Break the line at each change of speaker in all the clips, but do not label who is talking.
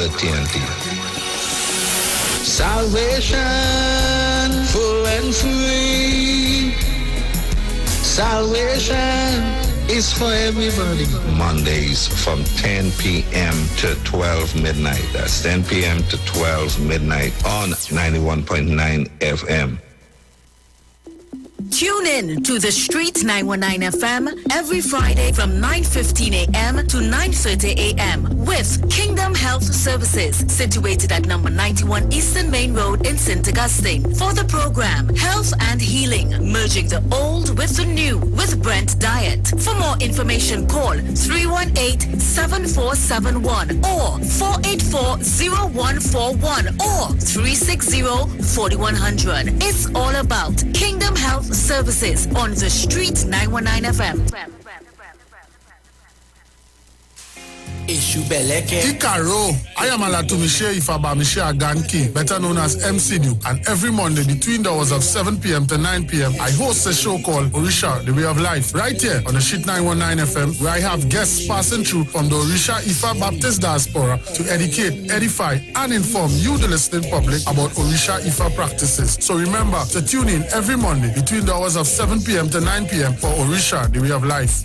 at TNT. Salvation, full and free. Salvation is for everybody. Mondays from 10 p.m. to 12 midnight. That's 10 p.m. to 12 midnight on 91.9 FM.
Tune in to the Street 919 FM every Friday from 9:15 a.m. to 9:30 a.m. with Kingdom Health Services, situated at number 91 Eastern Main Road in St. Augustine. For the program, Health and Healing, merging the old with the new with Brent Diet. For more information, call 318-7471 or 484-0141 or 360-4100. It's all about Kingdom Health Services on the Street 919 FM.
Ikaro, I am Alatumishe Ifabamishe Aganki, better known as MC Duke, and every Monday between the hours of 7 p.m. to 9 p.m. I host a show called Orisha, The Way of Life, right here on the Street 919 FM, where I have guests passing through from the Orisha Ifa Baptist Diaspora to educate, edify, and inform you, the listening public, about Orisha Ifa practices. So remember to tune in every Monday between the hours of 7 p.m. to 9 p.m. for Orisha, The Way of Life.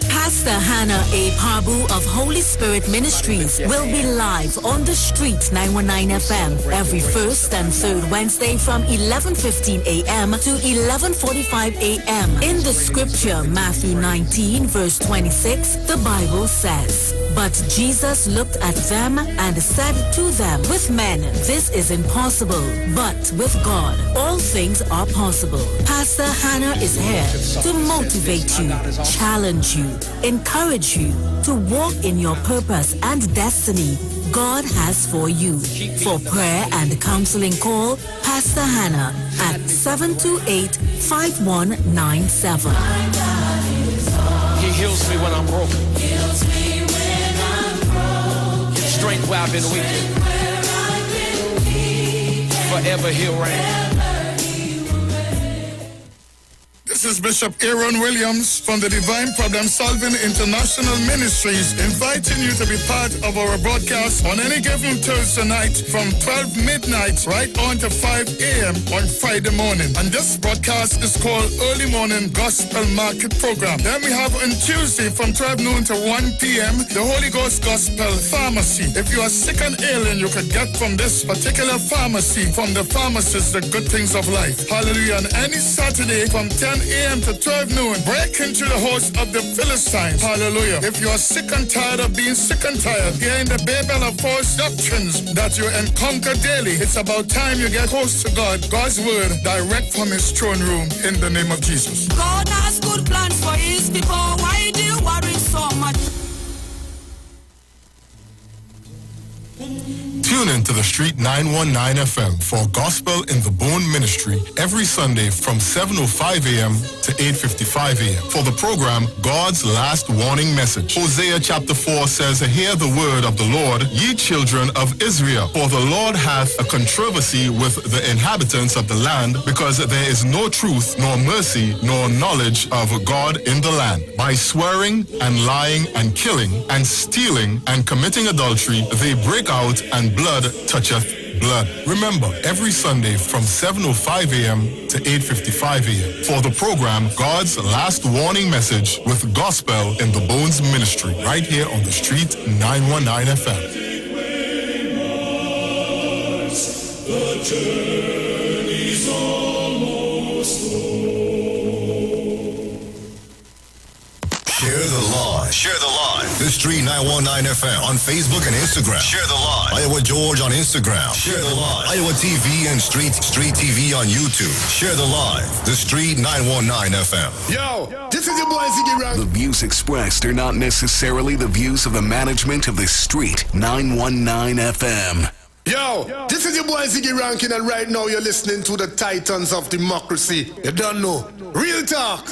Pastor Hannah A. Parbu of Holy Spirit Ministries will be live on the Street 919 FM every first and third Wednesday from 11:15 a.m. to 11:45 a.m. In the scripture, Matthew 19 verse 26, the Bible says, "But Jesus looked at them and said to them, with men this is impossible, but with God all things are possible." Pastor Hannah is here to motivate you, challenge you, encourage you to walk in your purpose and destiny God has for you. For prayer and counseling, call Pastor Hannah at 728-5197.
He heals me when I'm broken. Gives strength where I've been weak. Forever he'll reign.
This is Bishop Aaron Williams from the Divine Problem Solving International Ministries, inviting you to be part of our broadcast on any given Thursday night from 12 midnight right on to 5 a.m. on Friday morning. And this broadcast is called Early Morning Gospel Market Program. Then we have on Tuesday from 12 noon to 1 p.m. the Holy Ghost Gospel Pharmacy. If you are sick and ailing, you can get from this particular pharmacy, from the pharmacist, the good things of life. Hallelujah. And any Saturday from 10 a.m. to 12 noon, break into the host of the Philistines. Hallelujah. If you are sick and tired of being sick and tired, hearing the babel of false doctrines that you encounter daily, it's about time you get close to God, God's word, direct from his throne room, in the name of Jesus.
God has good plans for his people. Why do you worry so much?
Tune in to the Street 919 FM for Gospel in the Bone Ministry every Sunday from 7:05 a.m. to 8:55 a.m. for the program God's Last Warning Message. Hosea chapter 4 says, "Hear the word of the Lord, ye children of Israel, for the Lord hath a controversy with the inhabitants of the land, because there is no truth, nor mercy, nor knowledge of God in the land. By swearing and lying and killing and stealing and committing adultery, they break out, and blood toucheth blood." Remember, every Sunday from 7:05 a.m. to 8:55 a.m. for the program God's Last Warning Message with Gospel in the Bones Ministry, right here on the Street 919 FM. The journey's almost over.
Share the live. Share the live. The Street 919 FM on Facebook and Instagram. Share the live. Iowa George on Instagram. Share the live. Iowa TV and Street TV on YouTube. Share the live. The Street 919 FM.
Yo, this is your boy Ziggy Rank.
The views expressed are not necessarily the views of the management of the Street 919 FM.
Yo, this is your boy Ziggy Rankin, and right now you're listening to the Titans of Democracy. You don't know. Real talk.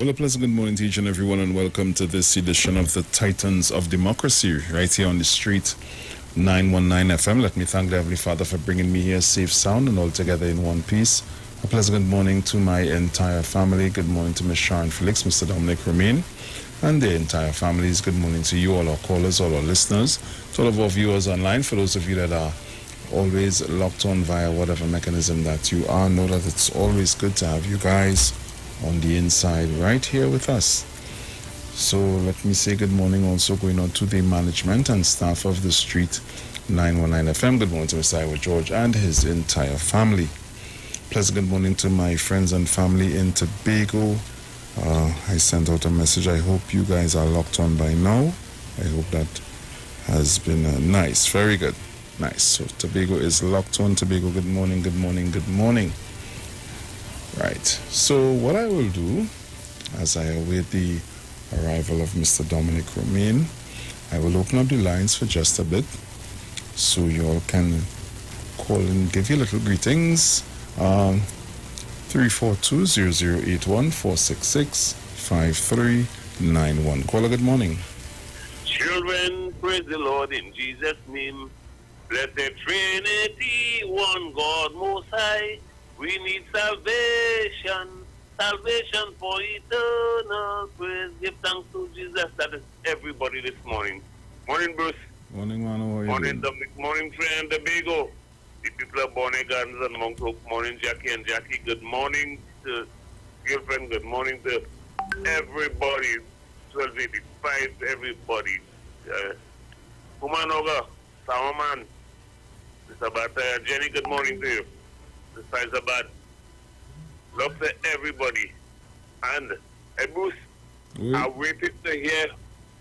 Well, a pleasant good morning to each and everyone, and welcome to this edition of the Titans of Democracy, right here on the street 919 FM. Let me thank the Heavenly Father for bringing me here safe, sound, and all together in one piece. A pleasant good morning to my entire family. Good morning to Ms. Sharon Felix, Mr. Dominic Romain, and the entire families. Good morning to you, all our callers, all our listeners, to all of our viewers online. For those of you that are always locked on via whatever mechanism that you are, know that it's always good to have you guys on the inside right here with us. So let me say good morning also going on to the management and staff of the Street 919 FM. Good morning to Mr. Iwer George and his entire family. Pleasant good morning to my friends and family in Tobago. I sent out a message. I hope you guys are locked on by now. I hope that has been nice. Very good. Nice. So Tobago is locked on. Tobago, good morning, good morning, good morning. Right. So what I will do, as I await the arrival of Mr. Dominic Romain, I will open up the lines for just a bit so you all can call and give you little greetings. 342-0081-466-5391. Caller, good morning.
Children, praise the Lord in Jesus' name. Blessed Trinity, one God most high. We need salvation, salvation for eternal praise. Give thanks to Jesus. That is everybody this morning. Morning, Bruce.
Morning, man. How are you
Morning,
doing?
Dominic. Morning, friend Tobago. The people of Bonnet Gardens and Mount Hope. Morning, Jackie and Jackie. Good morning to girlfriend. Good morning to everybody. 1285, everybody. Kumanoga, Sawaman, Mr. Bataya, Jenny, good morning to you. Mr. Isabad. Love to everybody. And, Bruce, I waited to hear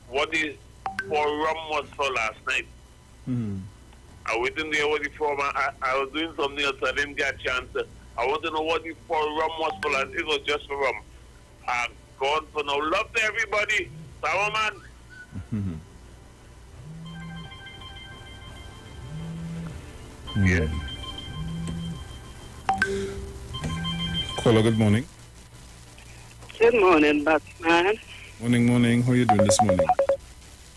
what the forum was for last night. I waited to hear what the forum, I was doing something else, I didn't get a chance. I want to know what the forum was for last night. It was just for rum. God for now. Love to everybody. Sawaman. Yeah.
Caller, good morning.
Good morning, Batman.
Morning. How are you doing this morning?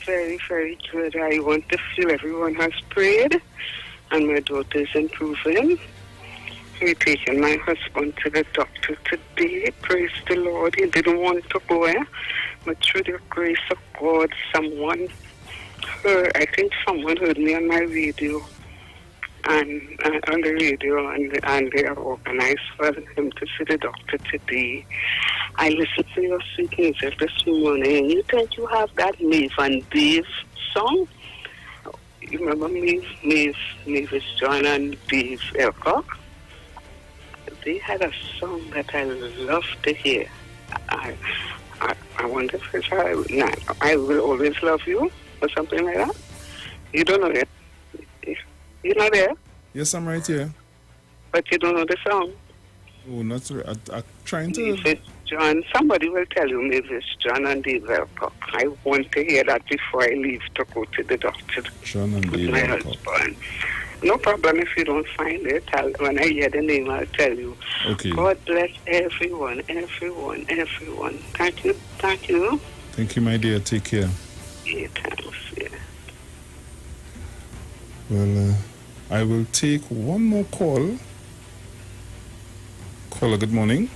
Very, very good. I want to feel everyone has prayed, and my daughter is improving. We're taking my husband to the doctor today. Praise the Lord. He didn't want to go there, but through the grace of God, someone heard me on my radio, and on the radio, and they are organized for him to see the doctor today. I listened to your sweet music this morning. You think you have that Maeve and Dave song? You remember Mavis John and Dave Elcock? They had a song that I love to hear. I wonder if it's I Will Always Love You or something like that. You don't know it? You're not there?
Yes, I'm right here.
But you don't know the song?
Oh, not really. I'm trying to...
Mavis John, somebody will tell you Mavis John and Dave Elcock. I want to hear that before I leave to go to the doctor.
John and Dave
my
Elcock.
husband. No problem if you don't find it. When I hear the name, I'll tell you.
Okay.
God bless everyone. Thank you.
Thank you, my dear. Take care.
Yeah, thanks. Yeah.
Well, I will take one more call. Caller, good morning.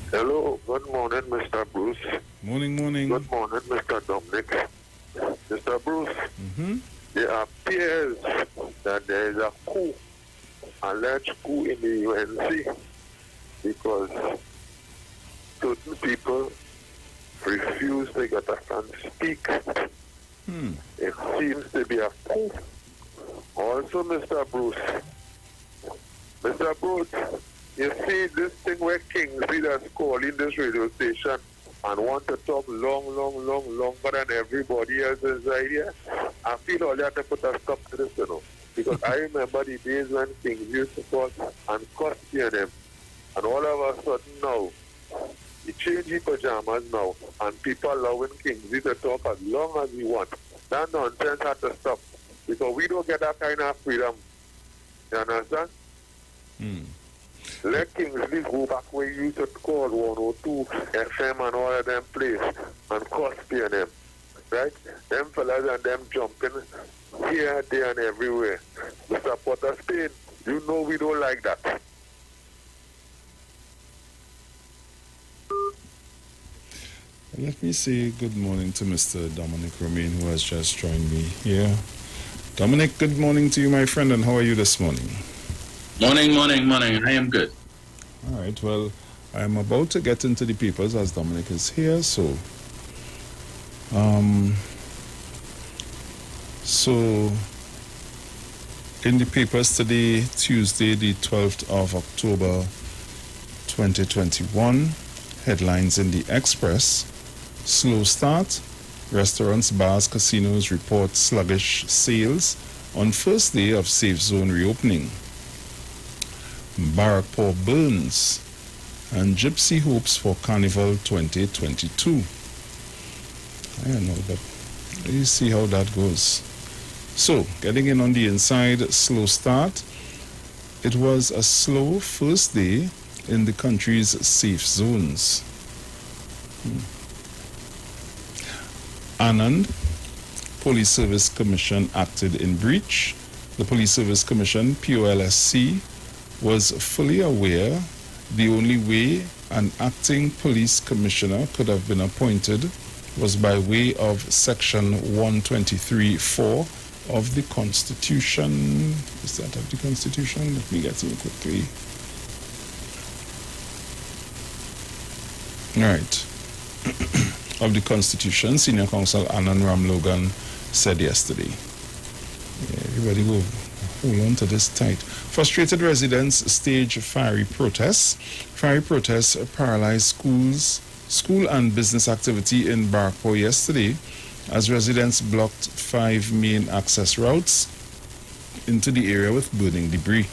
Hello, good morning, Mr. Bruce.
Morning.
Good morning, Mr. Dominic. Mr. Bruce, there appears that there is a coup, alleged coup in the UNC, because certain people refuse to get a chance to speak. It seems to be a coup. Also, Mr. Bruce, you see this thing where Kingsley that's calling this radio station and want to talk longer than everybody else inside here. I feel all you have to put a stop to this, because I remember the days when Kingsley used to call and question him, and all of a sudden now, he changed his pajamas now, and people allowing Kingsley to talk as long as he wants. That nonsense had to stop, because we don't get that kind of freedom. You understand? Let Kingsley go back where you used to call 102 FM and all of them place and Cosby and them. Right? Them fellas and them jumping here, there, and everywhere. Mr. Potter Spain, you know we don't like that.
Let me say good morning to Mr. Dominic Romain, who has just joined me here. Dominic, good morning to you, my friend, and how are you this morning?
Morning. I am good.
All right, well, I am about to get into the papers as Dominic is here, so in the papers today, Tuesday, the 12th of October, 2021, headlines in the Express: slow start, restaurants, bars, casinos report sluggish sales on first day of safe zone reopening. Barrackpore burns, and Gypsy hopes for Carnival 2022. I don't know, but you see how that goes. So, getting in on the inside, slow start. It was a slow first day in the country's safe zones. Anand, Police Service Commission acted in breach. The Police Service Commission, POLSC, was fully aware the only way an acting police commissioner could have been appointed was by way of Section 123(4) of the Constitution. Is that of the Constitution? Let me get to it quickly. All right. Of the Constitution, Senior Counsel Anand Ramlogan said yesterday. Yeah, everybody will hold on to this tight. Frustrated residents stage fiery protests. Fiery protests paralyzed school and business activity in Barrackpore yesterday as residents blocked 5 main access routes into the area with burning debris.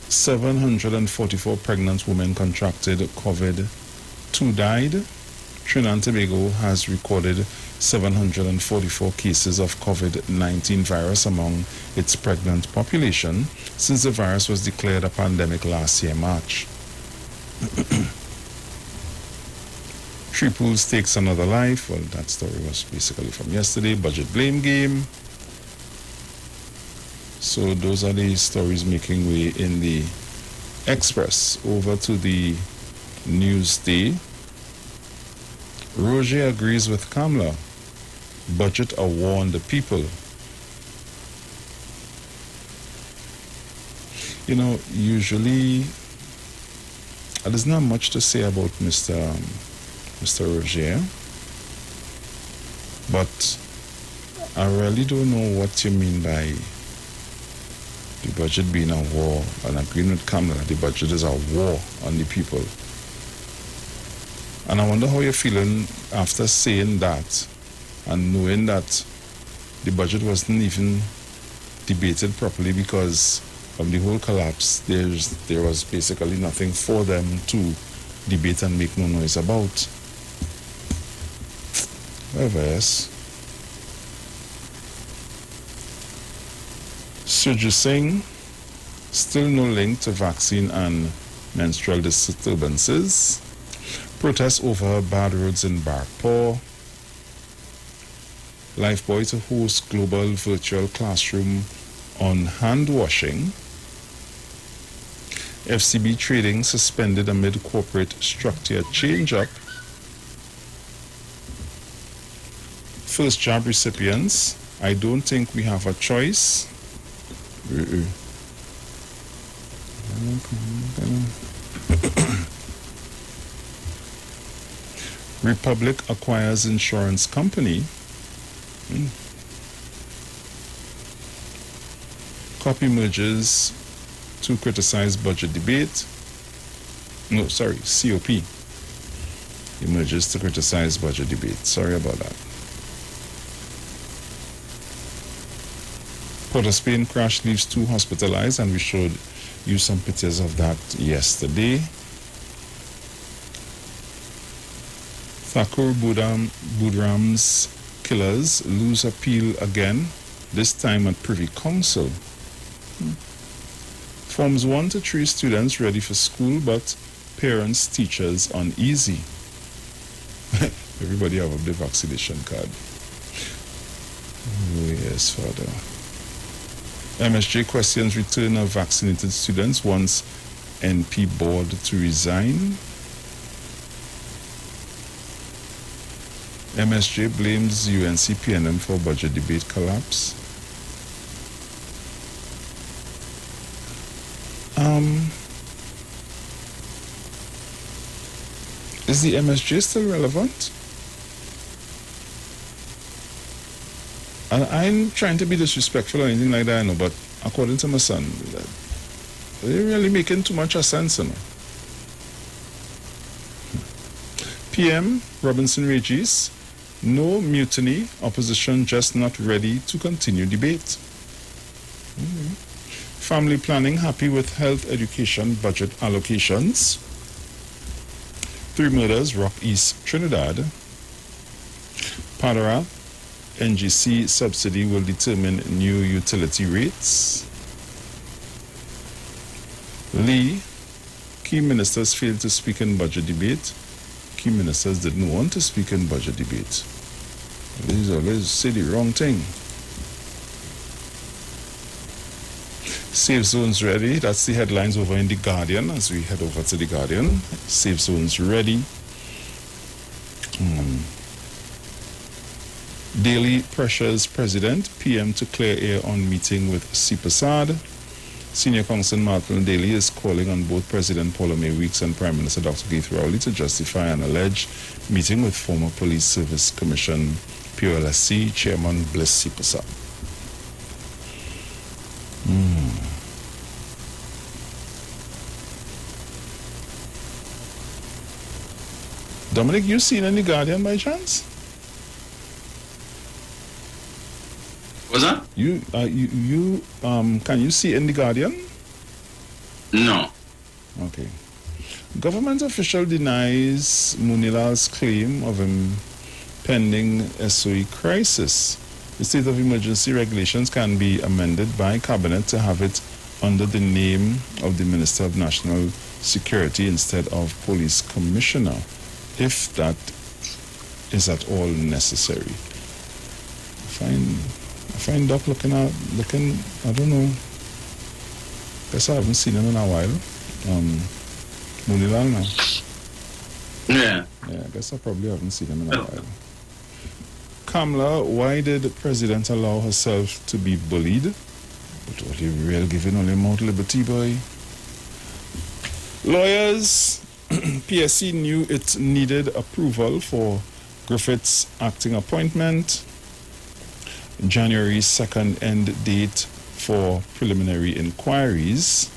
744 pregnant women contracted COVID. 2 died. Trinidad and Tobago has recorded 744 cases of COVID-19 virus among its pregnant population since the virus was declared a pandemic last year, March. Three Pools takes another life. Well, that story was basically from yesterday. Budget blame game. So those are the stories making way in the Express. Over to the Newsday. Roger agrees with Kamla. Budget a war on the people. You know, usually there's not much to say about Mr. Roger, but I really don't know what you mean by the budget being a war. And agreeing with Kamla, the budget is a war on the people. And I wonder how you're feeling after saying that and knowing that the budget wasn't even debated properly because of the whole collapse. There was basically nothing for them to debate and make no noise about. However, yes. Surgery Singh, still no link to vaccine and menstrual disturbances. Protests over bad roads in Barrackpore. Lifebuoy to host global virtual classroom on hand washing. FCB trading suspended amid corporate structure change-up. First job recipients, I don't think we have a choice. Republic acquires insurance company. Copy merges to criticize budget debate. No, sorry, COP. Emerges to criticize budget debate. Sorry about that. Port of Spain crash leaves 2 hospitalized, and we showed you some pictures of that yesterday. Thakur Budram's killers lose appeal again, this time at Privy Council. Forms 1 to 3 students ready for school, but parents, teachers uneasy. Everybody have the vaccination card. Oh, yes, Father. MSJ questions return of vaccinated students, wants NP board to resign. MSJ blames UNC PNM for budget debate collapse. Is the MSJ still relevant? And I'm trying to be disrespectful or anything like that, but according to my son, they're really making too much sense, PM Robinson Regis, no mutiny, opposition just not ready to continue debate. Family planning happy with health education budget allocations. 3 murders rock East Trinidad. Padara, NGC subsidy will determine new utility rates. Lee, key ministers failed to speak in budget debate. Key ministers didn't want to speak in budget debate. These always say the wrong thing. Safe zones ready. That's the headlines over in The Guardian as we head over to The Guardian. Safe zones ready. Daily pressures president. PM to clear air on meeting with CPSAD. Senior Counsel Martin Daly is calling on both President Paula May Weeks and Prime Minister Dr. Keith Rowley to justify an alleged meeting with former Police Service Commission POLSC Chairman Bliss CPSAD. Dominic, you seen any Guardian by chance?
What's that?
Can you see in The Guardian?
No.
Okay. Government official denies Munilal's claim of impending SOE crisis. The state of emergency regulations can be amended by cabinet to have it under the name of the Minister of National Security instead of Police Commissioner, if that is at all necessary. I find Doc looking, I don't know. Guess I haven't seen him in a while. Munilal now.
Yeah.
Yeah, I guess I probably haven't seen him in a while. Kamala, why did the president allow herself to be bullied? But what you real giving only more liberty, boy. Lawyers, PSC knew it needed approval for Griffith's acting appointment. January 2nd end date for preliminary inquiries.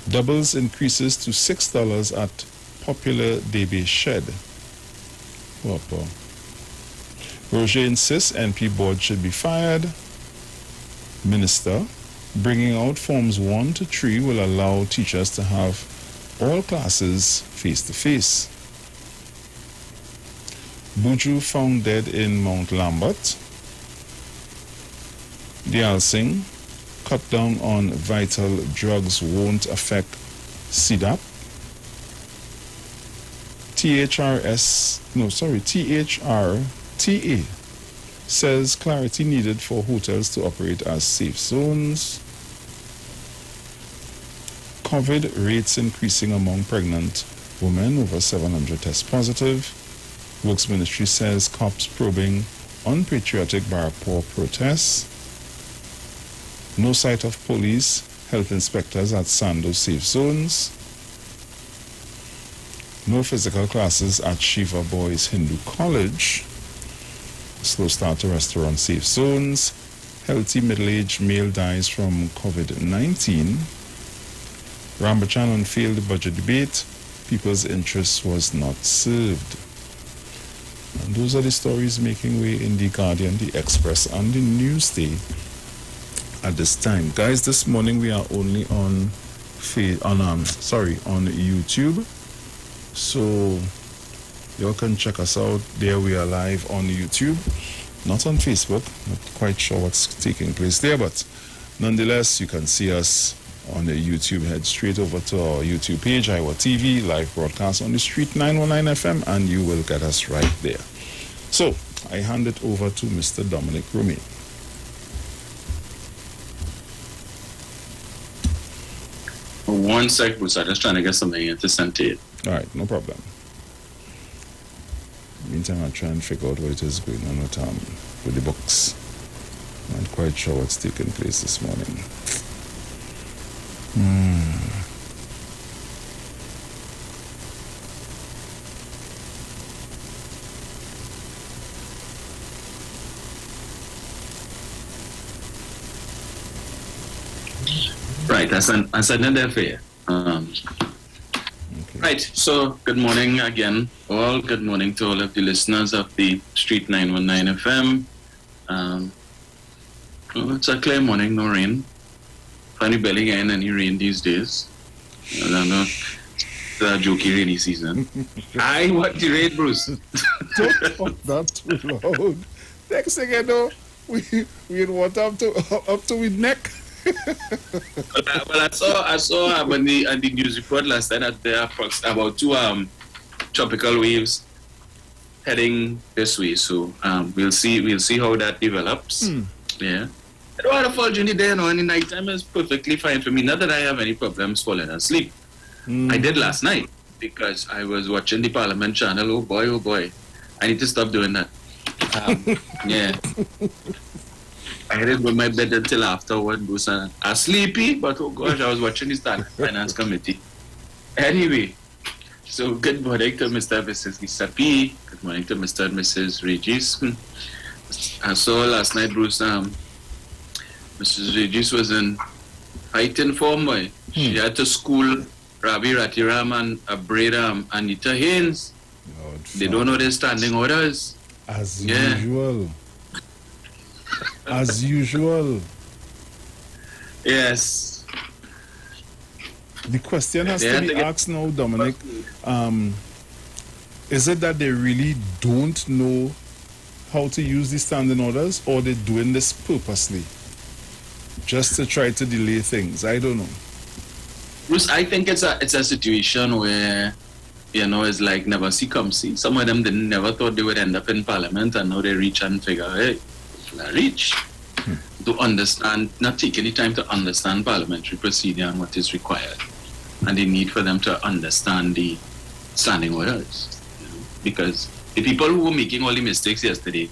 Doubles increases to $6 at popular Debe Shed. Whopper. Roger insists NP board should be fired. Minister, bringing out forms 1 to 3 will allow teachers to have all classes face-to-face. Buju found dead in Mount Lambert. Dial Singh, cut down on vital drugs won't affect CDAP. THRTA says clarity needed for hotels to operate as safe zones. COVID rates increasing among pregnant women, over 700 test positive. Works Ministry says cops probing unpatriotic Barapur protests. No sight of police, health inspectors at Sando safe zones. No physical classes at Shiva Boys Hindu College. Slow start to restaurant safe zones. Healthy middle-aged male dies from COVID-19. Rambachan on failed budget debate. People's interest was not served. And those are the stories making way in The Guardian, The Express, and The Newsday at this time. Guys, this morning we are only on YouTube. So you can check us out there. We are live on YouTube, not on Facebook. Not quite sure what's taking place there, but nonetheless, you can see us on the YouTube, head straight over to our YouTube page, Iwer TV, live broadcast on the street 919 FM, and you will get us right there. So, I hand it over to Mr. Dominic Romain.
One sec, Bruce. I'm just trying to get something here to send to you.
All right, no problem. Meantime, I'll try and figure out what it is going on with the books. I'm not quite sure what's taking place this morning.
Right, I sent it there for you. Right, so good morning again, all. Good morning to all of the listeners of the Street 919 FM. It's a clear morning, no rain. Funny belly getting any rain these days. I don't know. It's a jokey rainy season. I want the rain, Bruce.
Don't talk that too loud. Next thing I know, we in water up to we neck.
Well, I saw on the news report last night that there are about 2 tropical waves heading this way. So we'll see how that develops. Yeah. I don't want to fall during the day, and the night time is perfectly fine for me. Not that I have any problems falling asleep. I did last night because I was watching the Parliament channel. Oh boy. I need to stop doing that. Yeah. I didn't go to my bed until afterward, Bruce. I was sleepy, but oh gosh, I was watching the Standard Finance Committee. Anyway, so good morning to Mr. and Mrs. Lisa P. Good morning to Mr. and Mrs. Regis. I saw last night, Bruce, Mrs. Regis was in fighting form, boy. She had to school Ravi Ratiram and Abreda Anita Haynes. They don't know their standing orders.
As usual. As usual.
Yes.
The question has to be asked now, Dominic. Is it that they really don't know how to use the standing orders, or they're doing this purposely? Just to try to delay things? I don't know.
Bruce, I think it's a situation where, it's like never see come see. Some of them they never thought they would end up in Parliament, and now they reach and figure, hey, I reach to understand, not take any time to understand parliamentary procedure and what is required, and the need for them to understand the standing orders. Because the people who were making all the mistakes yesterday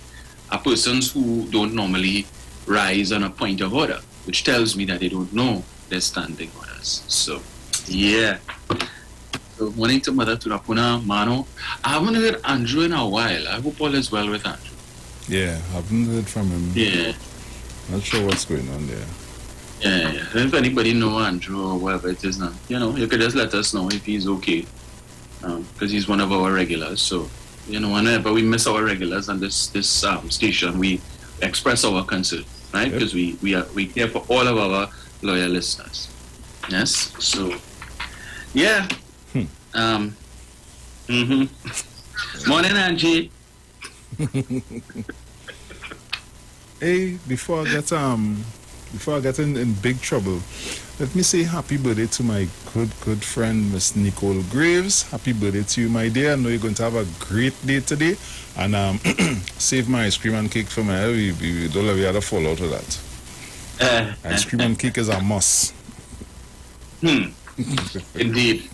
are persons who don't normally rise on a point of order, which tells me that they don't know their standing orders. So, yeah. So, morning to Mother Turapuna, Mano. I haven't heard Andrew in a while. I hope all is well with Andrew.
Yeah, haven't heard from him.
Yeah.
Not sure what's going on there.
Yeah. If anybody know Andrew or whatever it is now, you could just let us know if he's okay. Because he's one of our regulars. So, whenever we miss our regulars on this station, we express our concern, right? Because we care for all of our loyal listeners. Yes. So, yeah. Morning, Angie.
Hey, before I get in big trouble, let me say happy birthday to my good friend Miss Nicole Graves. Happy birthday to you, my dear. I know you're going to have a great day today, and save my ice cream and cake for me. We don't have a fallout of that. Ice cream and cake is a must.
Indeed.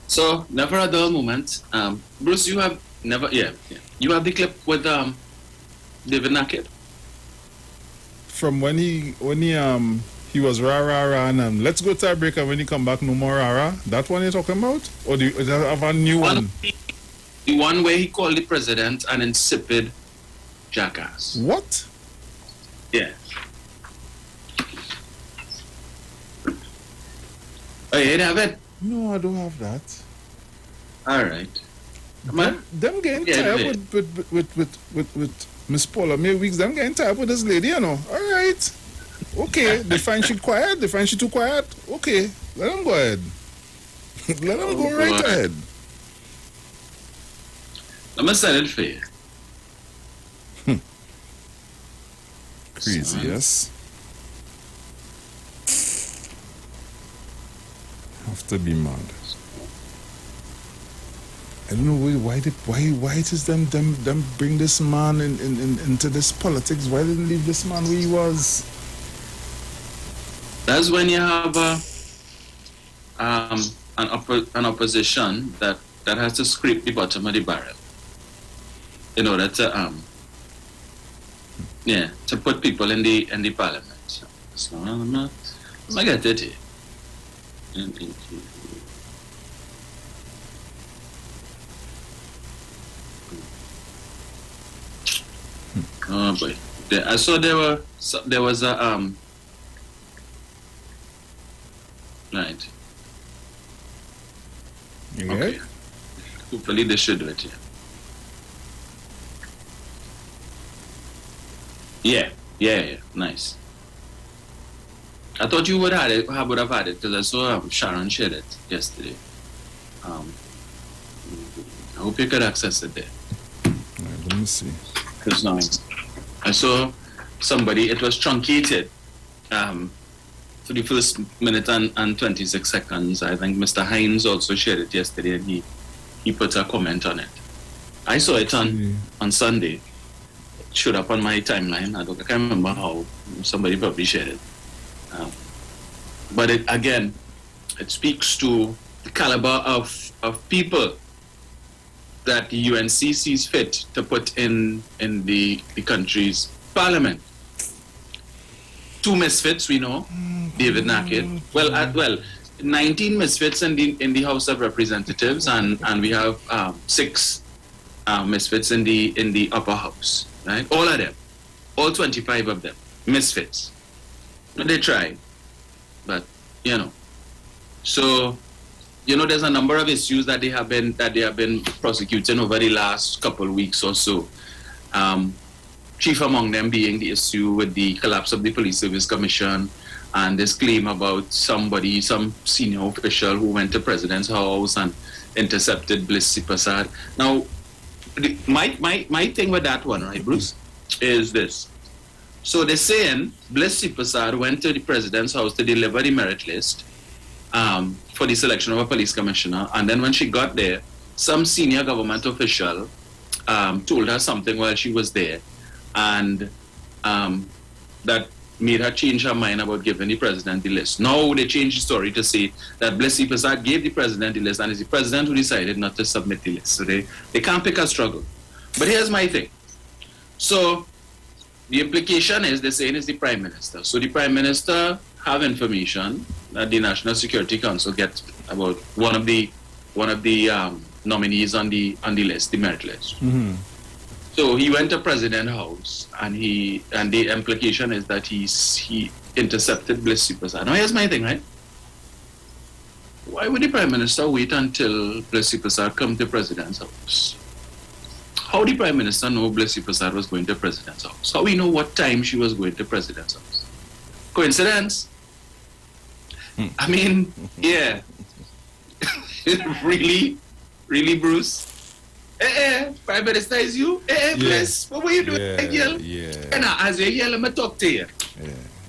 So, never a dull moment. Bruce, you have never, you have the clip with David Naked?
From when he was rah and let's go to a break, and when he come back no more rah. That one you're talking about? Or do you have a new one?
The one where he called the president an insipid jackass.
What?
Yeah. Oh, you didn't have it?
No, I don't have that.
All right. Come on.
Them getting tired with Miss Paula May Weeks. Them getting tired with this lady, All right. Okay. They find she quiet. They find she too quiet. Okay. Let them go ahead. Let them go right ahead.
I'm going to set it for you.
Crazy, yes. Have to be mad. I don't know why it is them bring this man into this politics. Why didn't leave this man where he was?
That's when you have an opposition that has to scrape the bottom of the barrel in order to to put people in the parliament. So I'm not get it here. Oh boy! I saw there was a right. Okay. Hopefully they should do it here. Yeah. Nice. I thought you would have had it because I saw Sharon shared it yesterday. I hope you could access it there.
Right, let me see.
Because now I saw somebody. It was truncated for the first minute and 26 seconds. I think Mr. Hines also shared it yesterday, and he put a comment on it. I saw it on Sunday. It showed up on my timeline. I can't remember how. Somebody probably shared it. But it speaks to the caliber of people that the UNC sees fit to put in the country's parliament. 2 misfits, we know. David Naked. Well, 19 misfits in the House of Representatives, and we have 6 misfits in the upper house. Right, all of them, all 25 of them, misfits. They tried, but so there's a number of issues that they have been prosecuting over the last couple of weeks or so. Chief among them being the issue with the collapse of the Police Service Commission and this claim about some senior official who went to President's house and intercepted Bliss Prasad. Now, my thing with that one, right, Bruce, is this. So they're saying Bliss Prasad went to the President's house to deliver the merit list for the selection of a police commissioner, and then when she got there, some senior government official told her something while she was there, and that made her change her mind about giving the president the list. Now they changed the story to say that Blessy Prasad gave the president the list, and it's the president who decided not to submit the list. So they can't pick a struggle. But here's my thing. So the implication is they're saying it's the prime minister. So the prime minister have information that the National Security Council gets about one of the nominees on the list, the merit list.
Mm-hmm.
So he went to President's house, and the implication is that he intercepted Bliss Prasad. Now here's my thing, right? Why would the Prime Minister wait until Bliss Prasad come to President's house? How did the Prime Minister know Bliss Prasad was going to President's house? How we know what time she was going to President's house? Coincidence? I mean, yeah. Really, Bruce? Prime Minister is you? Bless. What were you doing, girl? And as you're here, let me talk to you.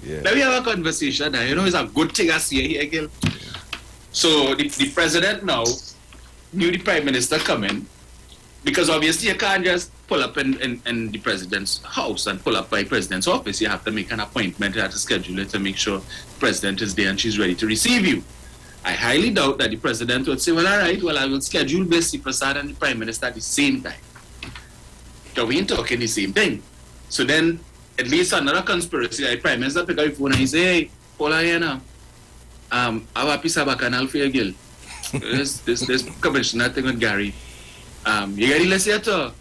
Let me have a conversation. It's a good thing I see here, girl. So the president now knew the Prime Minister coming, because obviously you can't just pull up in the president's house and pull up by president's office. You have to make an appointment, you have to schedule it to make sure the president is there and she's ready to receive you. I highly doubt that the president would say, well, all right, I will schedule Blessy Prasad and the Prime Minister at the same time. So we ain't talking the same thing. So then, at least another conspiracy, the Prime Minister pick up the phone and he say, hey, Paula, I have a piece of bacchanal for you, girl. This commissioner thing with Gary. You got the list yet, or?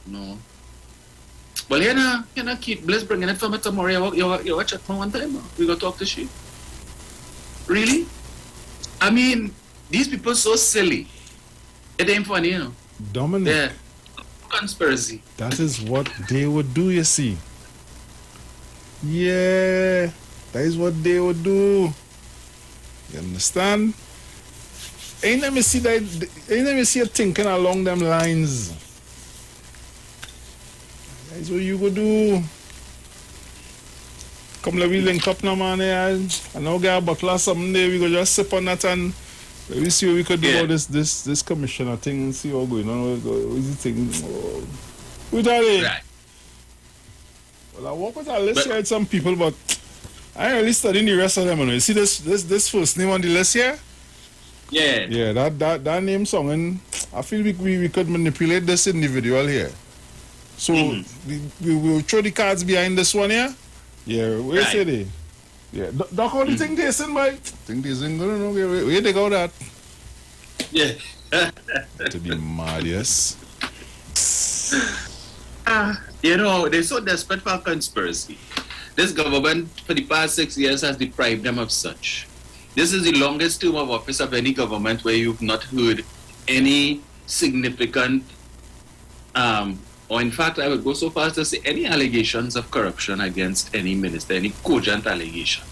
No. Well, keep Bliss bringing it for me tomorrow. You watch it for one time. We go talk to she. Really? I mean, these people so silly. It ain't funny,
Dominic.
Yeah. Conspiracy.
That is what they would do, you see. Yeah. That is what they would do. You understand? Ain't let me see you thinking along them lines. That's what you go do. Come let me link up now, man. I know get a buckle or something there. We go just sip on that and We see what we could do about this commissioner thing and see what's going on. What is the thing? Who's that?
Right.
Well, I work with a list here with some people, but I ain't really studying the rest of them. You see this first name on the list here?
Yeah.
Yeah, that name song, and I feel we could manipulate this individual here. So we will throw the cards behind this one here. Yeah, where say they? Yeah, Doc, how do you think they sing, boy? Think they sing? I don't know. Where they go that?
Yeah.
To be mad, yes.
You know, they're so desperate for a conspiracy. This government, for the past 6 years, has deprived them of such. This is the longest term of office of any government where you've not heard any significant, or in fact, I would go so far as to say any allegations of corruption against any minister, any cogent allegation.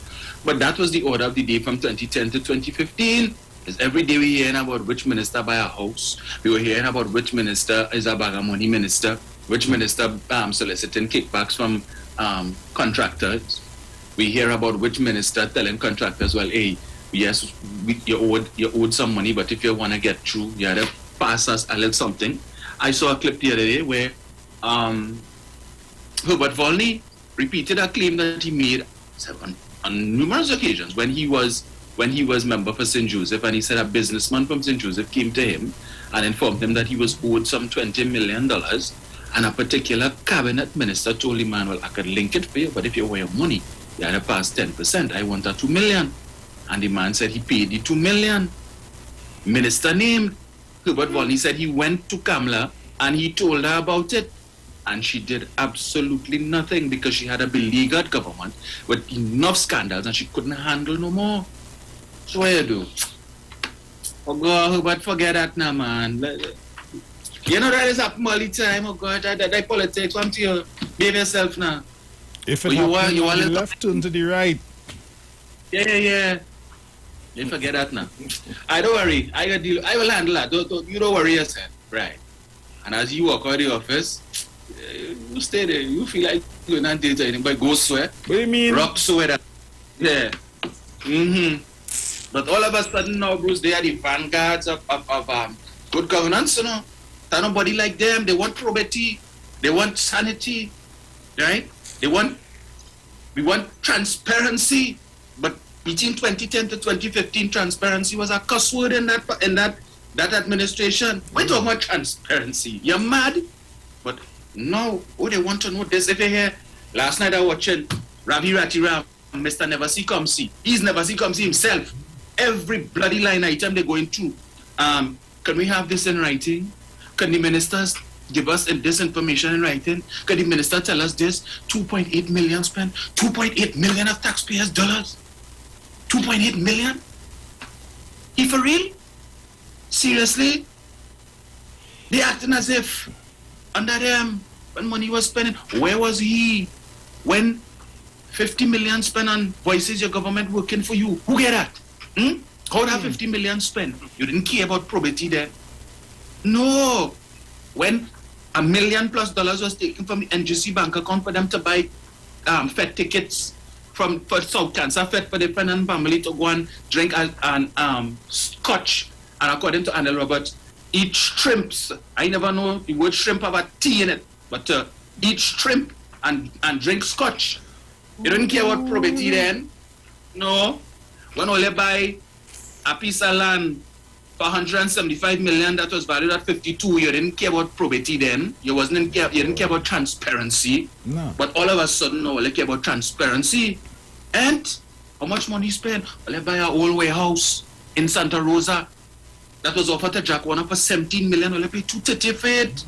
But that was the order of the day from 2010 to 2015. Because every day we're hearing about which minister buy a house. We were hearing about which minister is a bag of money minister, which minister soliciting kickbacks from contractors. We hear about which minister telling contractors, well, hey, yes, you owed some money, but if you want to get through, you had to pass us a little something. I saw a clip the other day where Herbert Volney repeated a claim that he made on numerous occasions when he was member for St. Joseph, and he said a businessman from St. Joseph came to him and informed him that he was owed some $20 million, and a particular cabinet minister told the man, well, I could link it for you, but if you owe your money, you had to pass 10%. I want a $2 million. And the man said he paid the $2 million. Minister named Herbert Volney said he went to Kamala and he told her about it. And she did absolutely nothing because she had a beleaguered government with enough scandals and she couldn't handle no more. So what you do? Oh God, Herbert, forget that now, man. You know that is happening all the time. Oh God, that politics. Come to you. Behave yourself now.
If it happens on the left, turn to the right.
Yeah. You forget that now. I don't worry. I will handle that. You don't worry yourself. Right. And as you walk out of the office, you stay there. You feel like you're not dating anybody. Go swear.
What do you mean?
Rock swear. Yeah. But all of a sudden now, Bruce, they are the vanguards of good governance, you know. There's nobody like them. They want probity. They want sanity. Right? We want transparency. But between 2010 to 2015, transparency was a cuss word in that administration. We're talking about transparency. You're mad? But no, they want to know this. If you hear, last night I was watching Ravi Ratiram, Mr. Never See Come See. He's Never See Come See himself. Every bloody line item they're going through. Can we have this in writing? Can the ministers give us this information in writing? Can the minister tell us this? 2.8 million spent. 2.8 million of taxpayers' dollars. 2.8 million? He for real? Seriously? They acting as if under them when money was spent. Where was he when 50 million spent on voices your government working for you? Who get that? How that 50 million spent? You didn't care about probity then? No. When $1 million+ was taken from the NGC bank account for them to buy Fed tickets for South Cancer Fed for the friend and family to go and drink and scotch. And according to Anel Roberts, eat shrimps. I never know the word shrimp have a T in it, but eat shrimp and drink scotch. You don't care about probity then? No. When only buy a piece of land for 175 million that was valued at 52, you didn't care about probity then. You didn't care about transparency.
No.
But all of a sudden now, you care about transparency. And how much money you spend? Well, buy a old warehouse in Santa Rosa that was offered to Jack Warner for 17 million. Well, pay 230 for it.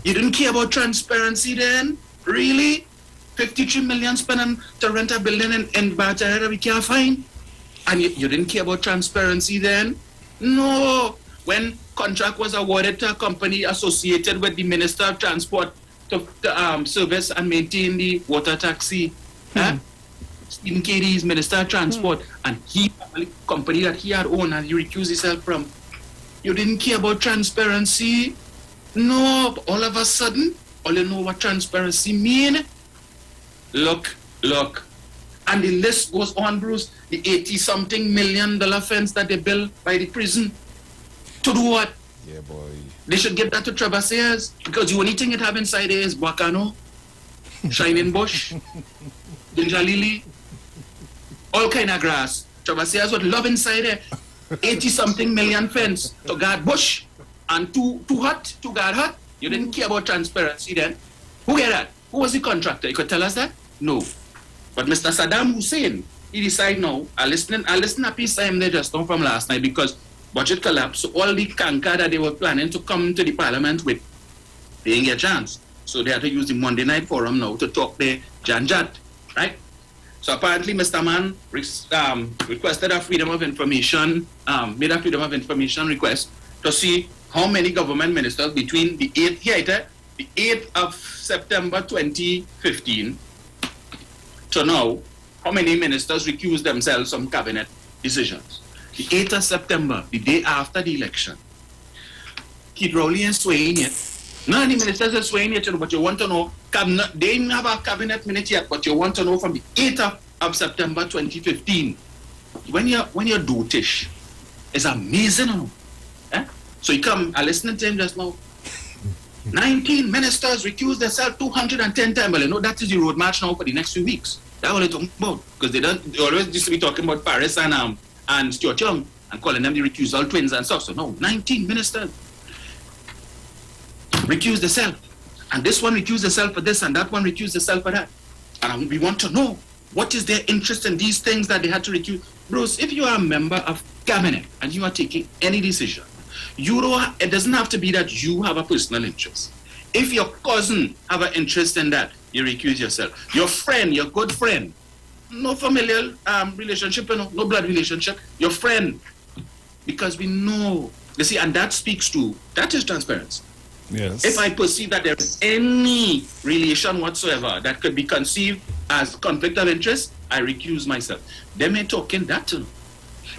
You didn't care about transparency then? Really? 53 million spent on to rent a building in Barter that we can't find? And you didn't care about transparency then? No. When contract was awarded to a company associated with the Minister of Transport to service and maintain the water taxi, Stephen Carey is Minister of Transport, and he, the company that he had owned and he recused himself from, you didn't care about transparency? No. But all of a sudden, all you know what transparency mean? Look. And the list goes on, Bruce. The $80-something million fence that they built by the prison. To do what?
Yeah, boy.
They should give that to Traversiers, because the only thing it have inside there is Bacano, Shining Bush, Ginger Lily, all kind of grass. Traversiers would love inside there. 80-something million fence to guard bush and too hot to guard hot. You didn't care about transparency then. Who get that? Who was the contractor? You could tell us that? No. But Mr. Saddam Hussein, he decided now, I listen a piece I am there just now from last night, because budget collapse, so all the canker that they were planning to come to the parliament with, they didn't get a chance. So they had to use the Monday night forum now to talk their janjat, right? So apparently Mr. Mann requested a freedom of information, made a freedom of information request to see how many government ministers between the 8th of September 2015 to now, how many ministers recused themselves from cabinet decisions. The 8th of September, the day after the election, Keith Rowley is swaying it. None of the ministers are swaying it, but you want to know, they didn't have a cabinet minute yet, but you want to know from the 8th of September 2015. When you're dotish, it's amazing. Eh? So you come, I listened to him just now. 19 ministers recused themselves 210 times. Well, you know, that is the road march now for the next few weeks. That's what they're talking about. Because they always used to be talking about Paris and Stuart Young and calling them the recusal twins and stuff. So no, 19 ministers recused themselves. And this one recused themselves for this and that one recused themselves for that. And we want to know what is their interest in these things that they had to recuse. Bruce, if you are a member of cabinet and you are taking any decision, it doesn't have to be that you have a personal interest. If your cousin have an interest in that, you recuse yourself. Your friend, your good friend, no familial relationship, no blood relationship, your friend. Because we know, you see, and that is transparency.
Yes.
If I perceive that there is any relation whatsoever that could be conceived as conflict of interest, I recuse myself. They may talk in that too.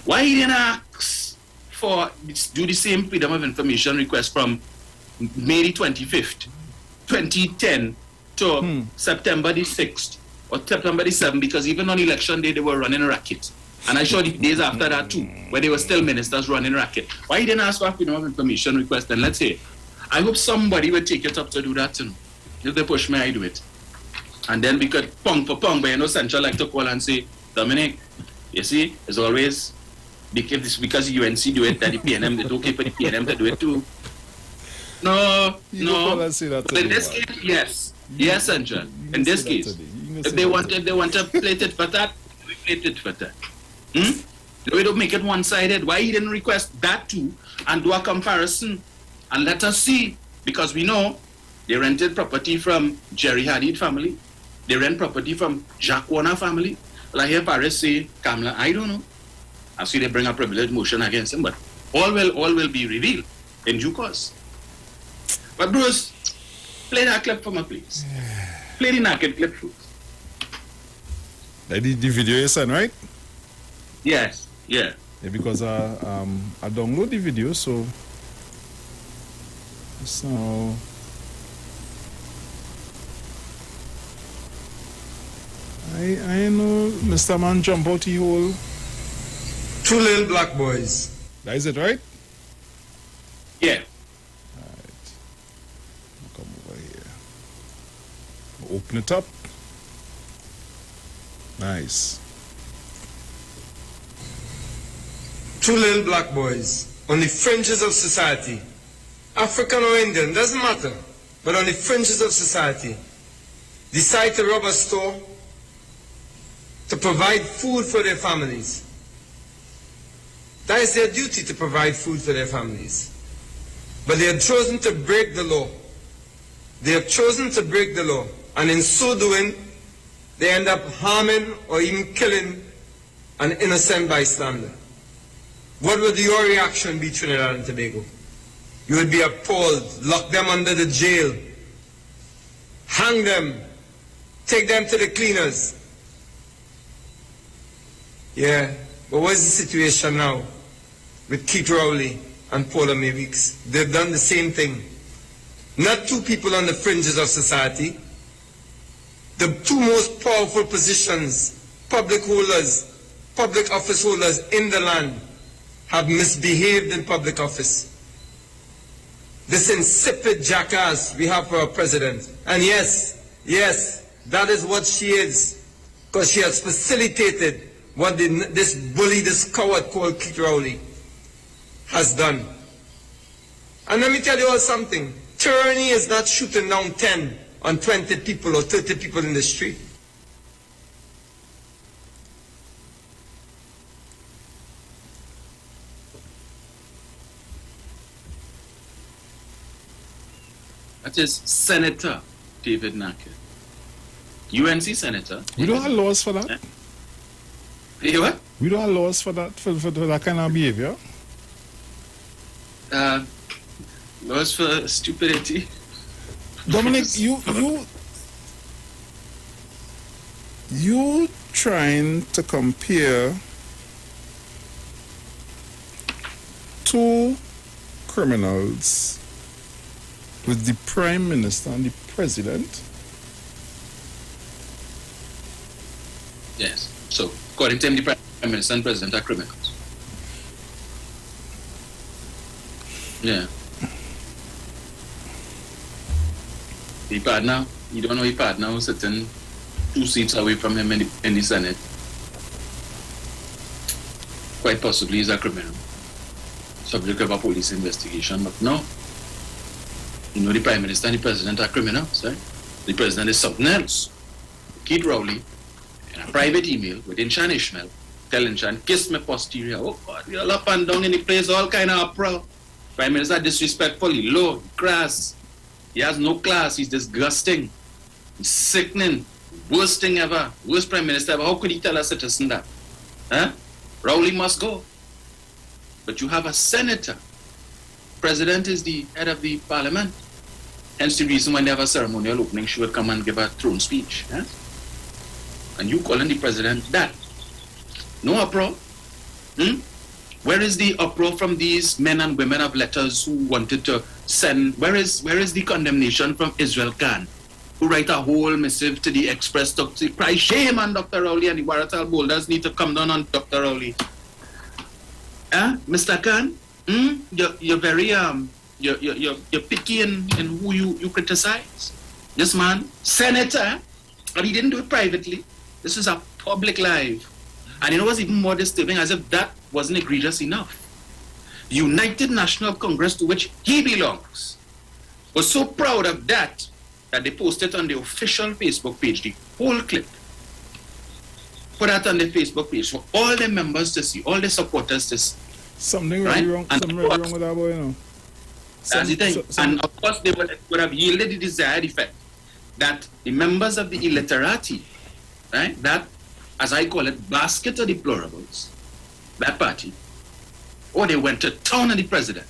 Why he didn't ask do the same freedom of information request from May 25th, 2010 to September the 6th or September the 7th, because even on election day they were running a racket. And I saw the days after that too, where they were still ministers running a racket. Why he didn't ask for a freedom of information request? And let's say, I hope somebody would take it up to do that too. If they push me, I do it. And then we could pong for pong, but Central like to call and say, Dominic, you see, it's always because the UNC do it, that the PNM, it's okay for the PNM to do it too. No. But in this case, yes. Yes, Central. In this case, if they want to plate it for that, we plate it for that. We don't make it one-sided. Why he didn't request that too and do a comparison and let us see? Because we know they rented property from Jerry Hadid family. They rent property from Jacques Warner family. Well, I hear Paris say, Kamala, I don't know. I see they bring a privilege motion against him, but all will be revealed in due course. But Bruce, play that clip for me, please. Play the naked clip, please.
The video you sent, right?
Yes, yeah.
Because I download the video, so I know Mr. Man jump out the hole.
Two little black boys.
That is it, right?
Yeah.
Alright. Come over here. Open it up. Nice.
Two little black boys on the fringes of society. African or Indian, doesn't matter. But on the fringes of society. Decide to rob a store to provide food for their families. That is their duty, to provide food for their families. But they have chosen to break the law. They have chosen to break the law. And in so doing, they end up harming or even killing an innocent bystander. What would your reaction be, Trinidad and Tobago? You would be appalled, lock them under the jail, hang them, take them to the cleaners. Yeah, but what's the situation now with Keith Rowley and Paula May Weeks? They've done the same thing. Not two people on the fringes of society. The two most powerful positions public office holders in the land have misbehaved in public office. This insipid jackass we have for our president. And yes, that is what she is, because she has facilitated what this bully, this coward called Keith Rowley has done. And let me tell you all something. Tyranny is not shooting down 10 on 20 people or 30 people in the street.
That is Senator David Nackett. UNC Senator.
We don't have laws for that.
You what?
We don't have laws for that, for that kind of behavior.
Laws for stupidity.
Dominic, you trying to compare two criminals with the Prime Minister and the President?
Yes. So, according to him, the Prime Minister and President are criminals. Yeah. He partner, you don't know he partner who's sitting 2 seats away from him in the Senate. Quite possibly he's a criminal. Subject of a police investigation, but no. You know the Prime Minister and the President are criminals, right? The President is something else. Keith Rowley, in a private email within Shan Ishmael, telling Shan, kiss me posterior. Oh God, we all up and down in the place, all kind of uproar. Prime Minister disrespectful, he low, crass. He has no class, he's disgusting. He's sickening. Worst thing ever. Worst Prime Minister ever. How could he tell a citizen that? Huh? Rowley must go. But you have a senator. President is the head of the parliament. Hence the reason when they have a ceremonial opening, she would come and give a throne speech. Huh? And you calling the president that? No uproar. Where is the uproar from these men and women of letters who wanted to send? Where is the condemnation from Israel Khan, who write a whole missive to the Express to cry shame on Dr. Rowley, and the Waratal boulders need to come down on Dr. Rowley? Mr. Khan, you're very you're picky in who you criticize. This man, senator, but he didn't do it privately. This is a public live. And you know what's even more disturbing, as if that wasn't egregious enough. The United National Congress, to which he belongs, was so proud of that they posted on the official Facebook page, the whole clip. Put that on the Facebook page for all the members to see, all the supporters to see.
Something really wrong. Something really wrong with that boy, you know.
That's the thing. And of course, they would have yielded the desired effect that the members of the illiterati, right, that, as I call it, basket of deplorables, that party, they went to town on the president.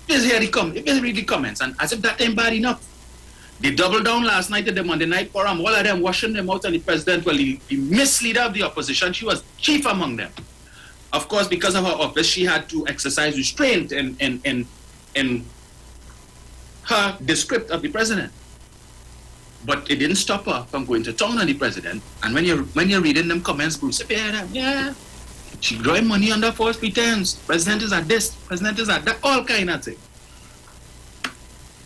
Please read the comments, and as if that ain't bad enough. They doubled down last night at the Monday night forum, all of them washing them out on the president. Well, the misleader of the opposition, she was chief among them. Of course, because of her office, she had to exercise restraint in her descript of the president. But it didn't stop her from going to town on the president. And when you're reading them comments, Bruce, yeah, she drawing money under false pretense. President is at this, president is at that, all kind of thing.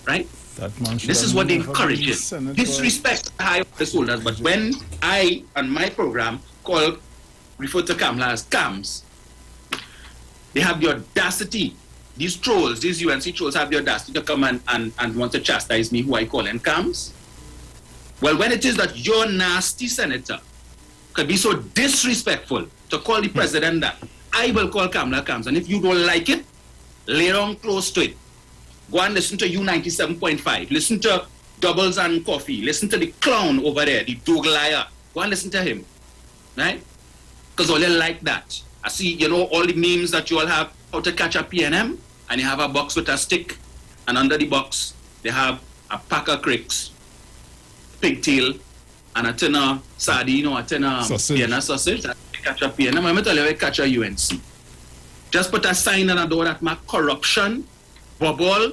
Right? This is what they encourage it. Disrespect high office holders. But when I, on my program, refer to Kamala as Kams, they have the audacity, these trolls, these UNC trolls have the audacity to come and want to chastise me, who I call them Kams. Well, when it is that your nasty senator could be so disrespectful to call the president that, I will call Kamala Kams. And if you don't like it, lay down close to it. Go and listen to U97.5. Listen to Doubles and Coffee. Listen to the clown over there, the dog liar. Go and listen to him. Right? Because all they like that. I see, all the memes that you all have, how to catch a PNM, and you have a box with a stick, and under the box, they have a pack of cricks, pigtail, and a tin of sardine or a tin of Vienna sausage. That's catch a PNM. I'm going to tell you how to catch a UNC. Just put a sign on the door that marks corruption, bubble,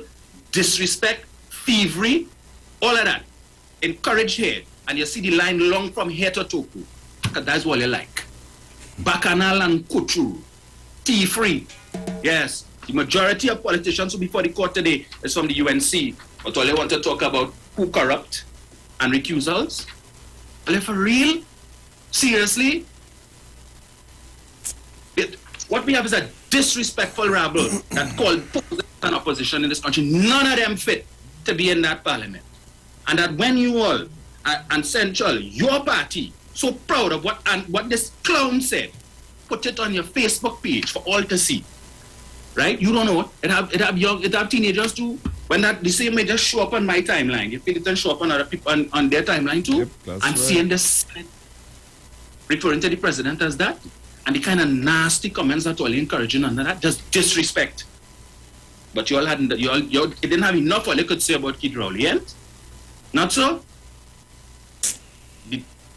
disrespect, thievery, all of that. Encourage here. And you see the line long from here to Toku. that's all you like. Bacchanal and Kuchu. Tea-free. Yes. The majority of politicians who before the court today is from the UNC. But all they want to talk about who corrupt and recusals. Are they for real? Seriously? What we have is a disrespectful rabble that called an opposition in this country. None of them fit to be in that parliament. And that when you all, and Central, your party, so proud of what this clown said, put it on your Facebook page for all to see. Right? You don't know. It have teenagers too. When the same may just show up on my timeline. You think it can show up on other people on their timeline too?
Yep,
and seeing this referring to the president as that. And the kind of nasty comments that all encouraging under that, just disrespect. But you all hadn't, you didn't have enough all you could say about Kid Rowley, eh? Not so?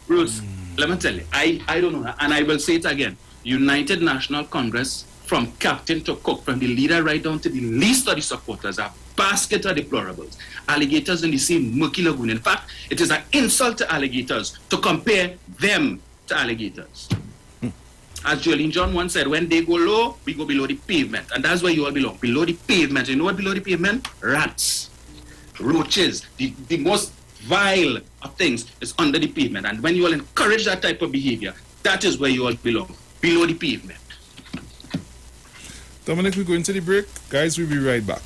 Bruce, let me tell you, I don't know, and I will say it again. United National Congress, from captain to cook, from the leader right down to the least of the supporters, a basket of deplorables. Alligators in the same murky lagoon. In fact, it is an insult to alligators to compare them to alligators. As Jolene John once said, when they go low, we go below the pavement. And that's where you all belong, below the pavement. You know what below the pavement? Rats, roaches, the most vile of things is under the pavement. And when you all encourage that type of behavior, that is where you all belong, below the pavement.
Dominic, we're going to the break. Guys, we'll be right back.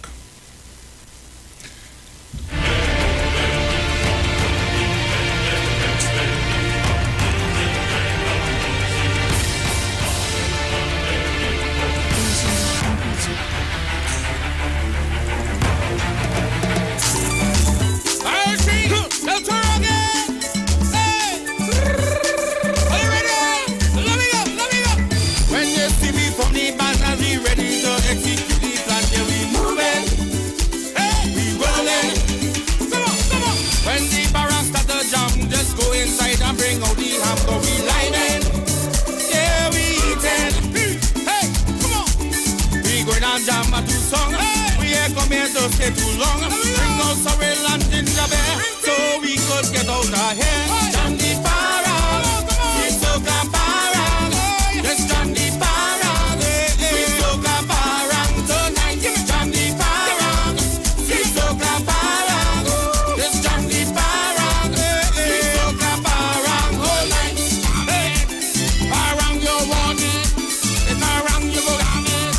Stay too long. Bring out sorrel and ginger beer so we could get out of here. Jandy Parang, we soca Parang. Yes, Jandy Parang, we soca Parang tonight. Jandy Parang, we soca Parang. Yes, Jandy Parang, we soca Parang all night. Parang you want it, Parang you go down it.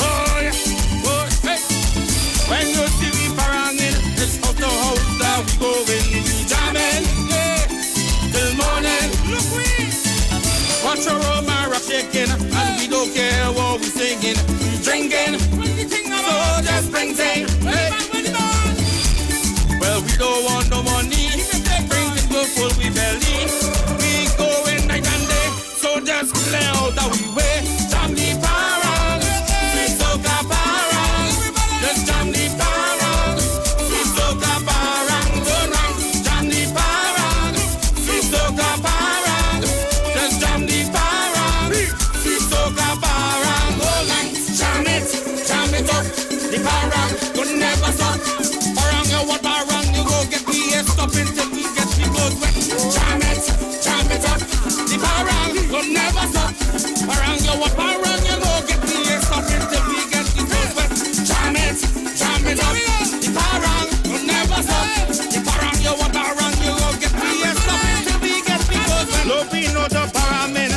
Oh yeah, oh hey. When you see me paranging, it's out the house that we going, we jamming, yeah, till morning. Look we watch our old rock shaking, and we don't care what we singing, we drinking, so just bring thing, hey. Well, we don't want no money, bring it go full we belly, we going night and day, so just clear out that we way, jam the parang, we soca parang, just jam the parang, we soca parang tonight, jam the parang, we soca parang, just jam the parang, we soca parang all night, jam it up, the parang could never stop, parang you want parang, you go get me a stop until we get the clothes wet, jam it up, the parang could never stop, parang you want parang, you go get me a stop until we get the clothes wet, jam it up, the parang could never stop, the parang you want parang, you go get me a stop until we get the clothes wet. Look, we know the paramin,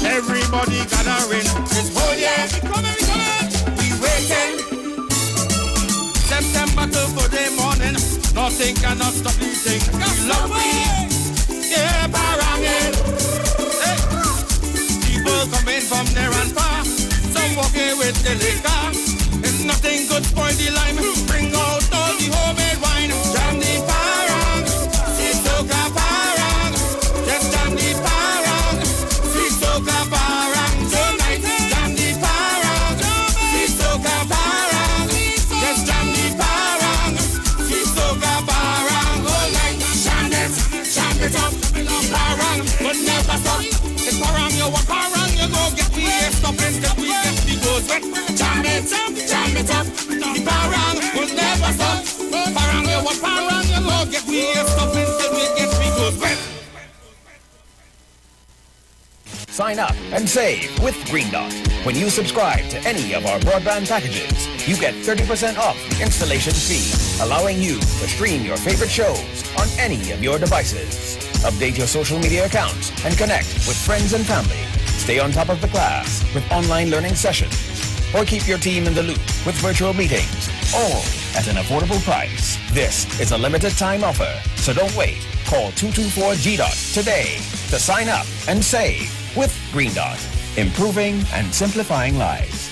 everybody gathering, this whole year, we waiting, September till for the morning, nothing cannot stop the thing, we love we, yeah, parangin, hey. People coming from near and far, some walking with the liquor, if nothing could spoil the lime, bring out all the homemade wine, jam the parang, we soca parang, just jam the parang, we soca parang tonight, jam the parang, we soca parang, just jam the parang, we soca parang all night, jam it up, the parang will never stop, the parang you want parang, you go get me a stop until we get the goes wet, jam it up, the parang will never
Sign up and save with Green Dot. When you subscribe to any of our broadband packages, you get 30% off the installation fee, allowing you to stream your favorite shows on any of your devices. Update your social media accounts and connect with friends and family. Stay on top of the class with online learning sessions, or keep your team in the loop with virtual meetings, all at an affordable price. This is a limited time offer, so don't wait. Call 224-GDOT today to sign up and save with Green Dot, improving and simplifying lives.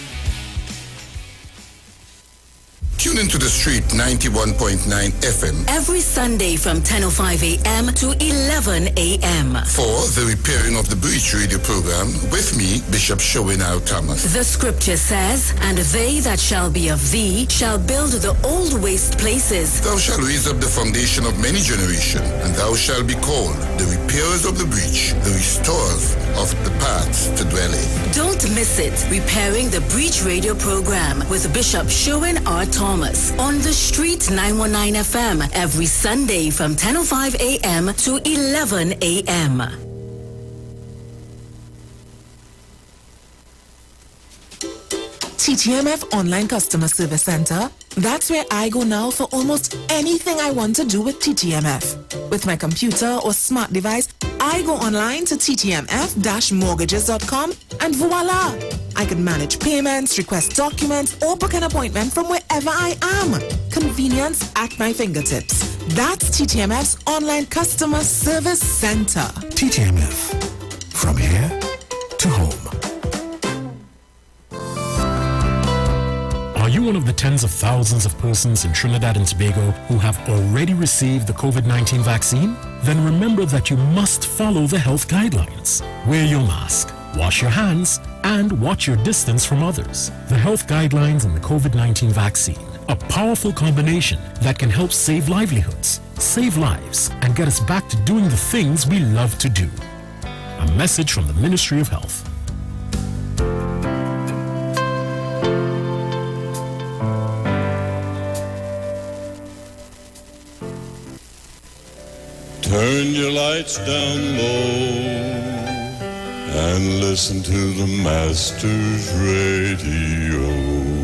Tune into the street 91.9 FM.
Every Sunday from 10:05 a.m. to 11 a.m.
For the Repairing of the Breach radio program with me, Bishop Showinau Thomas.
The scripture says, "And they that shall be of thee shall build the old waste places.
Thou shalt raise up the foundation of many generations, and thou shalt be called the repairers of the breach, the restorers of the paths to dwell in."
Don't miss it. Repairing the Breach radio program with Bishop Sherwin R. Thomas on the Street 919 FM every Sunday from 10:05 a.m. to 11 a.m.
TTMF Online Customer Service Center. That's where I go now for almost anything I want to do with TTMF. With my computer or smart device, I go online to ttmf-mortgages.com and voila! I can manage payments, request documents, or book an appointment from wherever I am. Convenience at my fingertips. That's TTMF's Online Customer Service Center.
TTMF. From here to home. Are you one of the tens of thousands of persons in Trinidad and Tobago who have already received the COVID-19 vaccine? Then remember that you must follow the health guidelines. Wear your mask, wash your hands, and watch your distance from others. The health guidelines and the COVID-19 vaccine, a powerful combination that can help save livelihoods, save lives, and get us back to doing the things we love to do. A message from the Ministry of Health.
Turn your lights down low and listen to the Master's Radio.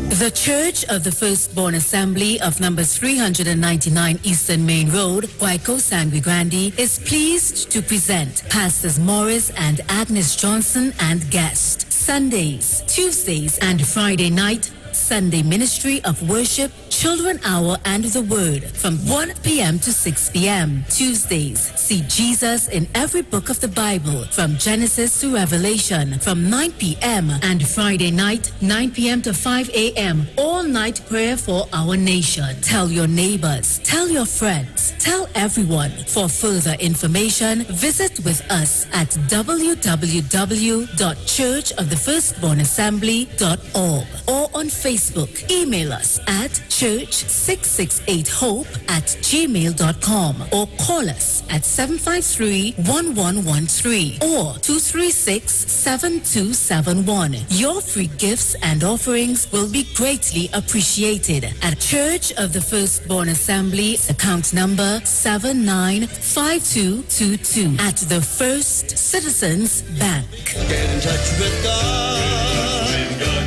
The Church of the Firstborn Assembly of numbers 399 Eastern Main Road, Guayco, Sangre Grande, is pleased to present Pastors Morris and Agnes Johnson and guest. Sundays, Tuesdays, and Friday night, Sunday Ministry of Worship, Children Hour, and the Word from 1 p.m. to 6 p.m. Tuesdays, see Jesus in every book of the Bible from Genesis to Revelation from 9 p.m. and Friday night, 9 p.m. to 5 a.m. all night prayer for our nation. Tell your neighbors, tell your friends, tell everyone. For further information, visit with us at www.churchofthefirstbornassembly.org or on Facebook. Email us at church668hope@gmail.com or call us at 753-1113 or 236-7271. Your free gifts and offerings will be greatly appreciated at Church of the Firstborn Assembly, account number 795222 at the First Citizens Bank.
Get in touch with God.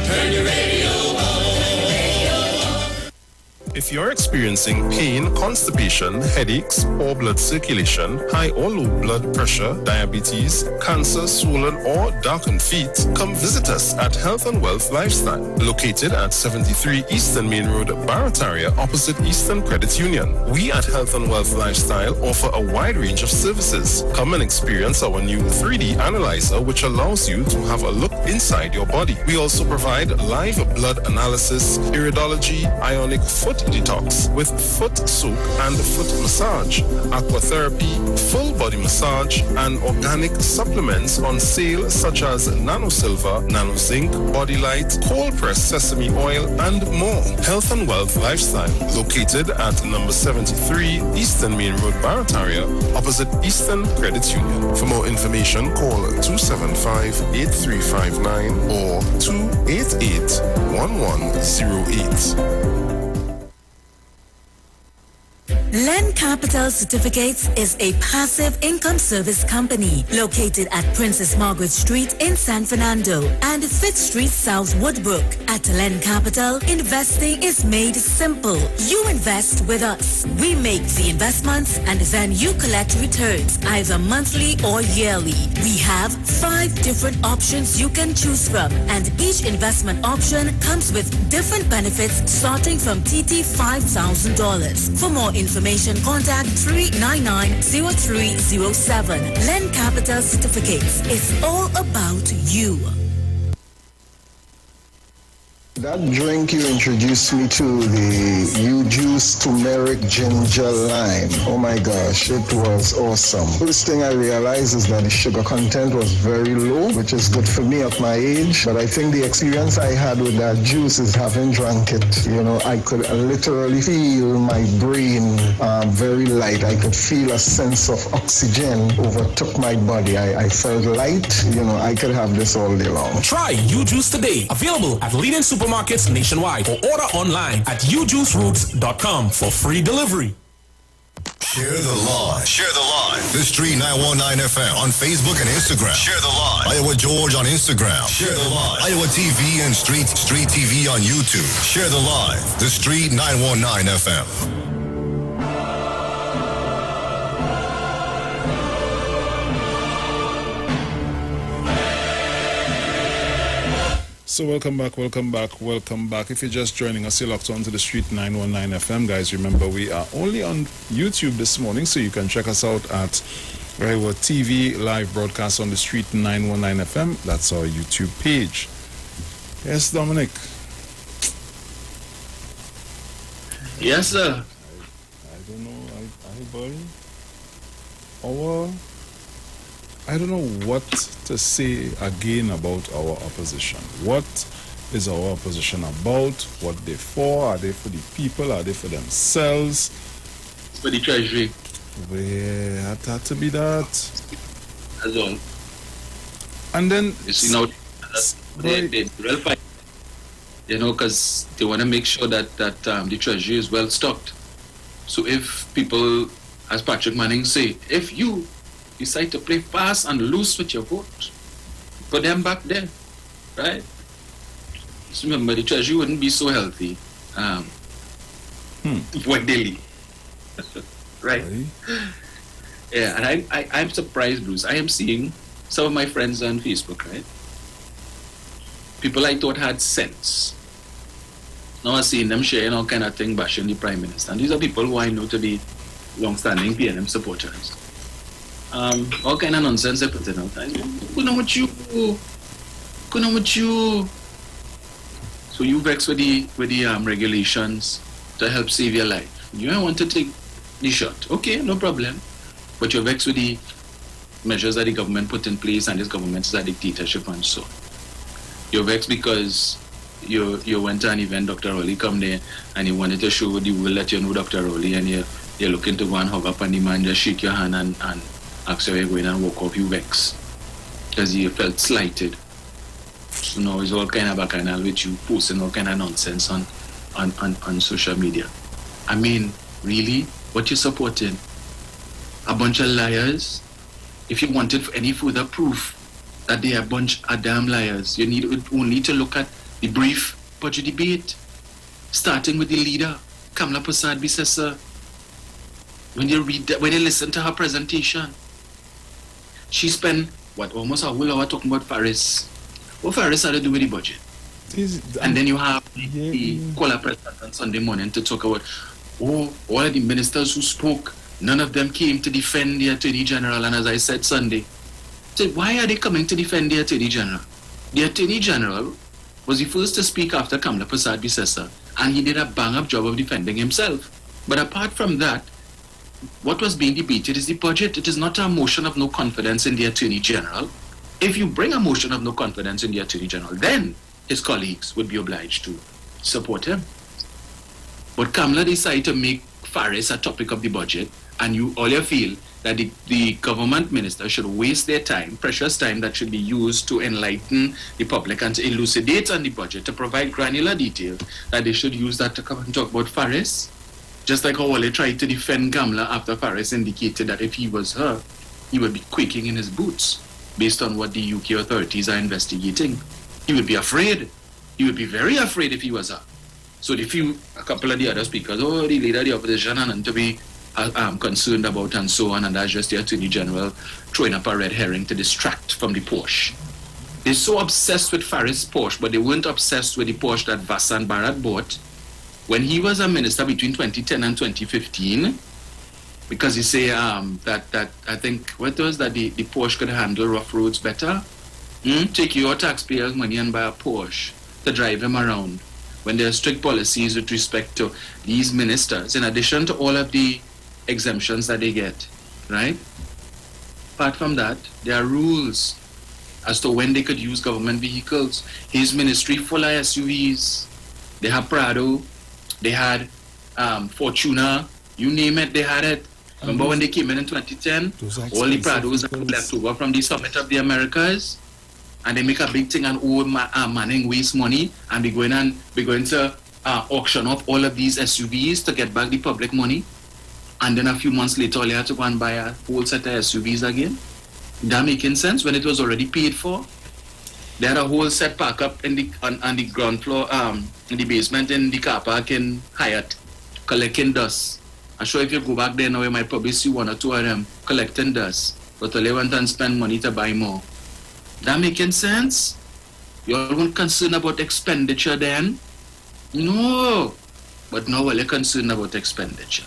Turn your radio on.
If you're experiencing pain, constipation, headaches, poor blood circulation, high or low blood pressure, diabetes, cancer, swollen or darkened feet, come visit us at Health and Wealth Lifestyle, located at 73 Eastern Main Road, Barataria, opposite Eastern Credit Union. We at Health and Wealth Lifestyle offer a wide range of services. Come and experience our new 3D analyzer, which allows you to have a look inside your body. We also provide live blood analysis, iridology, ionic foot detox with foot soak and foot massage, aquatherapy, full body massage, and organic supplements on sale such as Nano Silver, Nano Zinc, Body Light, cold pressed sesame oil, and more. Health and Wealth Lifestyle, located at number 73 Eastern Main Road, Barataria, opposite Eastern Credit Union. For more information, call 275-8359 or 288-1108.
Len Capital Certificates is a passive income service company located at Princess Margaret Street in San Fernando and 5th Street South Woodbrook. At Len Capital, investing is made simple. You invest with us. We make the investments and then you collect returns either monthly or yearly. We have 5 different options you can choose from, and each investment option comes with different benefits starting from TT $5,000. For more information, contact 399-0307. Len Capital Certificates. It's all about you.
That drink you introduced me to, the U-Juice Turmeric Ginger Lime. Oh my gosh, it was awesome. First thing I realized is that the sugar content was very low, which is good for me at my age. But I think the experience I had with that juice is having drank it. You know, I could literally feel my brain very light. I could feel a sense of oxygen overtook my body. I felt light. You know, I could have this all day long.
Try U-Juice today. Available at leading supermarkets nationwide or order online at ujuiceroots.com for free delivery.
Share the live. Share the live. The Street 919 FM on Facebook and Instagram. Share the live. Iowa George on Instagram. Share the live. Iowa TV and Street TV on YouTube. Share the live. The Street 919 FM.
So welcome back. If you're just joining us, you're locked on to the Street 919 FM. Guys, remember we are only on YouTube this morning, so you can check us out at Iowa TV live broadcast on the Street 919 FM. That's our YouTube page. Yes, Dominic.
Yes, sir.
I don't know. I don't know what to say again about our opposition. What is our opposition about? What they for? Are they for the people? Are they for themselves?
For the treasury.
Well, it had to be that.
That's all.
And then...
You see now, they real fight. You know, because they want to make sure that the treasury is well stocked. So if people, as Patrick Manning say, if you decide to play fast and loose with your vote, put them back there, right? Just remember, the treasury wouldn't be so healthy when they leave. Right? Yeah, and I'm surprised, Bruce. I am seeing some of my friends on Facebook, right? People I thought had sense. Now I'm seeing them sharing all kind of thing, bashing the Prime Minister. And these are people who I know to be long-standing PNM supporters. All kind of nonsense they put in out. Go on with you. So you vex with the regulations to help save your life. You don't want to take the shot. Okay, no problem. But you're vexed with the measures that the government put in place, and this government is a dictatorship and so on. You're vexed because you went to an event, Dr. Rowley come there, and you wanted to show the world that you know Dr. Rowley, and you're looking to go and hug up on the man, just shake your hand and ask how you're going and walk off, you vex. Because you felt slighted. So now it's all kind of bacchanal with you posting all kind of nonsense on social media. I mean, really? What you supporting? A bunch of liars? If you wanted any further proof that they are a bunch of damn liars, you need only to look at the brief budget debate, starting with the leader, Kamla Prasad Bisesa. When you listen to her presentation, she spent almost a whole hour talking about Faris. What Faris had to do with the budget? And then you have the caller president on Sunday morning to talk about, all of the ministers who spoke, none of them came to defend the Attorney General. And as I said Sunday, so why are they coming to defend the Attorney General? The Attorney General was the first to speak after Kamla Prasad Bisesa, and he did a bang-up job of defending himself. But apart from that, what was being debated is the budget. It is not a motion of no confidence in the Attorney General. If you bring a motion of no confidence in the Attorney General, then his colleagues would be obliged to support him. But Kamla decided to make Faris a topic of the budget, and you feel that the government minister should waste their time, precious time that should be used to enlighten the public and to elucidate on the budget, to provide granular detail, that they should use that to come and talk about Faris. Just like how Wale tried to defend Gamla after Paris indicated that if he was her, he would be quaking in his boots based on what the UK authorities are investigating. He would be afraid. He would be very afraid if he was her. So a couple of the other speakers, the leader of the opposition and to be concerned about and so on, and that's just the Attorney General throwing up a red herring to distract from the Porsche. They're so obsessed with Faris' Porsche, but they weren't obsessed with the Porsche that Vassan Bharat bought when he was a minister between 2010 and 2015, because he say that I think what was that the Porsche could handle rough roads better. Take your taxpayers' money and buy a Porsche to drive him around. When there are strict policies with respect to these ministers, in addition to all of the exemptions that they get, right? Apart from that, there are rules as to when they could use government vehicles. His ministry full of SUVs. They have Prado, they had Fortuna, you name it, they had it. Remember when they came in 2010? All the Prados are left over from the Summit of the Americas, and they make a big thing and owe Manning waste money, and we're going to auction off all of these SUVs to get back the public money. And then a few months later, they had to go and buy a whole set of SUVs again. That making sense when it was already paid for? They had a whole set park up in on the ground floor, in the basement in the car park in Hyatt, collecting dust. I'm sure if you go back there now, you might probably see one or two of them collecting dust, but they went and spend money to buy more. That making sense? You all weren't concerned about expenditure then? No. But now we're concerned about expenditure.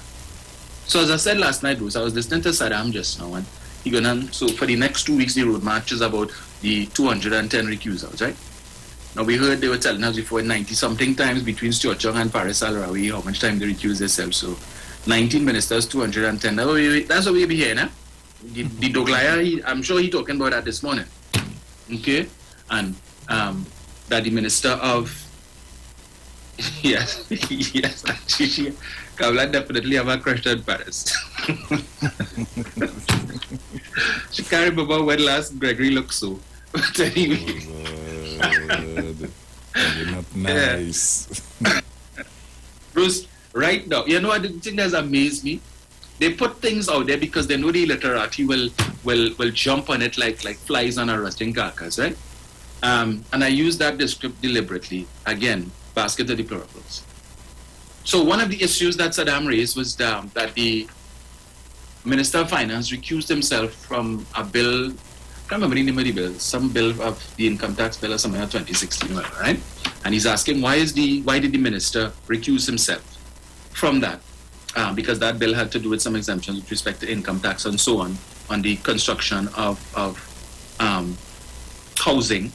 So as I said last night, Bruce, I was listening to Saddam just now, and so for the next 2 weeks, the road march is about the 210 recusals, right? Now we heard they were telling us before 90-something times between Stuart Young and Faris Al-Rawi how much time they recused themselves. So 19 ministers, 210. That's what we be here, nah? The Doglaya, I'm sure he's talking about that this morning. Okay? And that the minister of... yes, actually, Kavla definitely have a crush on Paris. She can't remember when last Gregory looked so. But anyway.
You're not nice.
Bruce, right now, you know what the thing that's amazed me? They put things out there because they know the literati will jump on it like flies on a rusting carcass, right? And I use that description deliberately. Again, basket of deplorables. So one of the issues that Saddam raised was that the Minister of Finance recused himself from a bill, I can't remember the name of the bill, some bill of the income tax bill or something in 2016, right? And he's asking, why did the minister recuse himself from that? Because that bill had to do with some exemptions with respect to income tax and so on the construction of housing,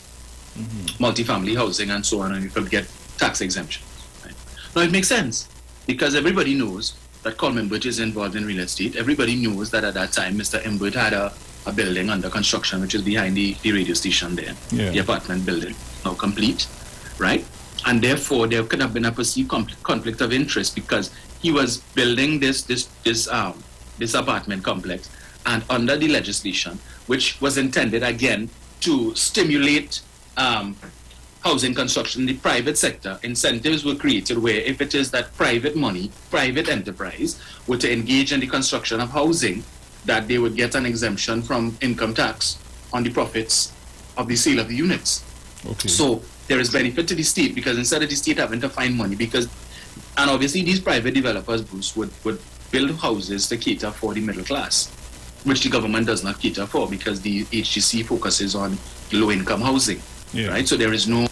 multifamily housing and so on, and you could get tax exemption. Right? Now it makes sense because everybody knows that Coleman Bridge is involved in real estate. Everybody knows that at that time Mr. Imbert had a building under construction which is behind the radio station there, the apartment building, now complete, right? And therefore there could have been a perceived conflict of interest because he was building this apartment complex, and under the legislation, which was intended again to stimulate housing construction in the private sector, incentives were created where if it is that private money, private enterprise were to engage in the construction of housing, that they would get an exemption from income tax on the profits of the sale of the units.
Okay.
So there is benefit to the state because instead of the state having to find money, and obviously these private developers, Bruce, would build houses to cater for the middle class, which the government does not cater for because the HGC focuses on low-income housing, right? So there is no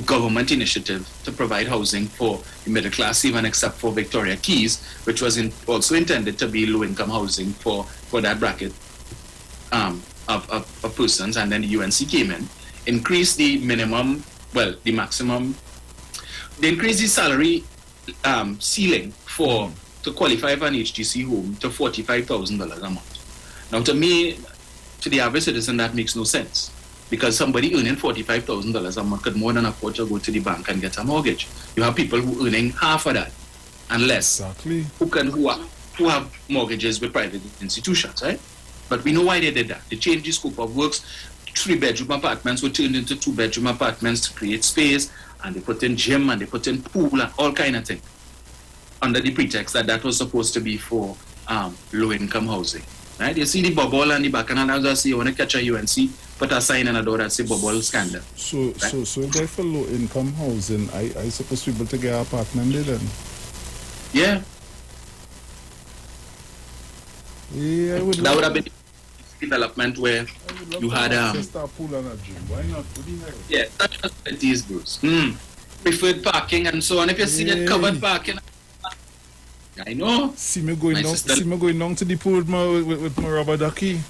government initiative to provide housing for the middle class, even except for Victoria Keys, which was also intended to be low-income housing for that bracket of persons. And then the UNC came in, increased the maximum. They increased the salary ceiling to qualify for an HGC home to $45,000 a month. Now, to me, to the average citizen, that makes no sense because somebody earning $45,000 a month could more than afford to go to the bank and get a mortgage. You have people who earning half of that and less, who have mortgages with private institutions, right? But we know why they did that. They changed the scope of works. 3-bedroom apartments were turned into 2-bedroom apartments to create space, and they put in gym and they put in pool and all kind of things. under the pretext that that was supposed to be for low-income housing. Right? You see the bubble and the bacchanal, as I say, you want to catch a UNC, put a sign on the door that say bubble scandal.
So if they for low-income housing, I supposed to be able to get an apartment there then?
Yeah.
Yeah, I would
that would have been development where you had
pool and a gym. Why not?
Yeah, such facilities, Bruce. Preferred parking and so on. If you see that covered parking, I know.
See me going down to the pool with my rubber ducky.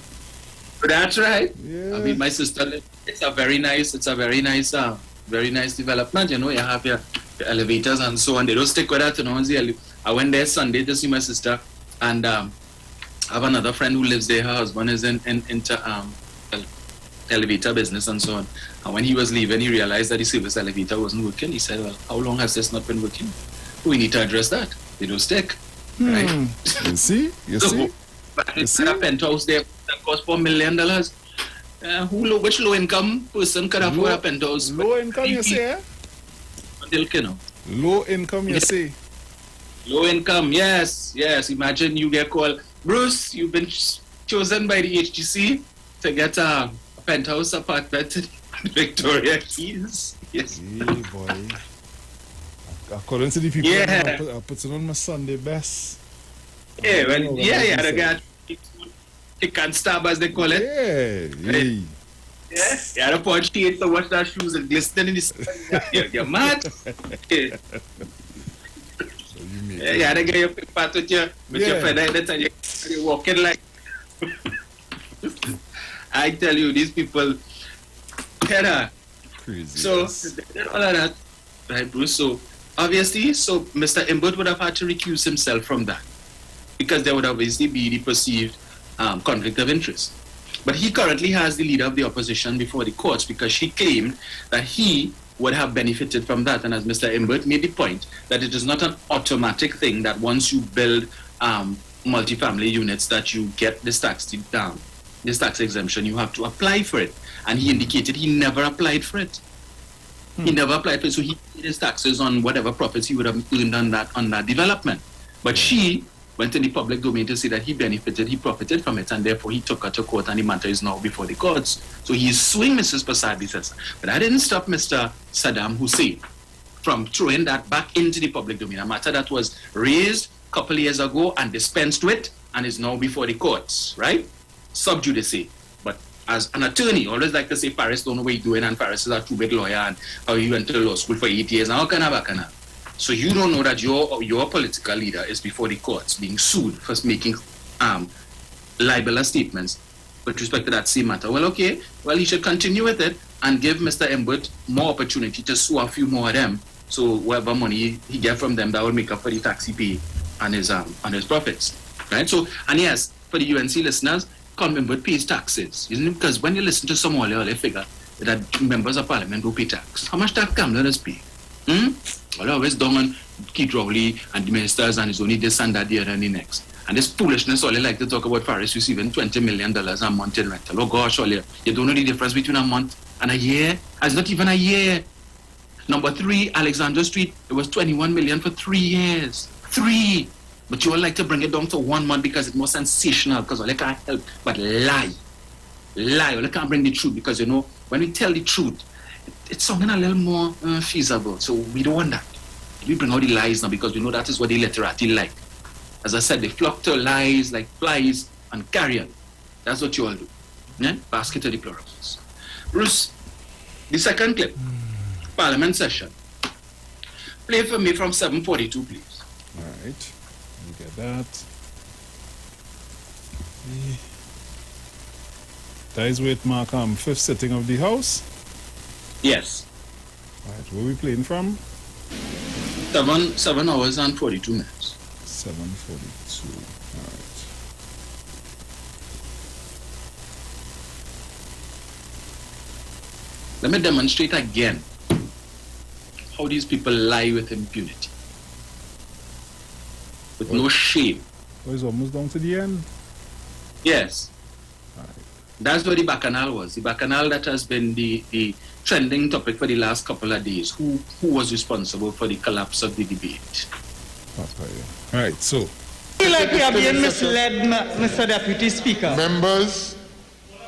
That's right.
Yeah.
I mean, my sister. It's a very nice development. You know, you have your elevators and so on. They don't stick with that. You know, I went there Sunday to see my sister, and I have another friend who lives there. Her husband is into elevator business and so on. And when he was leaving, he realized that the service elevator wasn't working. He said, "Well, how long has this not been working? We need to address that. They don't stick." Right?
You see?
But it's a penthouse there that cost $4 million. Which low-income person could afford a penthouse?
Low income, you say? Low income, you say?
Low income, yes. Imagine you get called, Bruce, you've been chosen by the HGC to get a penthouse apartment in Victoria Keys. Yes.
Hey, boy. According to the people, I put it on my Sunday best.
Yeah, well, the guy he can't stab, as they call it.
Yeah.
You had a punch to watch that shoes and glistening in the sun. You're mad. You had to get your part with your feather and you're walking like. I tell you, these people,
crazy.
So, all of that, right, Bruce? So, obviously, Mr. Imbert would have had to recuse himself from that because there would obviously be the perceived conflict of interest. But he currently has the leader of the opposition before the courts because she claimed that he would have benefited from that. And as Mr. Imbert made the point, that it is not an automatic thing that once you build multifamily units that you get this tax exemption, you have to apply for it. And he indicated he never applied for it. He never applied for it, so he paid his taxes on whatever profits he would have earned on that development. But she went in the public domain to say that he profited from it, and therefore he took her to court, and the matter is now before the courts. So he is suing Mrs. Prasad. But that didn't stop Mr. Saddam Hussein from throwing that back into the public domain, a matter that was raised a couple of years ago and dispensed with, and is now before the courts, right? Sub judice. But as an attorney, always like to say, Paris don't know what he's doing, and Paris is a two-bit lawyer, and how he went to law school for 8 years, and all kind of. So you don't know that your political leader is before the courts being sued for making libelous statements with respect to that same matter. Well, okay. Well, he should continue with it and give Mr. Imbert more opportunity to sue a few more of them. So whatever money he get from them, that will make up for the tax he pay and his profits. Right? So, and yes, for the UNC listeners, Imbert pays taxes. Isn't it? Because when you listen to some all they figure that members of parliament will pay tax. How much tax Cameroners pay? Well, always down on Keith Rowley and the ministers, and it's only this and that, the other and the next. And this foolishness, all they like to talk about Paris receiving $20 million a month in rental. Oh gosh, all you don't know the difference between a month and a year. It's not even a year. Number 3, Alexander Street, it was $21 million for 3 years. 3. But you all like to bring it down to 1 month because it's more sensational, because all they can't help but lie. All they can't bring the truth, because, you know, when we tell the truth, it's something a little more feasible. So we don't want that. We bring out the lies now because we know that is what the literati like. As I said, they flock to lies like flies and carrion. That's what you all do. Yeah? Basket of the plurals. Bruce, the second clip, Parliament session. Play for me from 7:42, please.
All right. Let me get that. That is where it mark 5th sitting of the House.
Yes.
All right. Where are we playing from?
7 hours and 42 minutes.
7:42. All right.
Let me demonstrate again how these people lie with impunity. With no shame.
Oh, it's almost down to the end?
Yes.
All right.
That's what the bacchanal was. The bacchanal that has been the trending topic for the last couple of days. Who was responsible for the collapse of the debate?
Right, so.
I feel like we are being misled, Mr. Deputy Speaker.
Members,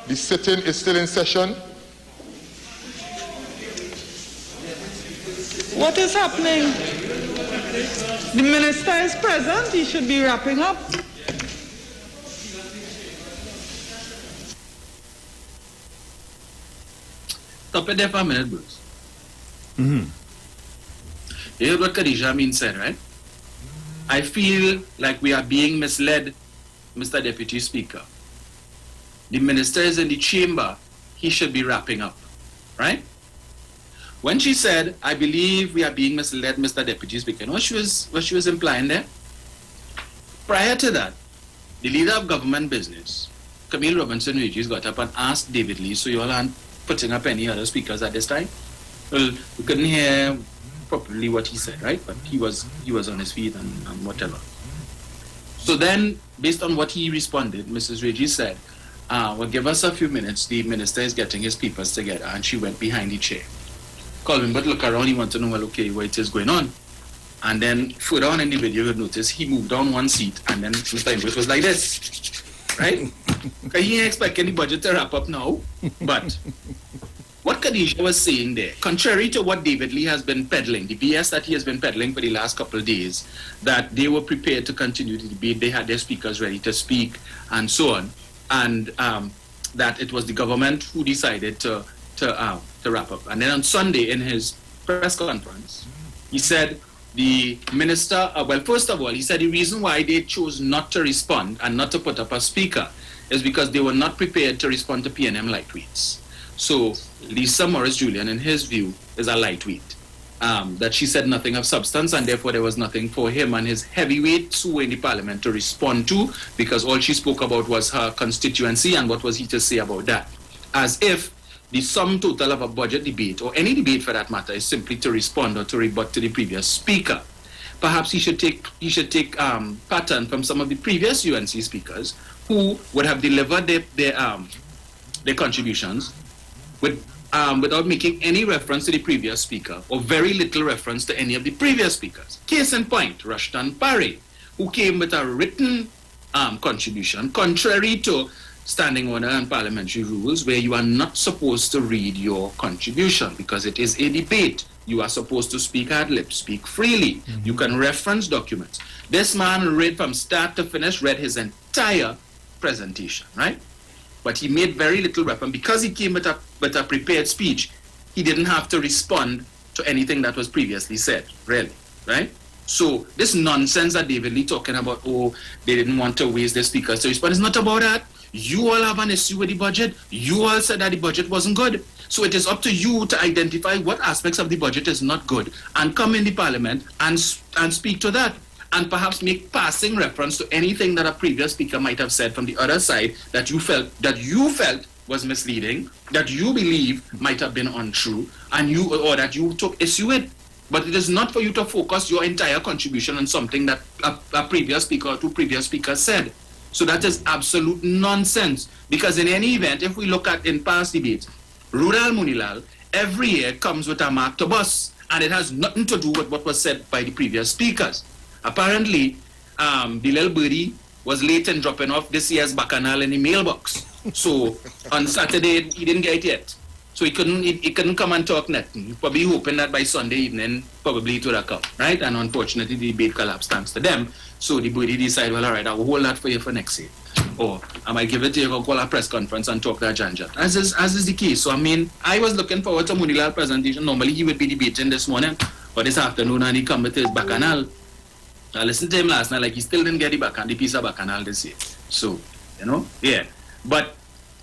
the sitting is still in session.
What is happening? The minister is present. He should be wrapping up.
Stop it there for a minute, Bruce.
Mm-hmm.
You heard what Khadija Amin said, right? I feel like we are being misled, Mr. Deputy Speaker. The minister is in the chamber. He should be wrapping up, right? When she said, I believe we are being misled, Mr. Deputy Speaker, you know what she was implying there? Prior to that, the leader of government business, Camille Robinson Regis, got up and asked David Lee, so you all aren't putting up any other speakers at this time? Well, we couldn't hear properly what he said, right? But he was on his feet and whatever. So then, based on what he responded, Mrs. Regis said, well, give us a few minutes. The minister is getting his papers together. And she went behind the chair. Colvin, but look around, he wanted to know, well, okay, what is going on? And then further on in the video, you'll notice he moved down one seat, and then Mr. Iwer was like this, right? Because he ain't expecting the budget to wrap up now. But what Khadija was saying there, contrary to what David Lee has been peddling, the BS that he has been peddling for the last couple of days, that they were prepared to continue the debate, they had their speakers ready to speak, and so on, and that it was the government who decided to wrap up. And then on Sunday, in his press conference, he said the minister, well, first of all, he said the reason why they chose not to respond and not to put up a speaker is because they were not prepared to respond to PNM light tweets. So Lisa Morris-Julian, in his view, is a lightweight. That she said nothing of substance, and therefore there was nothing for him and his heavyweights who were in the parliament to respond to, because all she spoke about was her constituency and what was he to say about that. As if the sum total of a budget debate, or any debate for that matter, is simply to respond or to rebut to the previous speaker. Perhaps he should take pattern from some of the previous UNC speakers who would have delivered their contributions without making any reference to the previous speaker, or very little reference to any of the previous speakers. Case in point, Rushton Parry, who came with a written contribution, contrary to standing order and parliamentary rules, where you are not supposed to read your contribution because it is a debate. You are supposed to speak ad lib, speak freely. Mm-hmm. You can reference documents. This man read from start to finish, read his entire presentation, right? But he made very little reference. Because he came with a prepared speech, he didn't have to respond to anything that was previously said, really, right? So this nonsense that David Lee talking about, oh, they didn't want to waste their speakers to respond, it's not about that. You all have an issue with the budget. You all said that the budget wasn't good. So it is up to you to identify what aspects of the budget is not good and come in the parliament and speak to that, and perhaps make passing reference to anything that a previous speaker might have said from the other side that you felt was misleading, that you believe might have been untrue, or that you took issue with. But it is not for you to focus your entire contribution on something that a previous speaker or two previous speakers said. So that is absolute nonsense. Because in any event, if we look at in past debates, Rudal Munilal every year comes with a mark to bus, and it has nothing to do with what was said by the previous speakers. Apparently, the little birdie was late in dropping off this year's bacchanal in the mailbox. So on Saturday, he didn't get it yet. So he couldn't come and talk nothing. Probably hoping that by Sunday evening, probably it would have come, right? And unfortunately, the debate collapsed thanks to them. So the birdie decided, well, all right, I will hold that for you for next year. Or I might give it to you, go call a press conference and talk that janjat. As is the case. So, I mean, I was looking forward to Munilal's presentation. Normally, he would be debating this morning or this afternoon, and he come with his bacchanal. I listened to him last night, like he still didn't get the piece of bacchanal this year. So, yeah. But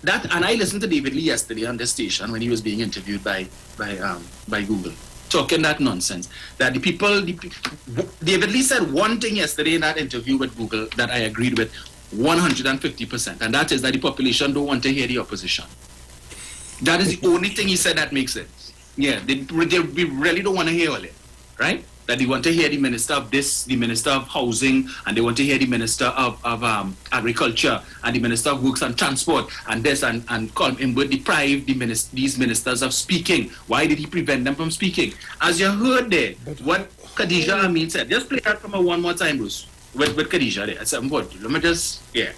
that, and I listened to David Lee yesterday on this station when he was being interviewed by Google, talking that nonsense. That David Lee said one thing yesterday in that interview with Google that I agreed with 150%, and that is that the population don't want to hear the opposition. That is the only thing he said that makes sense. Yeah, they really don't want to hear all it, right? That they want to hear the minister of this, the minister of housing, and they want to hear the minister of agriculture, and the minister of works and transport, and this, and call him deprive these ministers of speaking. Why did he prevent them from speaking? As you heard there, what Khadija Amin said. Just play that from a one more time, Bruce. With Khadija there. At some point. Let me just, yeah.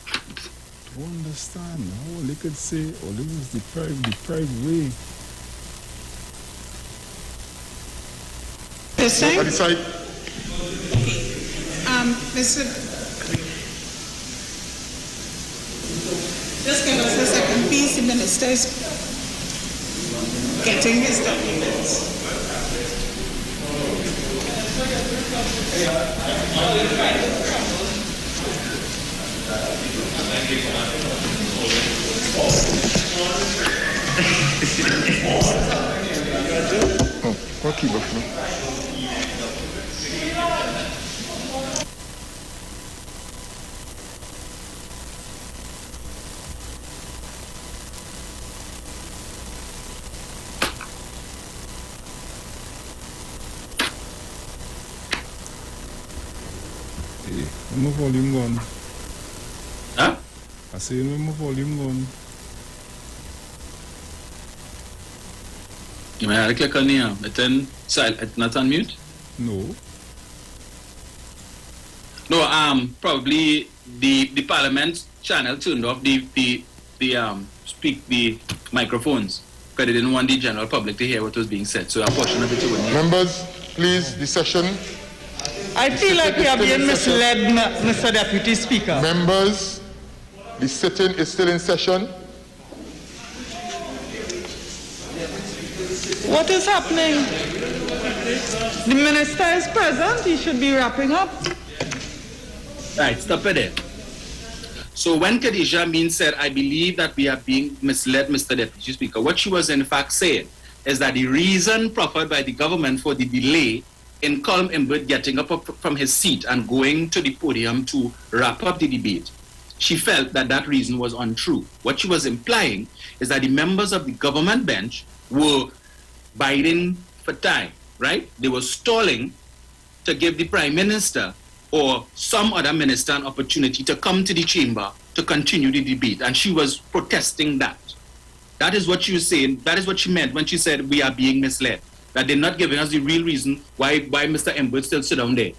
I don't understand. All they could say, oh, this was deprived way.
Listen.
At the side.
Listen. Just give us a second, please. The minister is getting his documents.
What keep up?
My volume gone.
Huh?
I say my volume gone.
You may click on here. It's not on mute?
No.
No, probably the Parliament channel turned off the microphones because they didn't want the general public to hear what was being said. So a portion of it would need.
Members, please, the session.
I feel like we are being misled, Mr. Deputy Speaker.
Members, the sitting is still in session.
What is happening? The minister is present. He should be wrapping up.
Right, stop it there. So when Khadija Amin said, I believe that we are being misled, Mr. Deputy Speaker, what she was in fact saying is that the reason proffered by the government for the delay in Colm Imbert getting up from his seat and going to the podium to wrap up the debate, she felt that that reason was untrue. What she was implying is that the members of the government bench were biding for time, right? They were stalling to give the Prime Minister or some other minister an opportunity to come to the chamber to continue the debate. And she was protesting that. That is what she was saying. That is what she meant when she said we are being misled. That they're not giving us the real reason why Mr. Imbert still sit down there.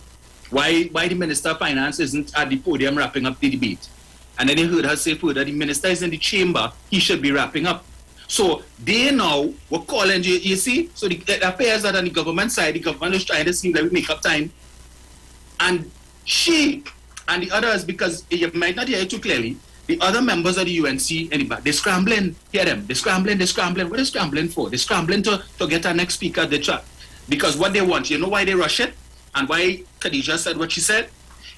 Why the Minister of Finance isn't at the podium wrapping up the debate. And then they heard her say further, the minister is in the chamber, he should be wrapping up. So they now were calling, you see, so the affairs that on the government side, the government is trying to see that we make up time. And she and the others, because you might not hear it too clearly, the other members of the UNC, they're scrambling, hear them, they're scrambling. What are they scrambling for? They're scrambling to get our next speaker at the chat. Because what they want, you know why they rush it? And why Khadija said what she said?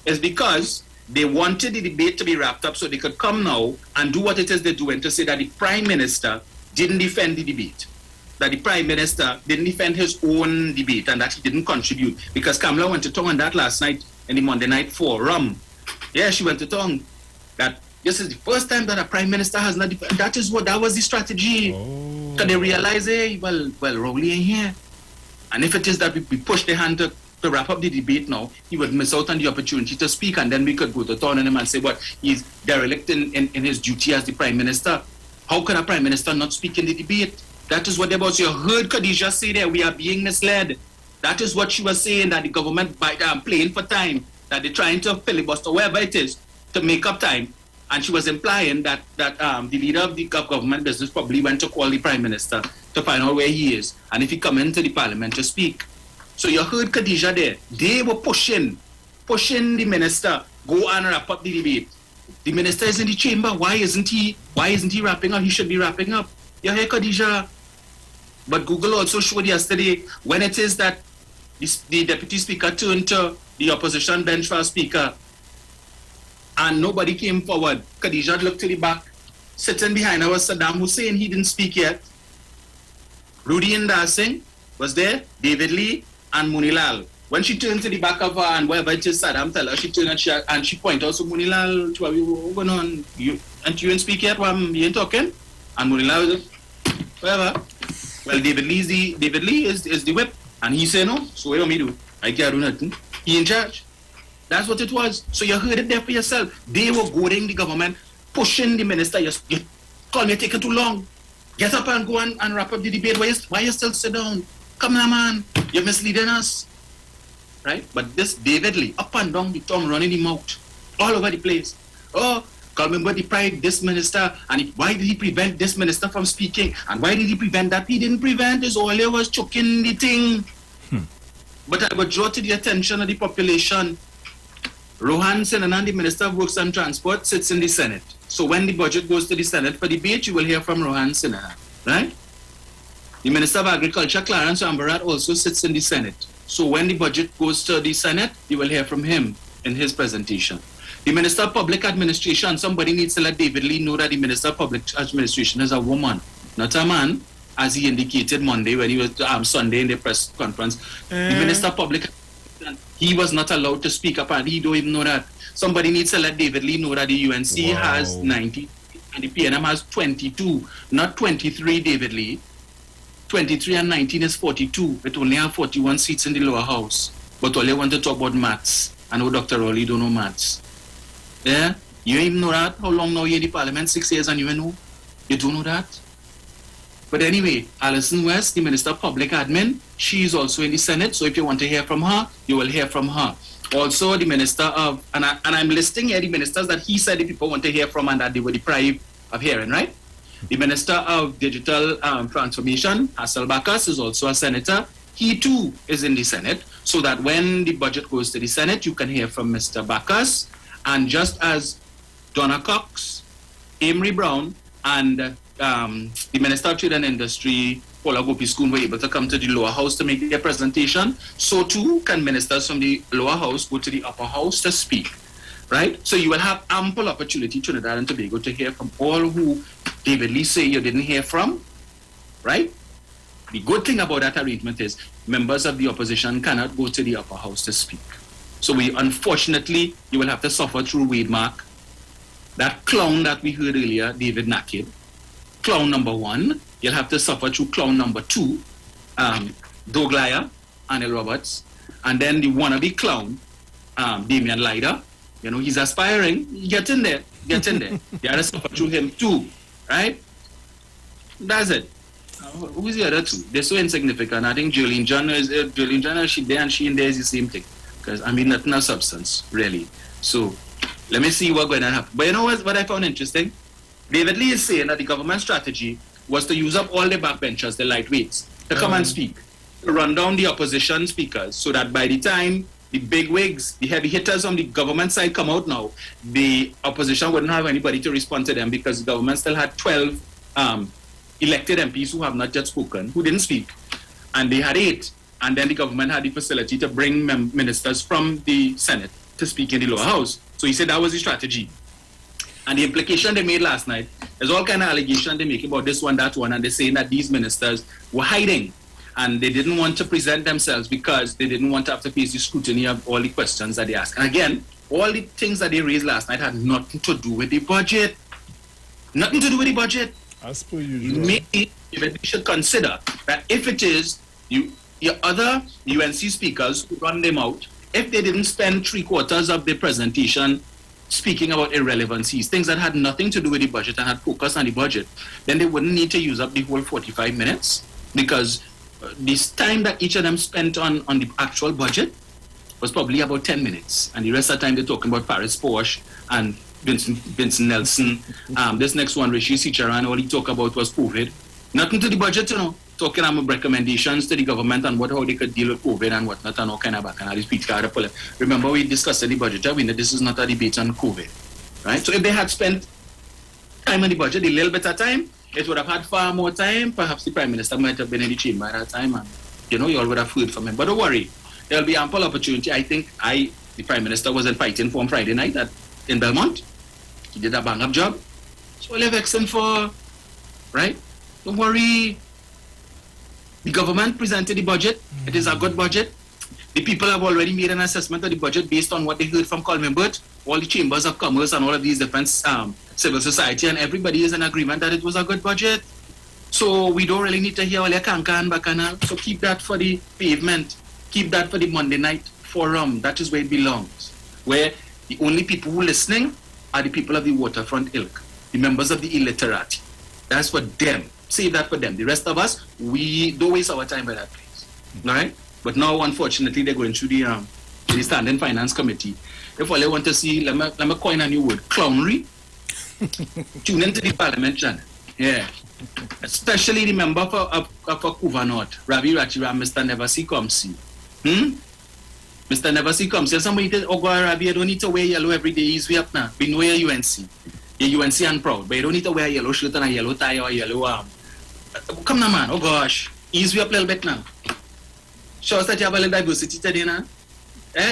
Is because they wanted the debate to be wrapped up so they could come now and do what it is they're doing to say that the Prime Minister didn't defend the debate. That the Prime Minister didn't defend his own debate and that he didn't contribute. Because Kamala went to tongue on that last night in the Monday night forum. Yeah, she went to tongue that this is the first time that a Prime Minister has not defended. That was the strategy. Because they realize, hey, well, Rowley ain't here. And if it is that we push the hand to wrap up the debate now, he would miss out on the opportunity to speak, and then we could go to town on him and say, what, he's derelict in his duty as the Prime Minister. How could a Prime Minister not speak in the debate? That is what they about. So you heard Khadija say there, we are being misled. That is what she was saying, that the government playing for time, that they're trying to filibuster, wherever it is, to make up time. And she was implying that the leader of the government business probably went to call the Prime Minister to find out where he is, and if he come into the Parliament to speak. So you heard Khadija there. They were pushing the minister, go and wrap up the debate. The minister is in the chamber. Why isn't he wrapping up? He should be wrapping up. You hear Khadija? But Google also showed yesterday when it is that the deputy speaker turned to the opposition bench for a speaker and nobody came forward. Khadija looked to the back. Sitting behind her was Saddam Hussein. He didn't speak yet. Rudy Indar Singh was there. David Lee and Munilal. When she turned to the back of her and wherever it is Saddam tell her, she turned and she pointed out to Munilal, what's going on? You ain't speak yet? You ain't talking? And Munilal was whatever. Well, David Lee is the whip. And he said, no, so what do you want me to do? I can't do nothing. He in charge. That's what it was. So you heard it there for yourself. They were goading the government, pushing the minister. You call me taking too long. Get up and go and wrap up the debate. Why you still sit down? Come on, man. You're misleading us. Right? But this David Lee, up and down the tongue, running him out. All over the place. Oh, Colmember deprived this minister, and why did he prevent this minister from speaking? And why did he prevent that? He didn't prevent us. All he was choking the thing. But I would draw to the attention of the population. Rohan Sinanan, the Minister of Works and Transport, sits in the Senate. So when the budget goes to the Senate for debate, you will hear from Rohan Sinanan, right? The Minister of Agriculture, Clarence Ambarat, also sits in the Senate. So when the budget goes to the Senate, you will hear from him in his presentation. The Minister of Public Administration, somebody needs to let David Lee know that the Minister of Public Administration is a woman, not a man, as he indicated Monday when he was Sunday in the press conference. The Minister of Public Administration, he was not allowed to speak up, and he don't even know that. Somebody needs to let David Lee know that the UNC has 90 and the PNM has 22, not 23, David Lee. 23 and 19 is 42. It only have 41 seats in the lower house. But all they want to talk about maths. I know Dr. Rowley don't know maths. Yeah? You ain't even know that? How long now you in the parliament? 6 years and you know? You don't know that? But anyway, Alison West, the Minister of Public Admin, she is also in the Senate. So if you want to hear from her, you will hear from her. Also, the Minister of, and I'm listing here the ministers that he said the people want to hear from and that they were deprived of hearing, right? The Minister of Digital Transformation, Hassel Bacchus, is also a senator. He too is in the Senate, so that when the budget goes to the Senate, you can hear from Mr. Bacchus. And just as Donna Cox, Amory Brown, and the Minister of Trade and Industry, Paula Gopi-Schoon, were able to come to the lower house to make their presentation, so too can ministers from the lower house go to the upper house to speak. Right? So you will have ample opportunity, Trinidad and Tobago, to hear from all who David Lee say you didn't hear from. Right? The good thing about that arrangement is members of the opposition cannot go to the upper house to speak. So unfortunately, you will have to suffer through Wade Mark. That clown that we heard earlier, David Naked. Clown number 1. You'll have to suffer through clown number 2, Doug Lyer, Anil Roberts. And then the wannabe clown, Damian Lyder. You know, he's aspiring. Get in there. Get in there. You have to suffer through him too. Right? That's it. Who's the other two? They're so insignificant. I think Jolene John is she there and she in there is the same thing. Because, I mean, nothing of substance, really. So, let me see what's going to happen. But you know what I found interesting? David Lee is saying that the government strategy was to use up all the backbenchers, the lightweights, to come and speak, to run down the opposition speakers, so that by the time the big wigs, the heavy hitters on the government side come out now, the opposition wouldn't have anybody to respond to them because the government still had 12 elected MPs who have not yet spoken, who didn't speak. And they had 8. And then the government had the facility to bring ministers from the Senate to speak in the lower house. So he said that was the strategy. And the implication they made last night, there's all kind of allegations they make about this one, that one, and they're saying that these ministers were hiding. And they didn't want to present themselves because they didn't want to have to face the scrutiny of all the questions that they asked. And again, all the things that they raised last night had nothing to do with the budget. Nothing to do with the budget.
As per usual.
Maybe we should consider that if it is your other UNC speakers who run them out, if they didn't spend 3/4 of their presentation speaking about irrelevancies, things that had nothing to do with the budget and had focused on the budget, then they wouldn't need to use up the whole 45 minutes because this time that each of them spent on the actual budget was probably about 10 minutes. And the rest of the time they're talking about Paris Porsche and Vincent Nelson. This next one, Rishi Sicharan, all he talked about was COVID. Nothing to the budget, you know. Talking about recommendations to the government and how they could deal with COVID and whatnot and all kind of back and all these speech. Remember, we discussed in the budget, we know this is not a debate on COVID, right? So if they had spent time on the budget, a little bit of time, it would have had far more time. Perhaps the Prime Minister might have been in the chamber at that time and, you all would have heard from him. But don't worry, there'll be ample opportunity. I think the Prime Minister was in fighting form Friday night in Belmont. He did a bang-up job. So we'll have action for, right? Don't worry. The government presented the budget. It is a good budget. The people have already made an assessment of the budget based on what they heard from Colmembert, all the chambers of commerce and all of these different civil society, and everybody is in agreement that it was a good budget. So we don't really need to hear all your kanka and bakana. So keep that for the pavement. Keep that for the Monday night forum. That is where it belongs. Where the only people who are listening are the people of the waterfront ilk, the members of the illiterati. That's for them. Save that for them. The rest of us, we don't waste our time by that place. right? But now, unfortunately, they're going through the Standing Finance Committee. If all they want to see, let me coin a new word, clownery. Tune into the Parliament channel. Yeah. Especially the member of Kuva North, Ravi Rachiram, Mr. Never See Come See. Mr. Never See Come See. Somebody tell, oh God, Ravi, I don't need to wear yellow every day. He's way up now. We know you're UNC. You're UNC and proud, but you don't need to wear a yellow shirt and a yellow tie or a yellow arm. Come now, man. Oh gosh. Ease way up a little bit now. Show us that you have a little diversity today now.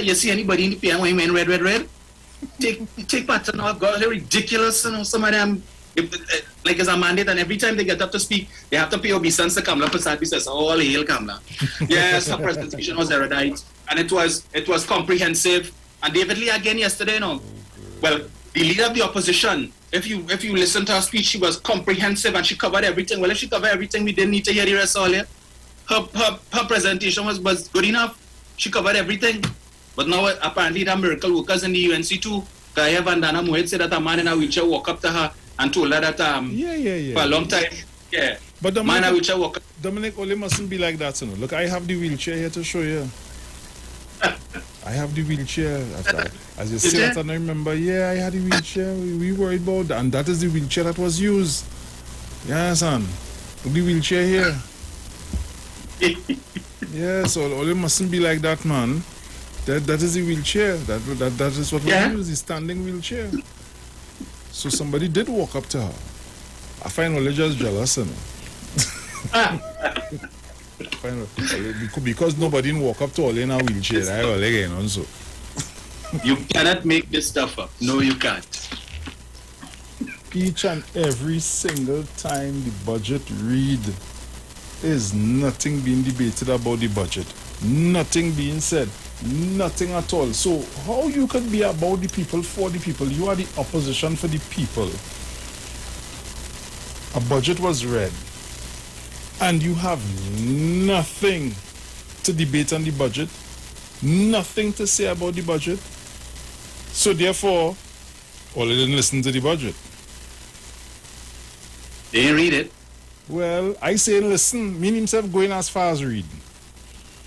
You see anybody in the PM when you mean red? Take part now. God, they're ridiculous. You know, some of them, like as a mandate, and every time they get up to speak, they have to pay obeisance to Kamala Prasad. He says, all hail Kamala. Yes, her presentation was erudite, and it was comprehensive. And David Lee again yesterday, you know, well, the leader of the opposition, if you listen to her speech, she was comprehensive and she covered everything. Well, if she covered everything, we didn't need to hear the rest all here. Her presentation was good enough. She covered everything. But now, apparently, the miracle workers in the UNC too, Kaya Vandana Mohit said that a man in a wheelchair walked up to her and told her that for a long time,
But Dominic,
man in a wheelchair walk up.
Dominic, only mustn't be like that, you know. Look, I have the wheelchair here to show you. I have the wheelchair. As you say that, and I remember, I had the wheelchair. We worried about that. And that is the wheelchair that was used. Yeah, son. The wheelchair here. So only mustn't be like that, man. That is the wheelchair. That is what we use, the standing wheelchair. So somebody did walk up to her. I find only just jealous, you know. Because nobody didn't walk up to Ole in a wheelchair. So.
You cannot make this stuff up. No, you can't.
Each and every single time the budget read, is nothing being debated about the budget. Nothing being said. Nothing at all. So how you can be about the people, for the people? You are the opposition for the people. A budget was read, and you have nothing to debate on the budget, nothing to say about the budget. So therefore, they didn't listen to the budget.
They didn't read it.
Well, I say listen, mean himself going as far as reading.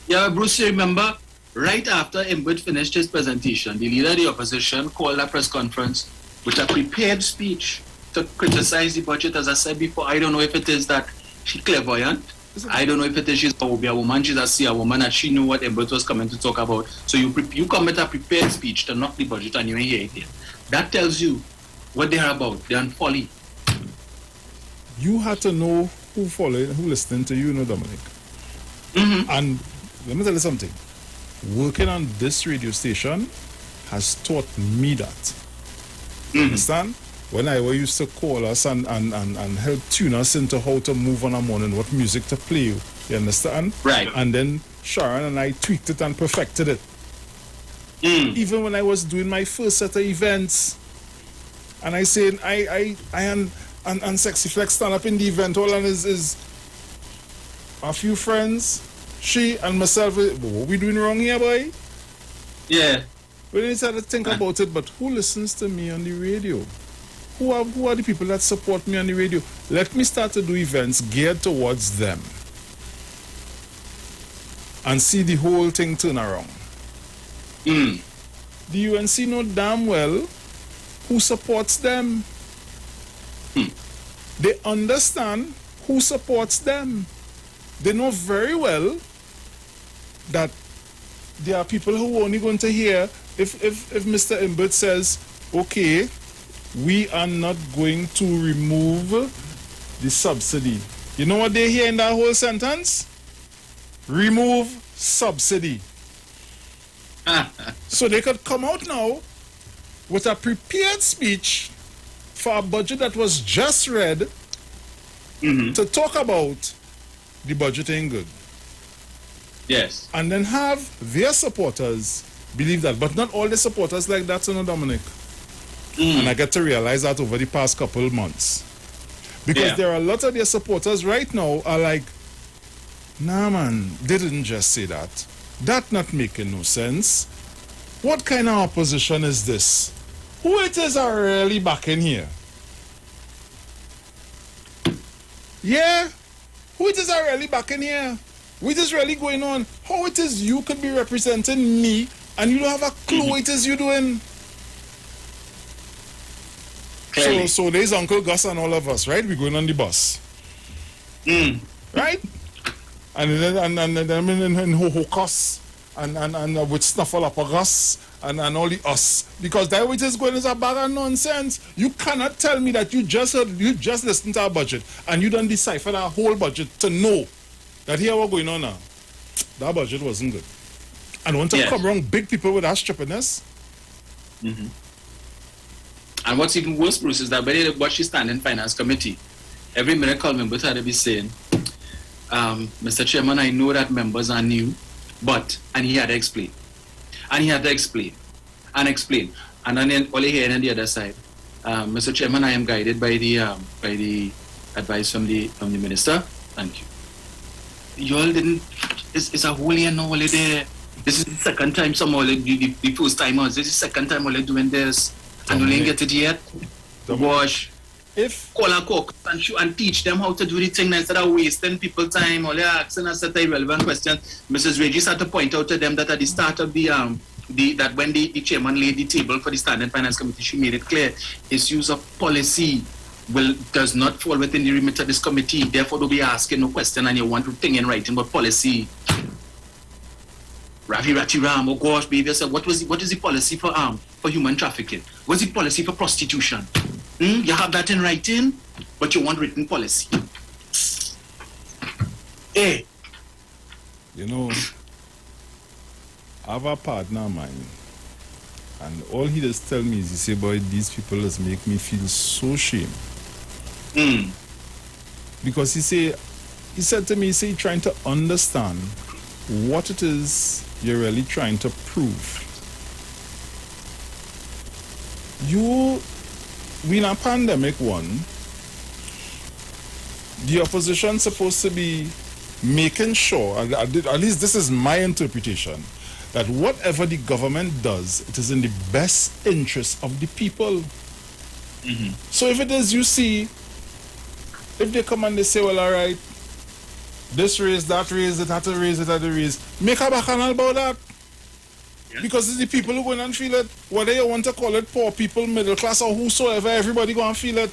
Yeah, Bruce, you remember, right after Iwer finished his presentation, the leader of the opposition called a press conference with a prepared speech to criticize the budget. As I said before, I don't know if it is that she's clairvoyant. I don't know if it is she's a woman, she's a seer woman, and she knew what Iwer was coming to talk about. So you come with a prepared speech to knock the budget and you ain't hear it yet. That tells you what they are about. They're on folly.
You had to know who listening to you, Dominic.
Mm-hmm.
And let me tell you something. Working on this radio station has taught me that. You understand? When I used to call us and help tune us into how to move on a morning, what music to play, you understand?
Right.
And then Sharon and I tweaked it and perfected it. Even when I was doing my first set of events, and I said, I and Sexy Flex stand up in the event hall, and is a few friends, she and myself, what we doing wrong here, boy?
Yeah.
We didn't start to think about it, but who listens to me on the radio? Who are the people that support me on the radio? Let me start to do events geared towards them and see the whole thing turn around. The UNC know damn well who supports them. They understand who supports them. They know very well that there are people who are only going to hear if Mr. Imbert says, okay, we are not going to remove the subsidy. You know what they hear in that whole sentence? Remove subsidy. So they could come out now with a prepared speech for a budget that was just read to talk about the budget ain't good.
Yes.
And then have their supporters believe that. But not all the supporters like that, Dominic. And I get to realize that over the past couple of months. Because there are a lot of their supporters right now are like, nah man, they didn't just say that. That not making no sense. What kind of opposition is this? Who it is are really back in here? Yeah? Who it is are really back in here? What is really going on? How it is you could be representing me and you don't have a clue what it is you doing?
Clearly.
So there's Uncle Gus and all of us, right? We're going on the bus. Right? And then and Ho-Ho-Cus and with Snuffle Up Gus and all the us. Because that which is going is a bag of nonsense. You cannot tell me that you just listened to our budget and you don't decipher our whole budget to know that here what's going on now. That budget wasn't good. And want to come around big people with that stupidness.
And what's even worse, Bruce, is that when they watch the Standing Finance Committee, every miracle member had to be saying, Mr. Chairman, I know that members are new, and he had to explain. And he had to explain. And explain. And then only here on the other side, Mr. Chairman, I am guided by the advice from the minister. Thank you. You all didn't, it's a whole year now, only there. This is the second time some all the first timers, this is the second time all doing this. And we didn't get it yet. Wash.
If
call and cook and teach them how to do the thing instead of wasting people time or asking us such irrelevant questions. Mrs. Regis had to point out to them that at the start of that when the chairman laid the table for the Standing Finance Committee, she made it clear issues of policy does not fall within the remit of this committee. Therefore, they'll be asking no question and you want to think in writing about policy. Ravi Ratiram, oh gosh, baby, I said, what is the policy for human trafficking? What's the policy for prostitution? You have that in writing, but you want written policy. Hey.
You know, I have a partner of mine, and all he does tell me is, he say, boy, these people just make me feel so shame. Because he said to me, he's trying to understand what it is you're really trying to prove. We in a pandemic one, the opposition supposed to be making sure, at least this is my interpretation, that whatever the government does, it is in the best interest of the people. So if it is, you see, if they come and they say, well, all right, this raise, that raise, it had to raise, it had to raise, make a bacchanal about that. Because it's the people who go in and feel it, whether you want to call it poor people, middle class, or whosoever, everybody go and feel it.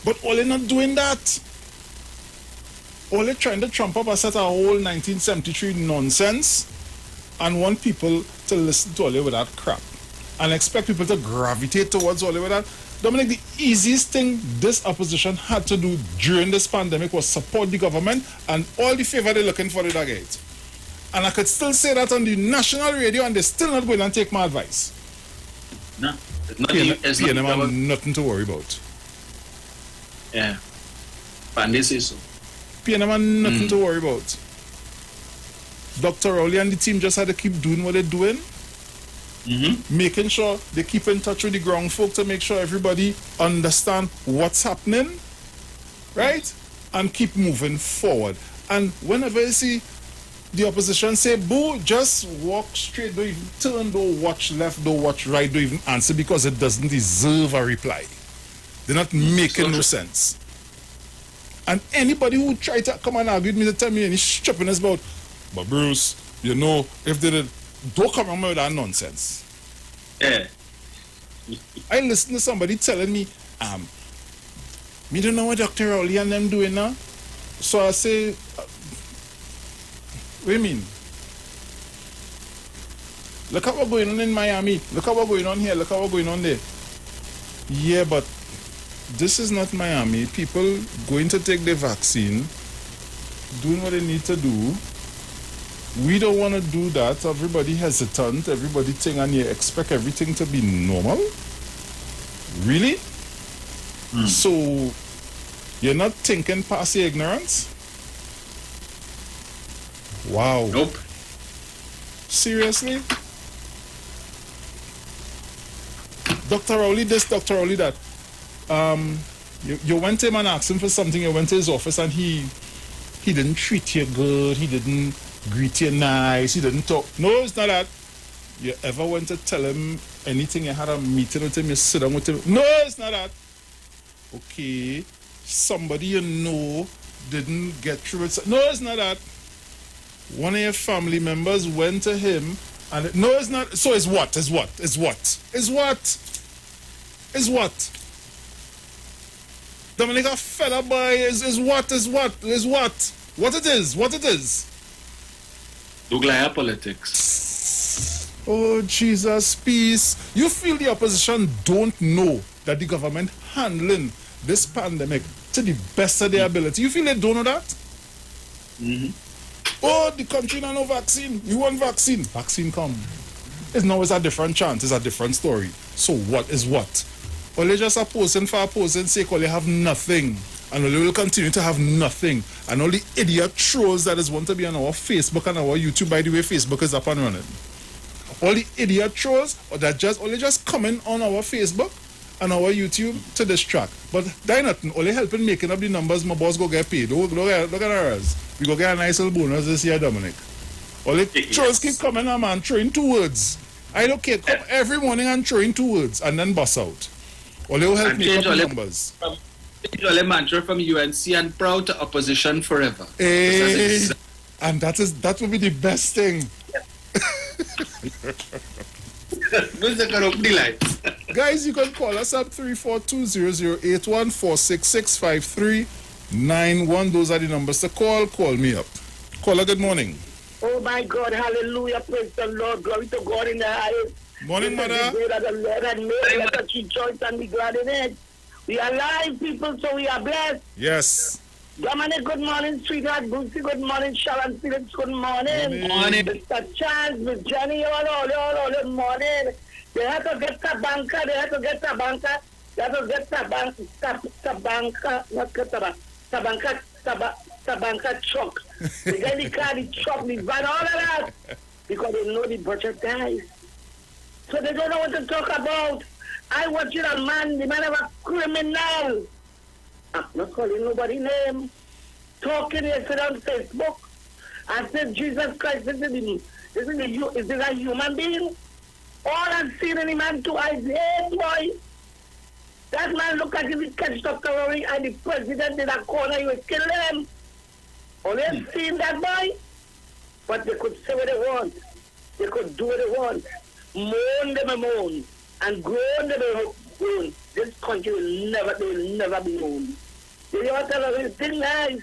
But all they're not doing that. All they're trying to trump up a set of whole 1973 nonsense and want people to listen to all of that crap and expect people to gravitate towards all of that. Dominic, the easiest thing this opposition had to do during this pandemic was support the government, and all the favor they're looking for, they don't get. And I could still say that on the national radio, and they're still not going to take my advice.
No,
PNM have nothing to worry about.
Yeah, and they say so.
PNM have nothing to worry about. Dr. Rowley and the team just had to keep doing what they're doing. Making sure they keep in touch with the ground folk to make sure everybody understand what's happening, right? And keep moving forward. And whenever you see the opposition say, boo, just walk straight, don't even turn, don't watch left, don't watch right, don't even answer, because it doesn't deserve a reply. They're not making no sense. And anybody who try to come and argue with me to tell me any stupidness about, but Bruce, you know, if they did, don't come around with that nonsense.
Yeah.
I listen to somebody telling me, me don't know what Dr. Rowley and them doing now. So I say, what do you mean? Look at what's going on in Miami. Look at what's going on here. Look at what's going on there. Yeah, but this is not Miami. People going to take the vaccine, doing what they need to do. We don't want to do that. Everybody hesitant. Everybody think, and you expect everything to be normal? Really? So you're not thinking past your ignorance? Wow.
Nope.
Seriously? Dr. Rowley this, Dr. Rowley that. You went to him and asked him for something. You went to his office and he didn't treat you good. He didn't greet you nice. He didn't talk. No, it's not that. You ever went to tell him anything? You had a meeting with him. You sit down with him. No, it's not that. Okay. Somebody you know didn't get through it. No, it's not that. One of your family members went to him, and no, it's not. So it's what? Is what? Is what? Is what? Is what? Dominica fella boy is what? Is what? Is what? What it is? What it is?
Douglaya politics.
Oh, Jesus, peace. You feel the opposition don't know that the government handling this pandemic to the best of their ability? You feel they don't know that?
Mm-hmm.
Oh, the country no vaccine. You want vaccine? Vaccine come. It's now a different chance. It's a different story. So what is what? Well, they just opposing for opposing sake. Well, they have nothing. And they will continue to have nothing. And all the idiot trolls that is want to be on our Facebook and our YouTube. By the way, Facebook is up and running. All the idiot trolls that only just coming on our Facebook and our YouTube to distract. But they nothing. Only helping making up the numbers. My boss go get paid. Look at ours. We go get a nice little bonus this year, Dominic. All the trolls keep coming, man, throwing 2 words. I don't care. Come every morning and throwing 2 words and then bust out. Only will help make up the numbers.
Change mantra from UNC and proud to opposition forever.
Hey, and that will be the best thing. Guys, you can call us up 342-0081-466-5391. Those are the numbers to call. Call me up. Caller, good morning.
Oh my God, hallelujah, praise the Lord, glory to God in the highest.
Morning, mother.
The day that the Lord had made, let us rejoice and be glad in it. We are alive, people, so we are blessed.
Yes.
Dominic, good morning. Sweetheart, Boosie, good morning. Sharon Phillips, good morning.
Morning.
Mr. Charles, Miss Jenny, all, good morning. They have to get the banker, they have to get the banker, they have to get the banker truck. They get the car, the truck, the van, all of that. Because they know the budget guys. So they don't know what to talk about. I watched a man, the man of a criminal. I'm not calling nobody's name. Talking yesterday on Facebook. I said, Jesus Christ, is this a human being? All I've seen in the man to eyes, hey boy. That man look at him, he catch Dr. Rory and the president in that corner, he will kill them. All they've seen that boy. But they could say what they want. They could do what they want. Moan them a moan. And groan them a groan. This country will never be moaned. You know tell us thing nice.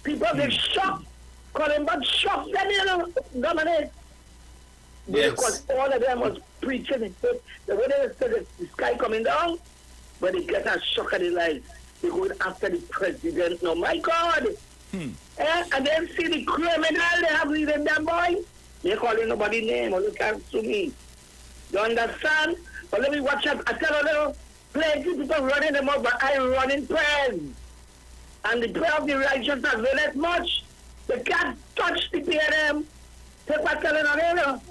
People get shocked. Call them but shocked them, you know, Dominic.
Yes.
Because all of them was preaching it. The way they said the sky coming down, but they get a shock at the life. They go after the president. No, my God. And then see the criminal they have leading them boy. They calling nobody's name or look at to me. You understand? But let me watch out. I tell you, plenty people running them up, but I run in prayers. And the prayer of the righteous availeth much. They can't touch the PNM. People telling them,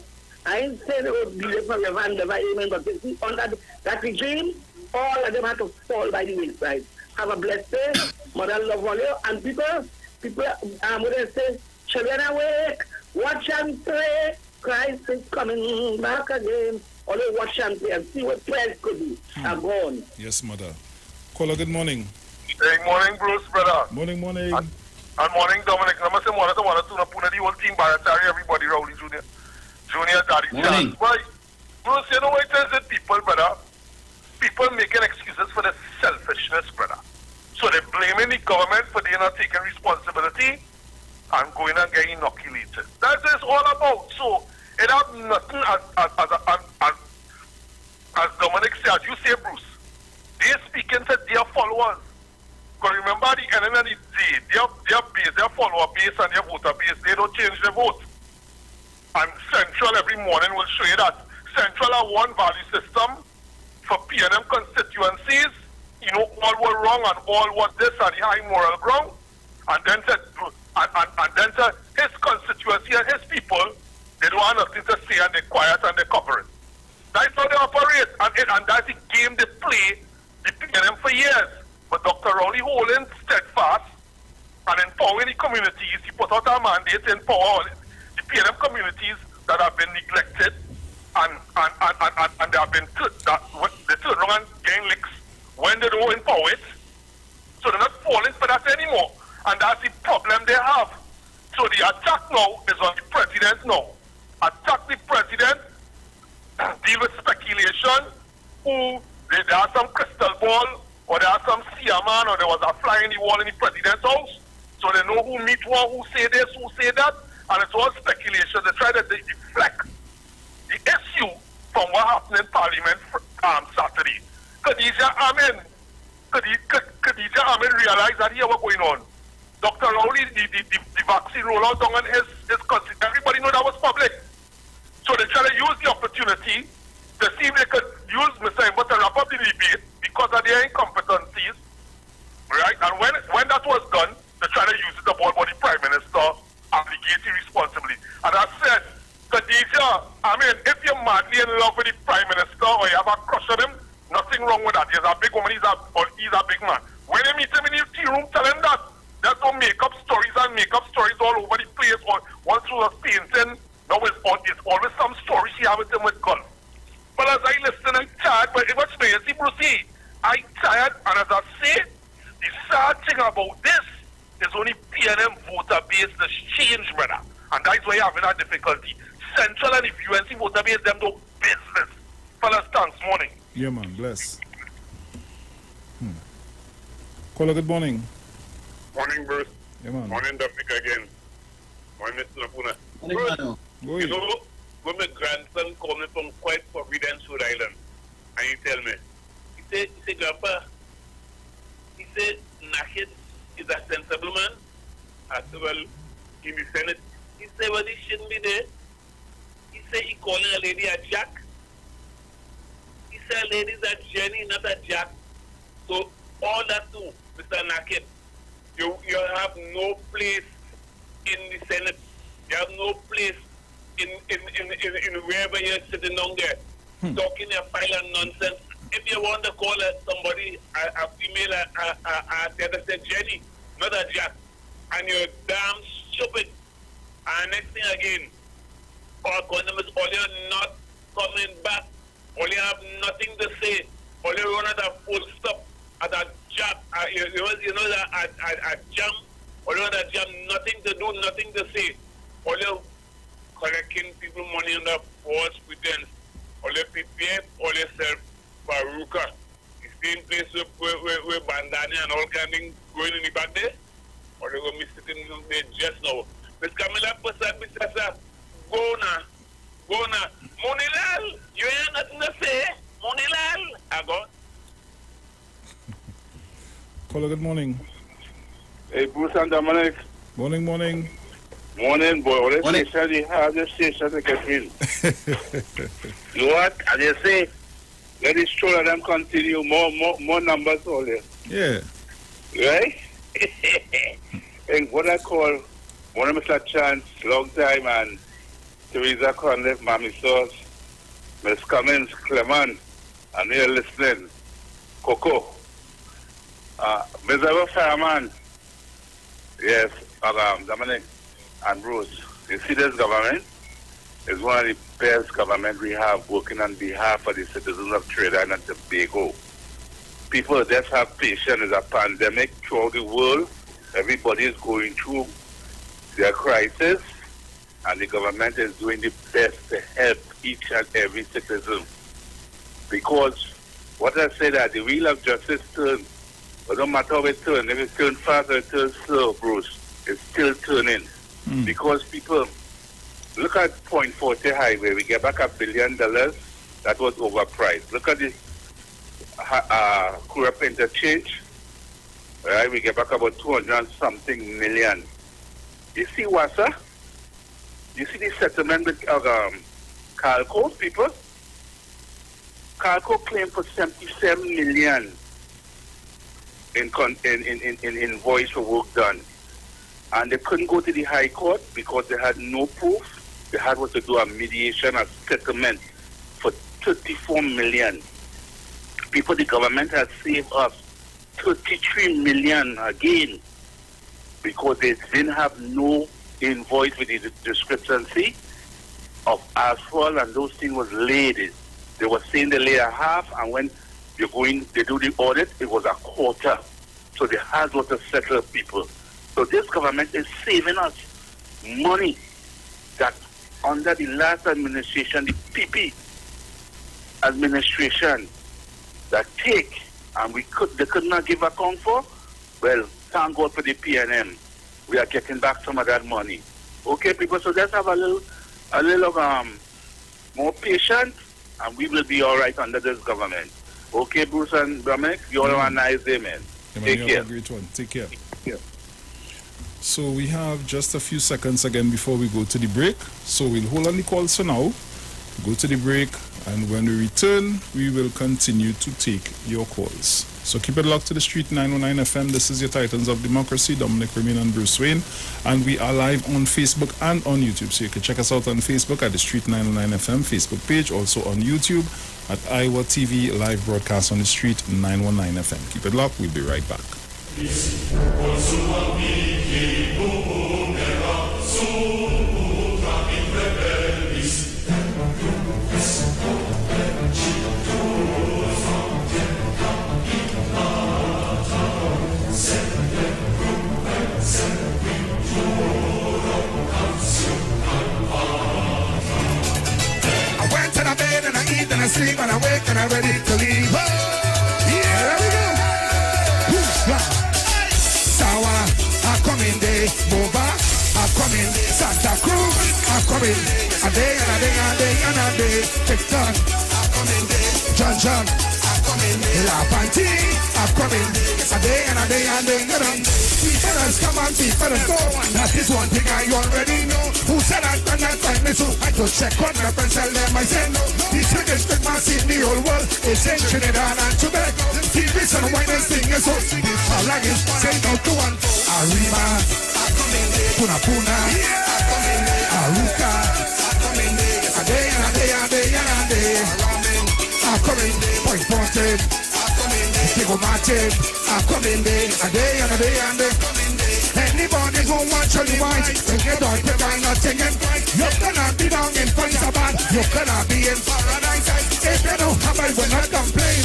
I ain't saying they will be there forever and never, amen, but you see, under that regime, all of them have to fall by the wayside. Have a blessed day. Mother love all you. And people, when they say, children awake, watch and pray. Christ is coming back again. Only watch and pray and see what prayers could do. Are gone.
Yes, mother. Caller, good morning.
Hey, morning, Bruce, brother.
Morning.
And morning, Dominic. I'm saying one of the put the whole team by everybody, Rowley Jr. Junior, Daddy, Charles. But, Bruce, you know what it is with people, brother? People making excuses for their selfishness, brother. So they're blaming the government for they not taking responsibility and going and getting inoculated. That's what it's all about. So it has nothing as Dominic said, you say, Bruce, they're speaking to their followers. Because remember the end of the day, their base, their follower base and their voter base, they don't change their vote. And Central every morning will show you that Central are one value system for PNM constituencies. You know, all were wrong and all was this and the high moral ground. And then said, his constituency and his people, they don't have nothing to say and they're quiet and they're covering. That's how they operate. And that's the game they play, the PNM for years. But Dr. Rowley holding steadfast and empowering the communities, he put out a mandate to empower the PNM communities that have been neglected and they have been they turn around and gain licks when they don't empower it. So they're not falling for that anymore. And that's the problem they have. So the attack now is on the president now. Attack the president, deal with speculation, who there are some crystal ball, or there are some seer man, or there was a fly in the wall in the president's house. So they know who meet one, who say this, who say that, and it's all speculation. They try to deflect the issue from what happened in Parliament Saturday. Khadija Amin realized that here what's going on. Dr. Rowley, the vaccine rollout on his country. Everybody know that was public. So they try to use the opportunity to see if they could use Mr. Iwer to wrap up the debate because of their incompetencies. Right? And when that was done, they try to use it about what the Prime Minister obligated responsibly. And I said, Khadija, I mean, if you're madly in love with the Prime Minister or you have a crush on him, nothing wrong with that. He's a big woman, he's a big man. When you meet him in your tea room, tell him that. There's no make-up stories all over the place. Or once he was painting, now it's always some story she has with him with golf. But as I listen, I'm tired. But it was me, you see, Brucey, I'm tired. And as I say, the sad thing about this is only PNM voter base that's changed, brother. And that's why you're having a difficulty. Central and the UNC voter base, them do business. Fellas, thanks. Morning.
Yeah, man. Bless. Caller, good morning.
Morning, Bruce.
Yeah, man.
Morning, Dominic again. Morning, Mr. Lapuna.
Bruce,
you know, when my grandson called me from quite Providence, Rhode Island, and he tell me, he said, Grandpa, he said, Naked is a sensible man. I said, well, in the Senate, he said, well, he shouldn't be there. He said, he calling a lady a Jack. He said, a lady's a Jenny, not a Jack. So, all that too, Mr. Naked, you have no place in the Senate. You have no place in wherever you're sitting down there, talking your pile of nonsense. If you want to call somebody, a female, the other said Jenny, not a Jack, and you're damn stupid. And next thing again, all condoms, all you're not coming back, all you have nothing to say, all you run at a full stop, at a job, you know that a jam, all you run at a jam, nothing to do, nothing to say, all you collecting people money under false pretense, all you prepare, all you sell Baruka, the same place where bandana and all kind of things going in the back there, or they go sitting there just now. Miss Camilla Passat, Mr. Sir, go now. Monilal, you ain't nothing to say. Monilal, I go.
Caller, good morning.
Hey, Bruce and Dominic.
Morning.
Morning, boy. What is the station you have? This station to get in. You know what? As you say, let this show them continue. More numbers all there.
Yeah.
Right? And what I call one of Mr. Chance, long time, and Teresa Conliffe, Mammy Sauce, Miss Cummins, Clement, and they're listening. Coco. Mr. Fireman. Yes, Dominic and Bruce. You see this government is one of the best government we have working on behalf of the citizens of Trinidad and Tobago. People just have patience. There's a pandemic throughout the world. Everybody is going through their crisis, and the government is doing the best to help each and every citizen. Because what I say that the wheel of justice turns, but no matter how it turns, if it turns fast or it turns slow, Bruce, it's still turning. Because people, look at Point 40 Highway, we get back $1 billion, that was overpriced. Look at the Kurap interchange, right? We get back about 200 and something million. You see what, sir? You see the settlement with Calco people? Calco claimed for 77 million in invoice for work done. And they couldn't go to the High Court because they had no proof. They had to do a mediation, a settlement for 34 million. People, the government has saved us 33 million again because they didn't have no invoice with the discrepancy of asphalt, and those things was laid. They were saying they lay a half, and when they do the audit, it was a quarter. So they had to settle people.
So this government is saving us money that under the last administration, the PP administration, that take and they could not give account for. Well, thank God for the PNM. We are getting back some of that money. Okay, people. So let's have a little more patience, and we will be all right under this government. Okay, Bruce and Dominic, you all have a nice day, man. Take care.
Have a great one. Take care. So we have just a few seconds again before we go to the break. So we'll hold on the calls for now, go to the break, and when we return, we will continue to take your calls. So keep it locked to the Street 909 FM. This is your Titans of Democracy, Dominic Ramin and Bruce Wayne. And we are live on Facebook and on YouTube. So you can check us out on Facebook at the Street 909 FM Facebook page. Also on YouTube at Iwer TV, live broadcast on the Street 919 FM. Keep it locked. We'll be right back.
And I sleep and I wake and I'm ready to leave. Yeah, there we go. Sawa, I'm coming day. Boba, I'm coming. Santa Cruz, I'm coming. A day and a day and a day and a day. Victor, I'm coming day. John, I'm coming day. La Panty, I'm coming. A day and a day and a day and a day. People us come on, people us go. That is one thing I already know. Who said that and that time me so I just check on my friends, tell them I say no. The biggest big mass in the whole world is in Trinidad and Tobago. TV and wine and sing so I like it, say no to one. Arriba, Puna Puna, Aruka, a day and a day and a day and a day. I'm coming, Point Pointed, Tigo Martin, I'm coming day, a day and a day and a day. Anybody who wants to white, when you don't put on nothing in price, you cannot be down in Faisabad, you cannot be in paradise. If you don't have I will not complain.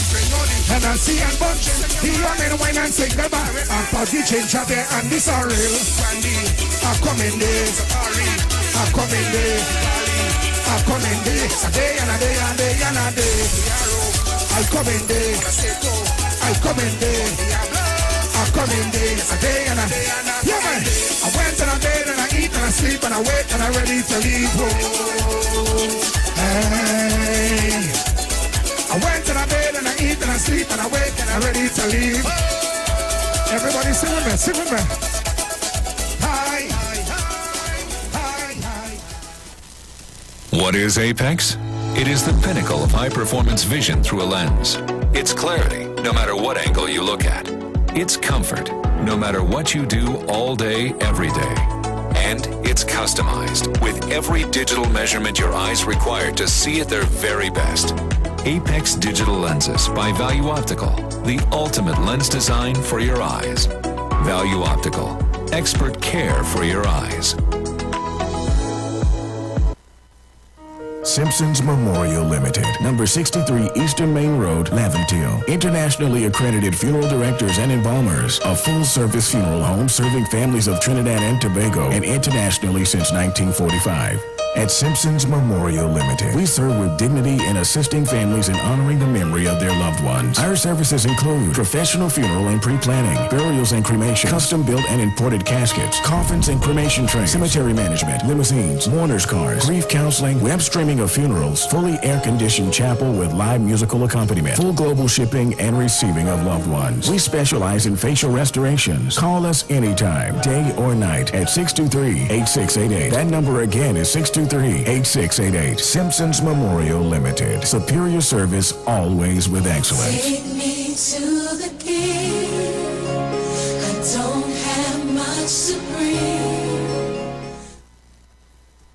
And I see and bunch, the young and wine and sing the bar. I'm party change out there and this are real. I'm coming there, I'm coming there, I'm coming there, a day and a day and a day and a day. I'm coming there, I'm coming there. I'm coming days, a day and a day. Yeah, man. I went and I bed and I eat and I sleep and I wake and I'm ready to leave home. Hey. I went and I bed and I eat and I sleep and I wake and I'm ready to leave. Everybody sing with me, sing with me. Hi, hi, hi.
What is Apex? It is the pinnacle of high-performance vision through a lens. It's clarity, no matter what angle you look at. It's comfort, no matter what you do all day, every day. And it's customized with every digital measurement your eyes require to see at their very best. Apex Digital Lenses by Value Optical, the ultimate lens design for your eyes. Value Optical, expert care for your eyes.
Simpsons Memorial Limited, number 63 Eastern Main Road, Laventille. Internationally accredited funeral directors and embalmers. A full-service funeral home serving families of Trinidad and Tobago and internationally since 1945. At Simpsons Memorial Limited, we serve with dignity in assisting families in honoring the memory of their loved ones. Our services include professional funeral and pre-planning, burials and cremation, custom-built and imported caskets, coffins and cremation trays, cemetery management, limousines, mourners cars, grief counseling, web streaming of funerals, fully air-conditioned chapel with live musical accompaniment, full global shipping and receiving of loved ones. We specialize in facial restorations. Call us anytime, day or night, at 623-8688. That number again is 623-8688. Simpsons Memorial Limited. Superior service, always with excellence.
Take me to the king. I don't have much to bring.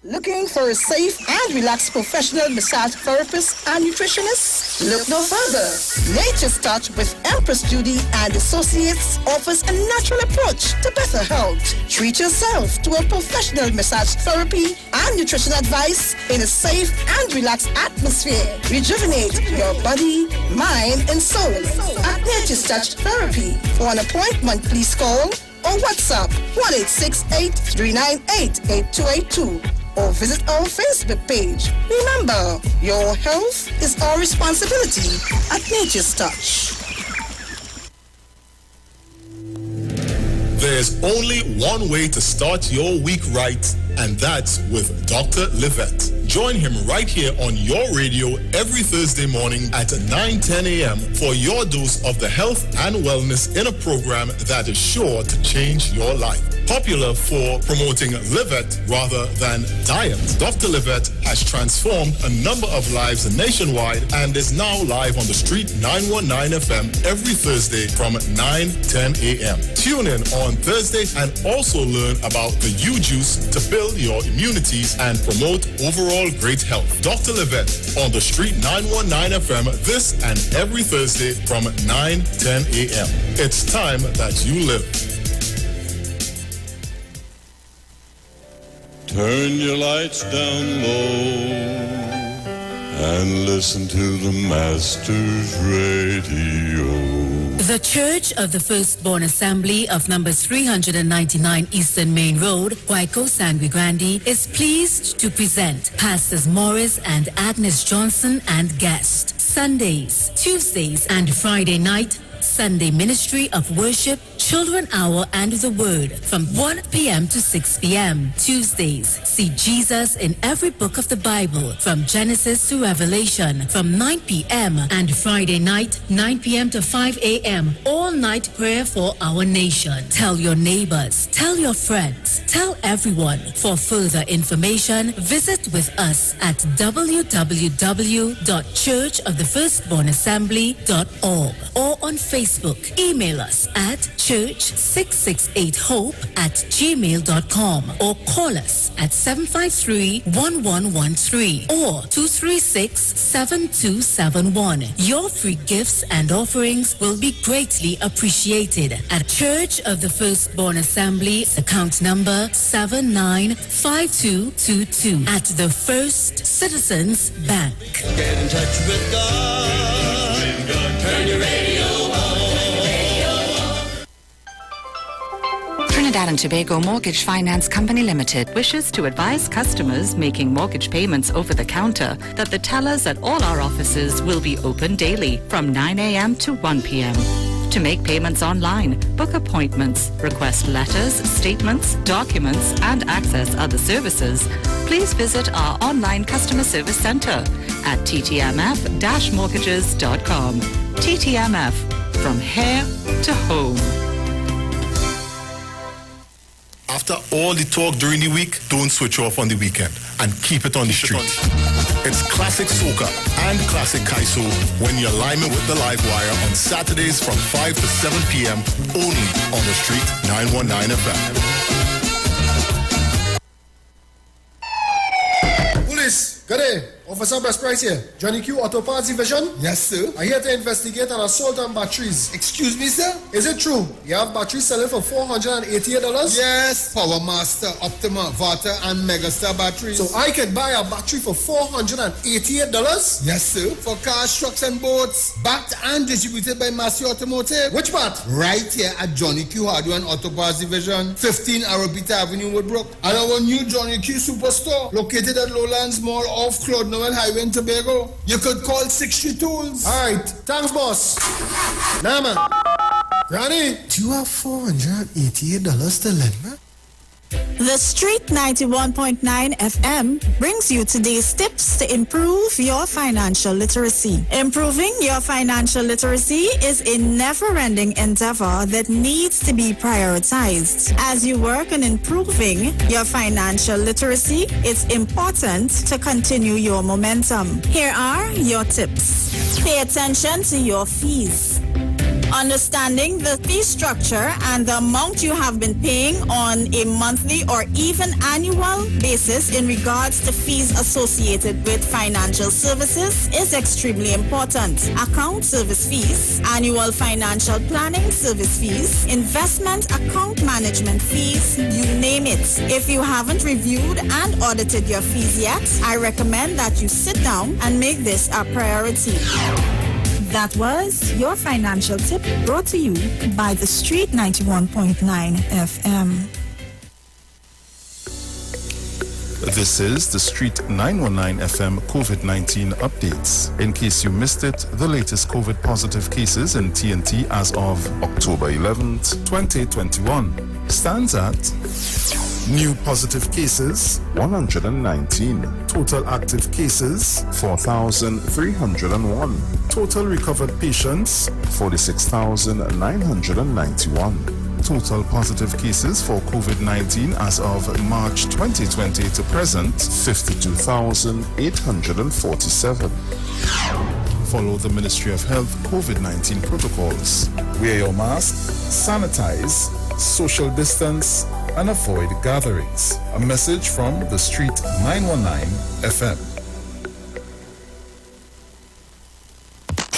Looking for a safe and relaxed professional massage therapist and nutritionist? Look no further. Nature's Touch with Empress Judy and Associates offers a natural approach to better health. Treat yourself to a professional massage therapy and nutrition advice in a safe and relaxed atmosphere. Rejuvenate your body, mind, and soul at Nature's Touch Therapy. For an appointment, please call or WhatsApp 1-868-398-8282 or visit our Facebook page. Remember, your health is our responsibility at Nature's Touch.
There's only one way to start your week right, and that's with Dr. Livette. Join him right here on your radio every Thursday morning at 9:10 a.m. for your dose of the health and wellness in a program that is sure to change your life. Popular for promoting Livette rather than diet, Dr. Livette has transformed a number of lives nationwide and is now live on the Street 919 FM every Thursday from 9:10 a.m. Tune in on Thursday and also learn about the U-Juice to build your immunities and promote overall great health. Dr. Livette on the Street 919 FM this and every Thursday from 9:10 a.m. It's time that you live.
Turn your lights down low and listen to the Master's Radio.
The Church of the Firstborn Assembly of number 399 Eastern Main Road, Guayco, Sangre Grande, is pleased to present Pastors Morris and Agnes Johnson and guest. Sundays, Tuesdays, and Friday night, Sunday Ministry of Worship, Children Hour and the Word from 1 p.m. to 6 p.m. Tuesdays, see Jesus in every book of the Bible from Genesis to Revelation from 9 p.m. and Friday night, 9 p.m. to 5 a.m. all night prayer for our nation. Tell your neighbors, tell your friends, tell everyone. For further information, visit with us at www.churchofthefirstbornassembly.org or on Facebook. Email us at church668hope@gmail.com or call us at 753-1113 or 236-7271. Your free gifts and offerings will be greatly appreciated at Church of the Firstborn Assembly, account number 795222 at the First Citizens Bank.
Get in touch with God. Turn your radio on.
Trinidad and Tobago Mortgage Finance Company Limited wishes to advise customers making mortgage payments over the counter that the tellers at all our offices will be open daily from 9 a.m. to 1 p.m. To make payments online, book appointments, request letters, statements, documents, and access other services, please visit our online customer service center at ttmf-mortgages.com. TTMF, from here to home.
After all the talk during the week, don't switch off on the weekend and keep it on the street. It's classic soca and classic kaiso when you're liming with the live wire on Saturdays from 5 to 7 p.m. only on the Street 919 FM.
Police, good day. Officer Best Price here. Johnny Q Auto Parts Division? Yes, sir. I'm here to investigate an assault on batteries. Excuse me, sir? Is it true? You have batteries selling for $488? Yes. Power Master, Optima, Vata, and Megastar batteries. So I can buy a battery for $488? Yes, sir. For cars, trucks, and boats. Backed and distributed by Massey Automotive. Which part? Right here at Johnny Q Hardware and Auto Parts Division, 15 Arabita Avenue, Woodbrook. And our new Johnny Q Superstore, located at Lowlands Mall off Claude Noel Highway in Tobago. You could call 60 Tools. Alright, thanks boss. Nah man. Granny, do you have $488 to lend me?
The Street 91.9 FM brings you today's tips to improve your financial literacy. Improving your financial literacy is a never-ending endeavor that needs to be prioritized. As you work on improving your financial literacy, it's important to continue your momentum. Here are your tips. Pay attention to your fees. Understanding the fee structure and the amount you have been paying on a monthly or even annual basis in regards to fees associated with financial services is extremely important. Account service fees, annual financial planning service fees, investment account management fees, you name it. If you haven't reviewed and audited your fees yet, I recommend that you sit down and make this a priority. That was your financial tip brought to you by The Street 91.9 FM.
This is the Street 919 FM COVID-19 updates. In case you missed it, the latest COVID positive cases in TNT as of October 11th, 2021 stands at new positive cases 119, total active cases 4,301, total recovered patients 46,991. Total positive cases for COVID-19 as of March 2020 to present, 52,847. Follow the Ministry of Health COVID-19 protocols. Wear your mask, sanitize, social distance, and avoid gatherings. A message from the Street 919 FM.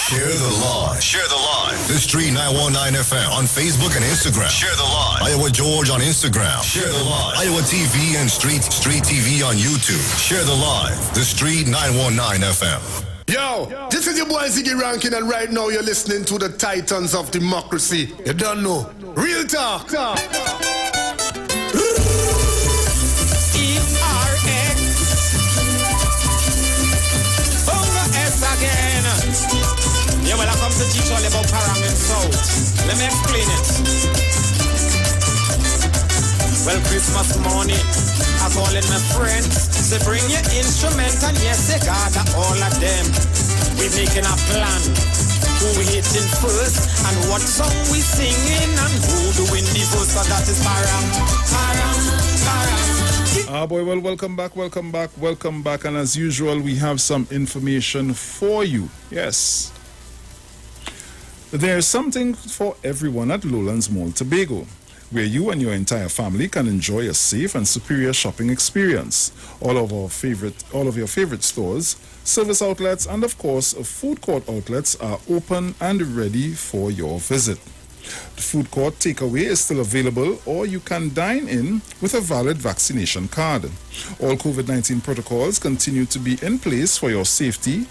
Share the live. Share the live. The Street 919 FM on Facebook and Instagram. Share the live. Iowa George on Instagram. Share the live. Iowa TV and Street TV on YouTube. Share the live. The Street 919 FM.
Yo, this is your boy Ziggy Rankin, and right now you're listening to the Titans of Democracy. You don't know. Real talk.
Yeah, well, I come to teach all about Parang and South. Let me explain it. Well, Christmas morning, I calling my friends. Say, bring your instrument and yes, they gather all of them. We making a plan. Who hitting first and what song we singing and who doing the first. So that is Parang, Parang, Parang.
Ah, boy, well, welcome back. And as usual, we have some information for you. Yes. There's something for everyone at Lowlands Mall Tobago, where you and your entire family can enjoy a safe and superior shopping experience. All of your favorite stores, service outlets, and of course, food court outlets are open and ready for your visit. The food court takeaway is still available, or you can dine in with a valid vaccination card. All COVID-19 protocols continue to be in place for your safety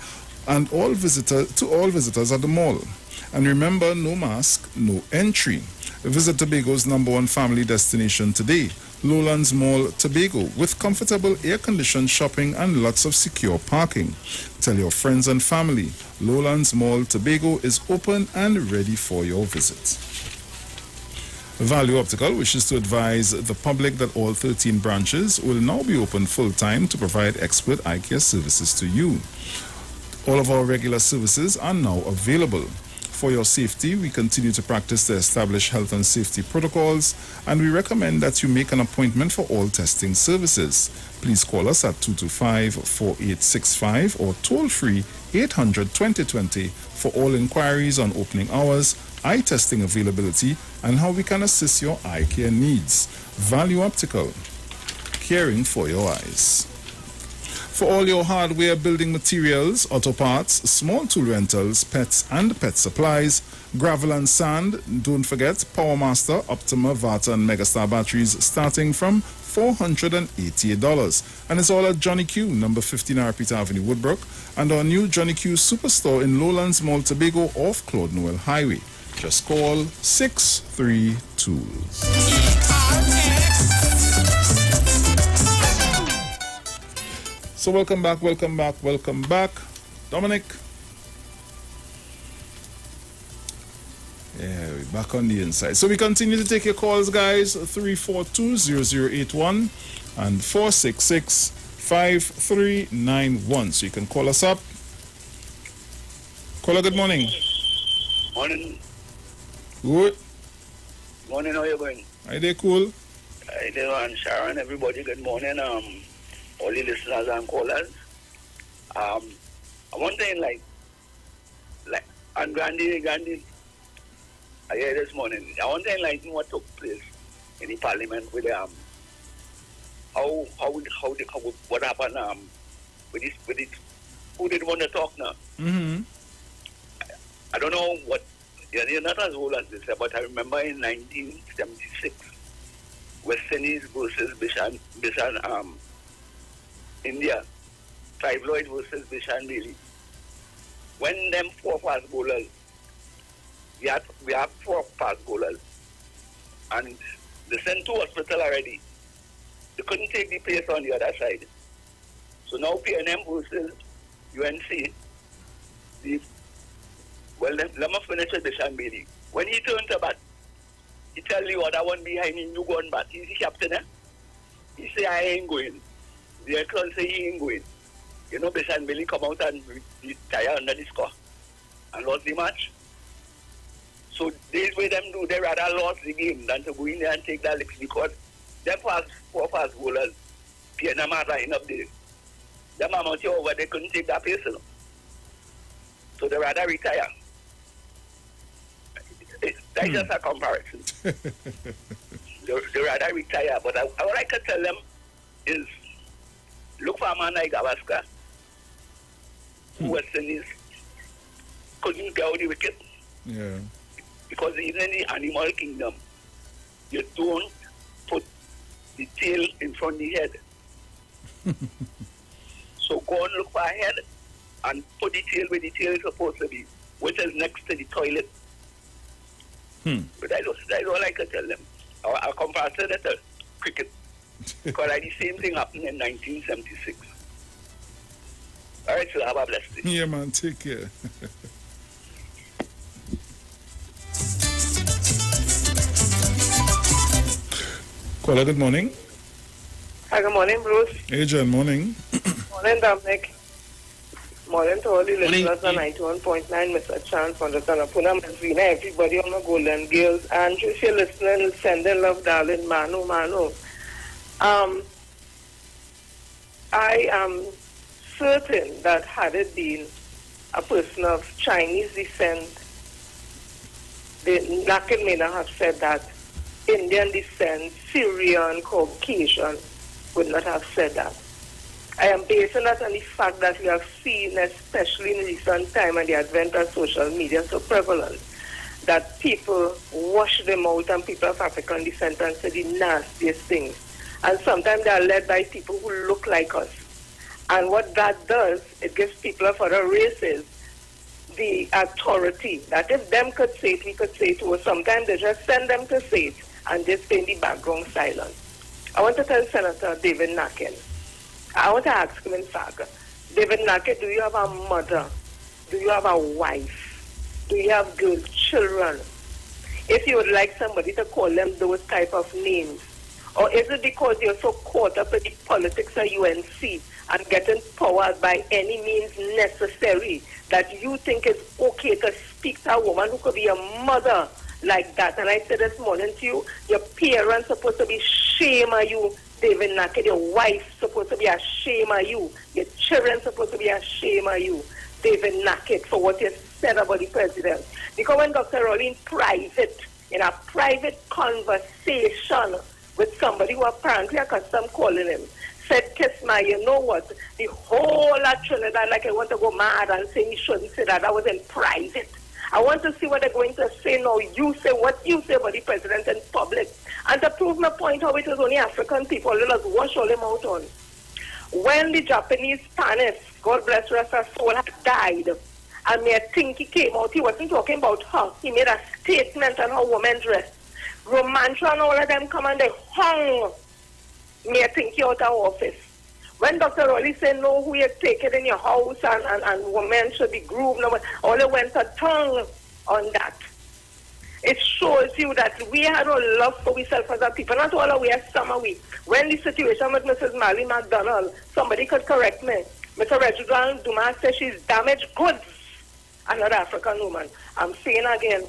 and all visitors at the mall. And remember, no mask, no entry. Visit Tobago's #1 family destination today, Lowlands Mall Tobago, with comfortable air-conditioned shopping and lots of secure parking. Tell your friends and family, Lowlands Mall Tobago is open and ready for your visit. Value Optical wishes to advise the public that all 13 branches will now be open full-time to provide expert eye care services to you. All of our regular services are now available. For your safety, we continue to practice the established health and safety protocols, and we recommend that you make an appointment for all testing services. Please call us at 225-4865 or toll-free 800-2020 for all inquiries on opening hours, eye testing availability, and how we can assist your eye care needs. Value Optical, caring for your eyes. For all your hardware, building materials, auto parts, small tool rentals, pets and pet supplies, gravel and sand, don't forget PowerMaster, Optima, Vata and Megastar batteries starting from $488. And it's all at Johnny Q, number 15 Arpita Avenue, Woodbrook, and our new Johnny Q Superstore in Lowlands Mall Tobago off Claude Noel Highway. Just call 632. So welcome back. Dominic. Yeah, we're back on the inside. So we continue to take your calls, guys. 342-0081 and 466-5391. So you can call us up. Caller, good morning.
Morning.
Good.
Morning, how you going?
Are they cool?
Hi there, and Sharon, everybody, good morning. All the listeners and callers. I want to like, and Gandhi, I hear this morning. I want to enlighten what took place in the parliament with what happened with this who didn't want to talk now.
Mm-hmm.
I don't know what. You're not as old as this, but I remember in 1976, West Indies versus Bishan, India, Tribloid versus Bishan Bailey. when them 4 fast bowlers, we have 4 fast bowlers, and they sent to hospital already. They couldn't take the place on the other side. So now PNM versus UNC, let me finish with the Shambili. When he turned to bat, he tell the other one behind him, you go and bat. He's the captain, eh? He say, I ain't going. The other one say, he ain't going. You know, Bishan Billy come out and retire under the score and lost the match. So this way them do, they rather lost the game than to go in there and take that licks because them 4 fast bowlers, PNM are lying up there. Them amount over, they couldn't take that pace, you know. So they rather retire. That's just a comparison. They rather retire, but what I can tell them is look for a man like Gavaskar, who was in his couldn't get out the wicket.
Yeah.
Because even in the animal kingdom, you don't put the tail in front of the head. So go and look for a head and put the tail where the tail is supposed to be, which is next to the toilet. But that's all I can tell them. I'll compare that to cricket. Because the same thing happened in 1976. All right, so have a blessed day.
Yeah, man, take care. Caller, good morning.
Hi, good morning, Bruce.
Hey, John, morning.
Morning, Dominic. Morning to all the listeners on 91.9, Mr. Chan from the Tanapuna, Mazrina, everybody on the Golden Girls. And if you're listening, sending love, darling, Manu. I am certain that had it been a person of Chinese descent, the Nakin may not have said that. Indian descent, Syrian, Caucasian would not have said that. I am basing that on the fact that we have seen, especially in recent time and the advent of social media so prevalent, that people wash them out and people of African descent and say the nastiest things. And sometimes they are led by people who look like us. And what that does, it gives people of other races the authority that if them could say it, we could say it too. Sometimes they just send them to say it and just stay in the background silent. I want to tell Senator David Nakin, I want to ask him in fact, David Nakin, do you have a mother? Do you have a wife? Do you have girl children? If you would like somebody to call them those type of names, or is it because you're so caught up in the politics of UNC and getting powered by any means necessary that you think it's okay to speak to a woman who could be a mother like that? And I said this morning to you, your parents supposed to be shame of you, David Nakin. Your wife supposed to be ashamed of you. Your children supposed to be ashamed of you, David Nakin, for what you said about the president. Because when Dr. Rowley in a private conversation with somebody who apparently accustomed calling him, said, Kiss my, you know what, the whole of Trinidad, like I want to go mad and say he shouldn't say that. That was in private. I want to see what they're going to say now. You say what you say about the president in public. And to prove my point how it was only African people, let us wash all them out on. When the Japanese Spanish, God bless rest her soul, had died, and me I think he came out, he wasn't talking about her. He made a statement on how women dress. Romantra and all of them come and they hung me I think he out of office. When Dr. Rowley said, no, who you take it in your house and women should be groomed, all they went a tongue on that. It shows you that we had no love for ourselves as a people. Not all of we are some of we. When the situation with Mrs. Marley McDonald, somebody could correct me. Mr. Reginald Dumas says she's damaged goods. Another African woman. I'm saying again,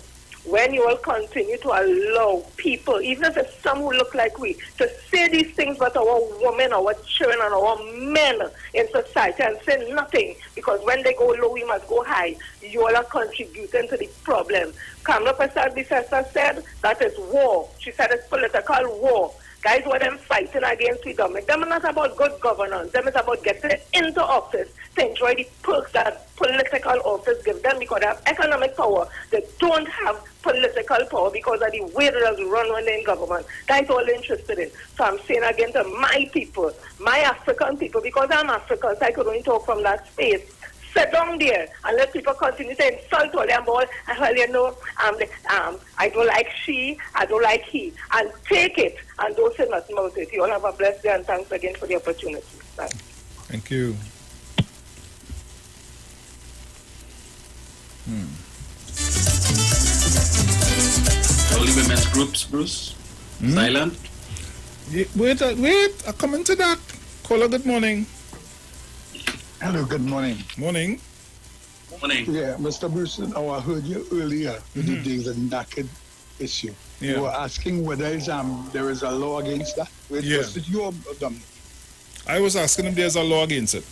when you will continue to allow people, even if it's some who look like we, to say these things about our women, our children, and our men in society and say nothing, because when they go low, we must go high. You all are contributing to the problem. Kamala Prasad Bisesa said that is war. She said it's political war. Guys, what them fighting against the government, them are not about good governance. Them is about getting into office to enjoy the perks that political office gives them because they have economic power. They don't have political power because of the way they run when they're in government. That's all they're interested in. So I'm saying again to my people, my African people, because I'm African, so I could only talk from that space. sit down there and let people continue to insult all them all. And well, I don't like she, I don't like he. And take it and don't say nothing about it. You all have a blessed day and thanks again for the opportunity. Bye.
Thank you.
Only women's groups, Bruce? Silent?
Wait, I'm coming to that. Caller, good morning.
Hello, good morning.
Morning.
Morning.
Yeah, Mr. Bruce, I heard you earlier with the days of naked issue.
Yeah.
You were asking whether there is a law against that. Was it your Dominic?
I was asking if there's a law against it.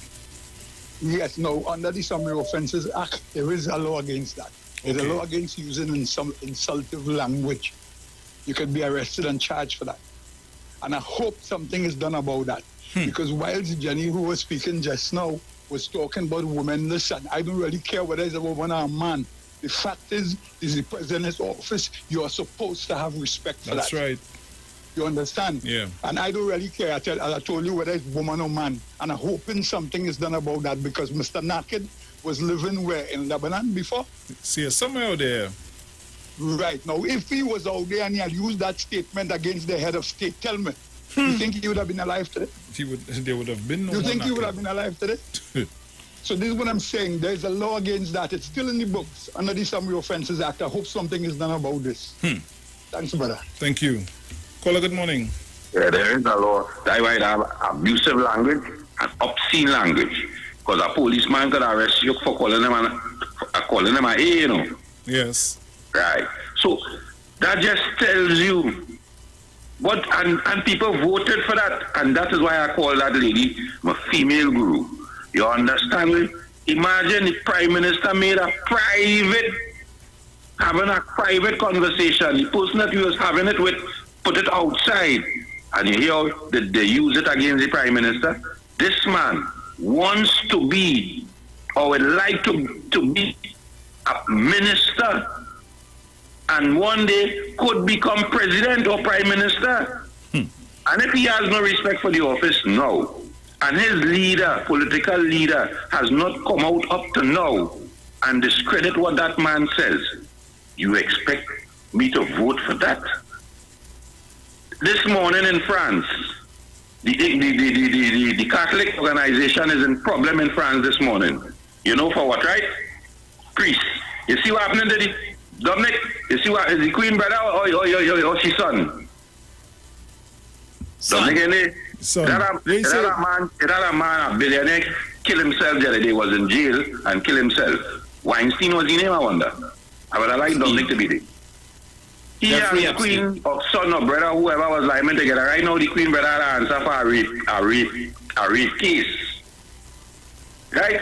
Yes, no, under the Summary Offences Act, there is a law against that. There's a law against using some insultive language. You could be arrested and charged for that. And I hope something is done about that. Because whilst Jenny, who was speaking just now, was talking about women, listen, I don't really care whether it's a woman or a man. The fact is the president's office, you are supposed to have respect for that.
That's right.
You understand?
Yeah.
And I don't really care. I told you whether it's woman or man. And I'm hoping something is done about that because Mr. Naked was living where? In Lebanon before?
See, somewhere out there.
Right. Now, if he was out there and he had used that statement against the head of state, tell me, you think he would have been alive today?
There would have been no
You think
more
he would
Naked.
have been alive today? So this is what I'm saying. There's a law against that. It's still in the books under the Summary Offences Act. I hope something is done about this. Thanks, brother.
Thank you. Caller, good morning.
Yeah, there is a law. That's why they have abusive language and obscene language. Because a policeman could arrest you for calling them an A, you know.
Yes.
Right. So that just tells you what, and people voted for that. And that is why I call that lady my female guru. You understand me? Imagine if Prime Minister made having a private conversation. The person that he was having it with put it outside. And you hear that they use it against the Prime Minister. This man wants to be, or would like to be a minister, and one day could become president or prime minister. And if he has no respect for the office, no. And his leader, political leader, has not come out up to now and discredit what that man says. You expect me to vote for that? This morning in France, the Catholic organization is in problem in France this morning. You know for what, right? Priests. You see what happened to the Dominic? You see what is the Queen brother or she son? Dominic, any? That a man, a billionaire, kill himself the other day, was in jail and kill himself. Weinstein was the name, I wonder. I would have liked Dominic to be there. He and the Queen or son or brother, whoever was lying together. Right now, the Queen brother answer for a rape case. Right?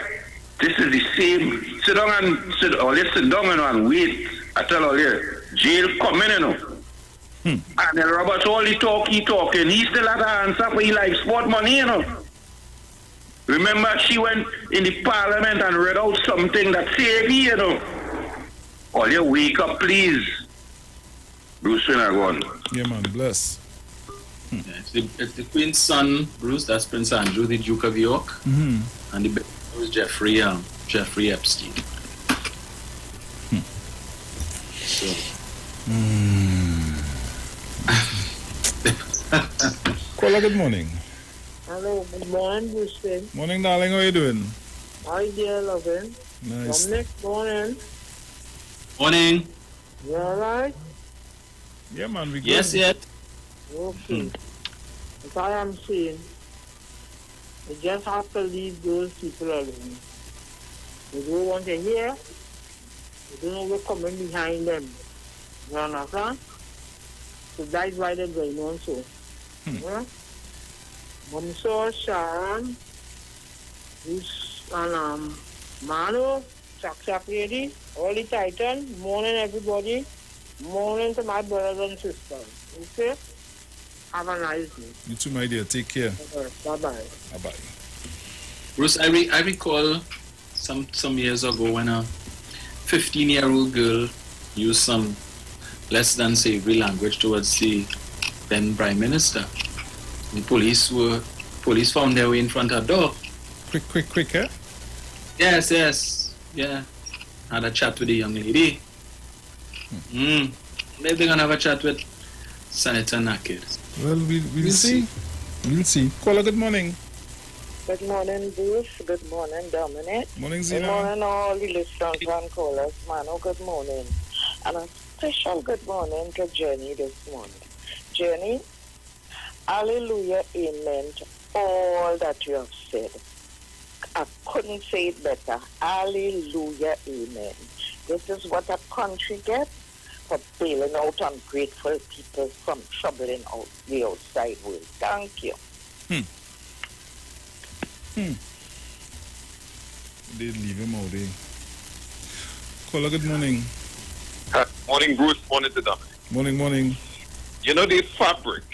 This is the same. Sit down and wait. I tell all you, jail coming, you know. And then Robert all he talking. He still had to answer for his life sport money, you know. Remember, she went in the parliament and read out something that saved you, you know. All you wake up, please. Bruce, when I go on.
Yeah, man, bless.
Yeah, it's the Queen's son, Bruce, that's Prince Andrew, the Duke of York. And the baby was Jeffrey Epstein. So.
Caller, good morning.
Hello, good morning, Bruce.
Morning, darling. How are you doing?
Hi, dear, loving.
Nice.
Dominic, morning.
Morning.
You alright?
Yeah, man, we good.
Yes, yet.
Okay. As I am saying, you just have to leave those people alone. You don't want to hear, you don't know what's coming behind them. You understand? So that's why they're going on so. Yeah? Mom saw Sharon, and Manu, Chak lady, all the Titan, morning everybody, morning to my brothers and sisters. Okay? Have a nice day.
You too, my dear. Take care.
Bye-bye.
Bye-bye.
Bruce, I recall some years ago when a 15-year-old girl used some less than savory language towards the then Prime Minister. The police found their way in front of her door.
Quick, eh?
Yes. Yeah. Had a chat with the young lady. Maybe they're going to have a chat with Senator Naked.
Well, we'll see. We'll see. Caller, good morning.
Good morning, Bruce. Good morning, Dominic.
Morning, Zina.
Good morning, all the listeners and callers. Mano, good morning. And a special good morning to Jenny this morning. Jenny, hallelujah, amen to all that you have said. I couldn't say it better. Hallelujah, amen. This is what a country gets for bailing out ungrateful people from troubling out the outside world. Thank you.
They leave him out there. Caller, good morning.
Morning, Bruce. Morning to Dominic.
Morning.
You know, the fabric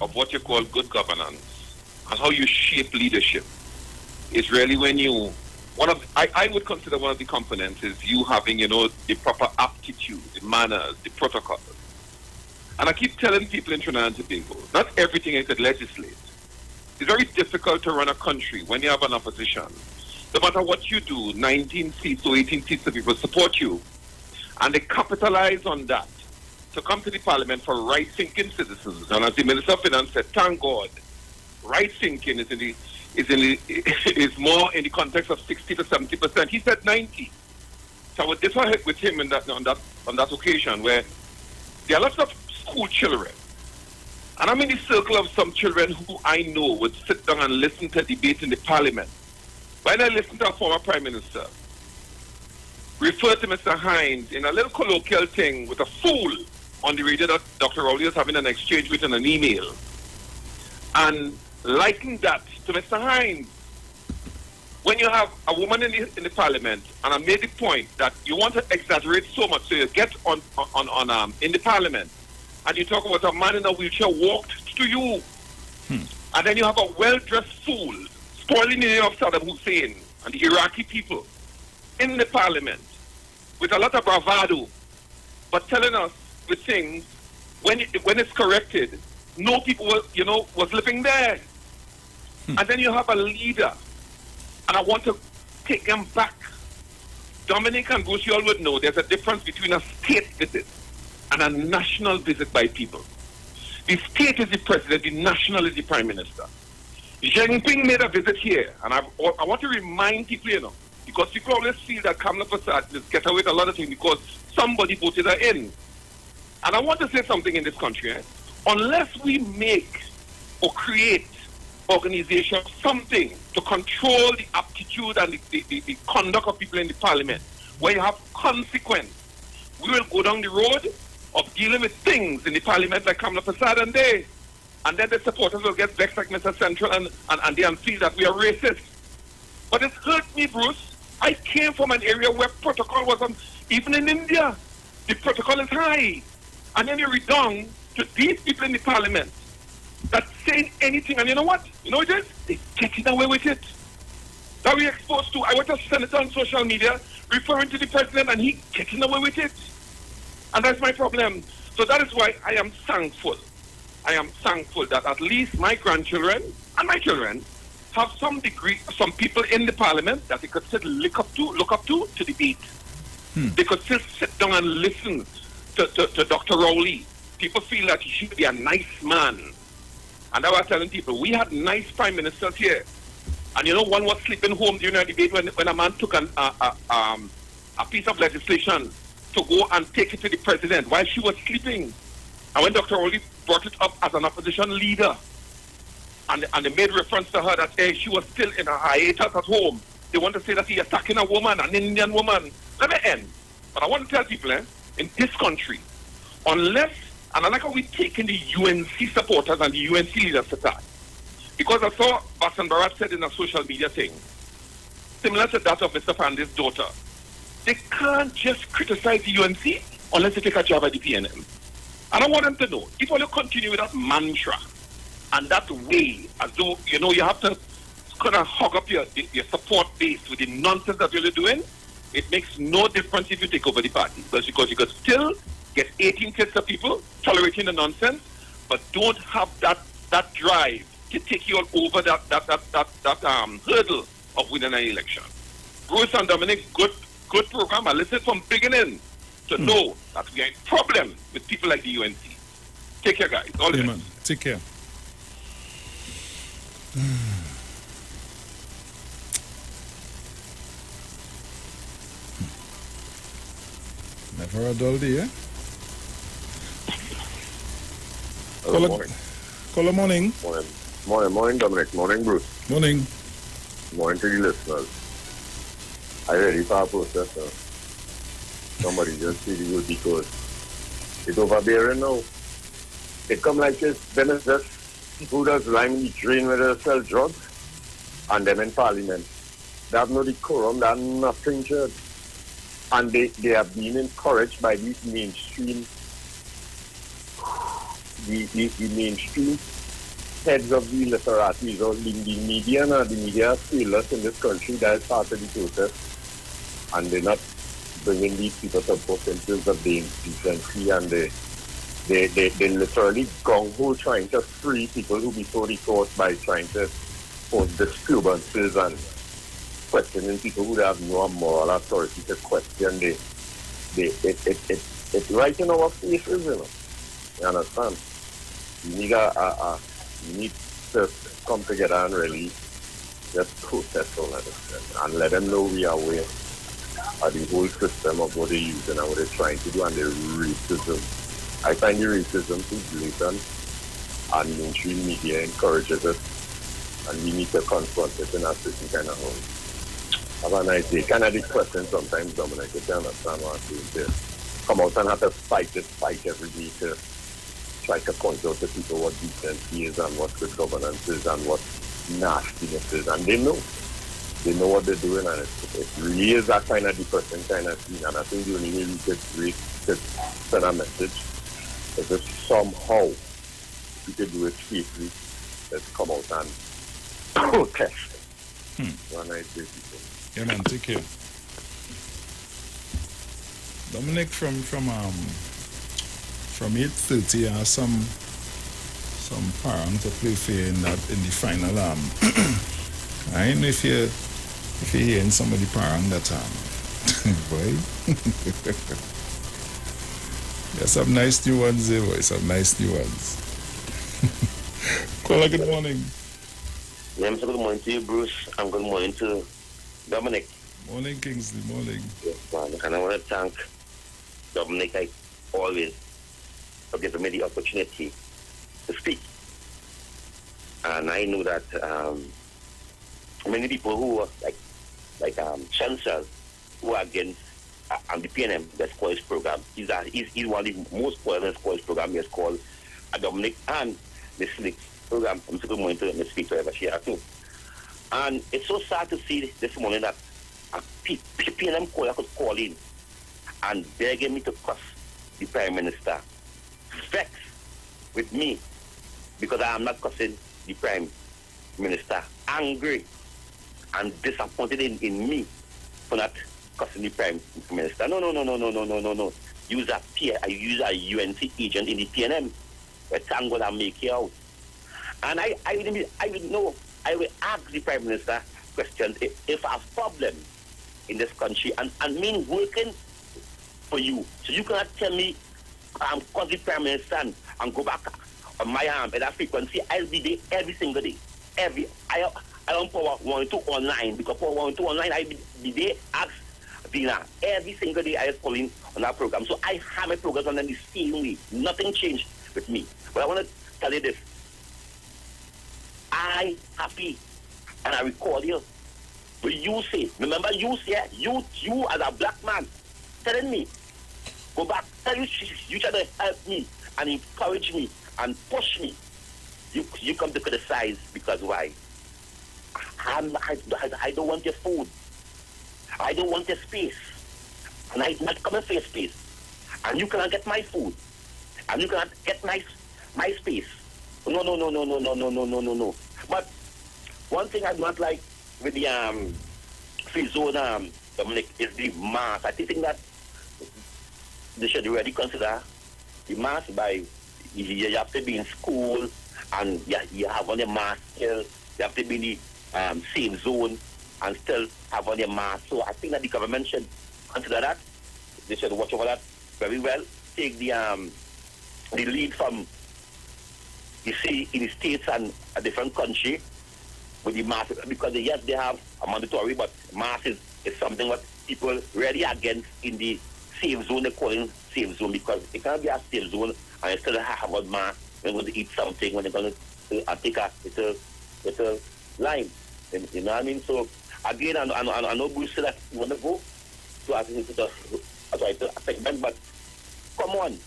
of what you call good governance and how you shape leadership is really when you, I would consider one of the components is you having, the proper aptitude, the manners, the protocols. And I keep telling people in Trinidad and Tobago, not everything you could legislate. It's very difficult to run a country when you have an opposition. No matter what you do, 19 seats or 18 seats of people support you. And they capitalize on that to come to the parliament for right-thinking citizens. And as the Minister of Finance said, thank God, right-thinking is more in the context of 60 to 70%. He said 90. So I would differ with him on that occasion where there are lots of school children. And I'm in the circle of some children who I know would sit down and listen to debate in the parliament. When I listen to a former prime minister refer to Mr. Hines in a little colloquial thing with a fool on the radio that Dr. Rowley was having an exchange with in an email, and liken that to Mr. Hines. When you have a woman in the parliament, and I made the point that you want to exaggerate so much, so you get on in the parliament, and you talk about a man in a wheelchair walked to you, and then you have a well-dressed fool spoiling the name of Saddam Hussein and the Iraqi people in the parliament with a lot of bravado, but telling us with things when it's corrected, no people was living there. And then you have a leader, and I want to take them back. Dominic and Bruce, you all would know there's a difference between a state visit and a national visit by people. The state is the president, the national is the prime minister. Xi Jinping made a visit here, and I want to remind people, because people always feel that Kamala Prasad just get away with a lot of things because somebody voted her in. And I want to say something in this country. Unless we make or create organization, something to control the aptitude and the conduct of people in the parliament, where you have consequence, we will go down the road of dealing with things in the parliament like Kamala Prasad and then the supporters will get vexed like Mr. Central and they feel that we are racist. But it hurt me, Bruce. I came from an area where protocol was on, even in India, the protocol is high. And then you read down to these people in the parliament that saying anything, and you know what? You know what it is? They're getting away with it. That we're exposed to. I watch a senator on social media referring to the president and he getting away with it. And that's my problem. So that is why I am thankful. I am thankful that at least my grandchildren and my children have some degree, some people in the parliament that they could still look up to debate. They could still sit down and listen to Dr. Rowley. People feel that he should be a nice man. And I was telling people, we had nice prime ministers here. And one was sleeping home during a debate when a man took a piece of legislation to go and take it to the president while she was sleeping. And when Dr. Rowley brought it up as an opposition leader, and they made reference to her that she was still in a hiatus at home, they want to say that he attacking a woman, an Indian woman. Let me end. But I want to tell people, in this country, unless, and I like how we're taking the UNC supporters and the UNC leaders to task. Because I saw Basan Barat said in a social media thing, similar to that of Mr. Pandy's daughter, they can't just criticize the UNC unless they take a job at the PNM. And I want them to know, if you continue with that mantra and that way, as though, you have to kind of hog up your support base with the nonsense that you're doing, it makes no difference if you take over the party. Because you could still get 18 kids of people tolerating the nonsense, but don't have that drive to take you all over that hurdle of winning an election. Bruce and Dominic, good program. I listened from beginning to know that we are in problem with people like the UNC. Take care, guys. All the
man. Take care. Never a dull day, eh? Caller morning.
Morning, Dominic. Morning, Bruce.
Morning.
Morning to the listeners. I ready for a process now. Somebody just see the UD code. It's overbearing now. It come like this, then it's just people that's lying in the drain where they sell drugs, and them in parliament. They have no decorum, they have nothing, Judge. And they have been encouraged by these mainstream, the mainstream heads of the literacies or the media, and the media fail us in this country. That is part of the process. And they're not bringing these people to potentials of the indecency, and they literally gung-ho trying to free people who before the court by trying to pose disturbances and questioning people who have no moral authority to question. It's right in our faces, you know. You understand? You need to come together and really just protest all of this and let them know we are aware of the whole system of what they're using and what they're trying to do, and the racism. I find the racism too blatant, and mainstream media encourages it, and we need to confront it in a certain kind of way. Have a nice day. Kind of the question sometimes, Dominic, you can understand what I'm saying. To come out and have to fight every day to try to point out to people what decency is and what good governance is and what nastiness is, and they know what they're doing, and it really is that kind of depressing kind of thing. And I think the only way we could send a message is if somehow we could do it safely, let's come out and protest. One nice day, people.
Yeah, man, take care. Dominic, from 8:30, some parents to play fair in the final. I don't know if you're hearing somebody parent that boy. There's some nice new ones there, boy. Some nice new ones. Caller, good morning.
Yeah, good morning to you, Bruce, and good morning to Dominic.
Morning, Kingsley. Morning.
Yes, man. And I want to thank Dominic, like always, for giving me the opportunity to speak. And I know that many people who are like chancellors who are against the PNM, the college program, he's one of the most popular college program. It's called Dominic and the SLIC program. I'm so good morning to let me speak to whoever she has to. And it's so sad to see this morning that a PNM caller could call in and begging me to cuss the Prime Minister, vexed with me because I am not cussing the Prime Minister, angry and disappointed in me for not cussing the Prime Minister. No. Use a UNC agent in the PNM. But thank God I make it out. And I will ask the Prime Minister questions if I have problems in this country and mean working for you. So you cannot tell me cause the Prime Minister and go back on my arm at that frequency. I'll be there every single day. I don't power 1 2 online because power 1 2 online I be there ask Dina every single day I is calling on that program. So I have my progress on the same way. Nothing changed with me. But I want to tell you this. I happy and I recall you. But you say, remember you say, you as a black man telling me, go back, tell you try to help me and encourage me and push me. You come to criticize because why? I don't want your food. I don't want your space. And I'm not coming for your space. And you cannot get my food. And you cannot get my space. No. But one thing I do not like with the free zone, Dominic, is the mass. I think that they should already consider the mass by you have to be in school and you have on your mask still. You have to be in the safe zone and still have on your mask. So I think that the government should consider that. They should watch over that very well. Take the lead from, you see, in the States and a different country with the mask, because yes, they have a mandatory, but mask is something what people really against in the safe zone. They call it safe zone because it can't be a safe zone and you still have a mask when you're going to eat something, when you're going to take a little line. You know what I mean? So again, I know Bruce said that you want to go to a segment, but come on,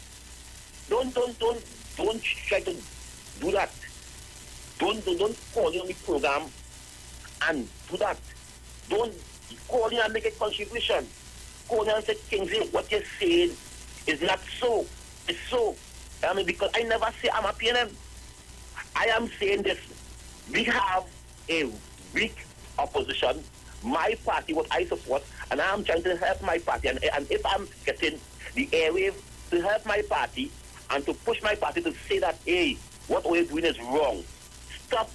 don't try to do that. Don't call in on the program and do that. Don't call in and make a contribution. Call in and say, Kingsley, what you're saying is not so. It's so. I mean, because I never say I'm a PNM. I am saying this. We have a weak opposition. My party, what I support, and I am trying to help my party. And if I'm getting the airwave to help my party and to push my party to say that, hey, what we're doing is wrong. Stop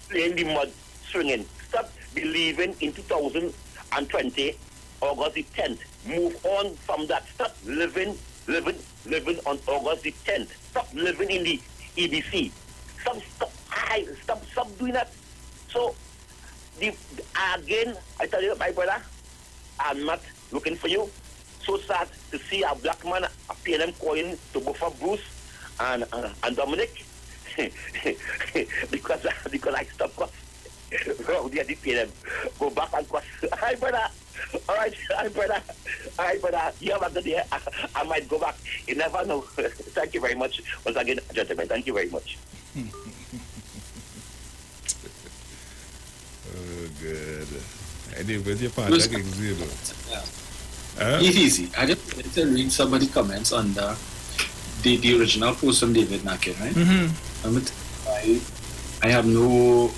playing the mud swinging. Stop believing in 2020, August the 10th. Move on from that. Stop living on August the 10th. Stop living in the EBC. Stop doing that. So, again, I tell you, my brother, I'm not looking for you. So sad to see a black man, a PNM calling to go for Bruce and Dominic. because I stopped cross. Well, the PNM. Go back and cross. Hi, brother. All right, brother. You have a good day. I might go back. You never know. Thank you very much. Once again, gentlemen, thank you very much.
Oh, good. I did with your part. It's
easy. I just wanted to read somebody comments on the original post from David Nackett, right?
Mm-hmm.
I have no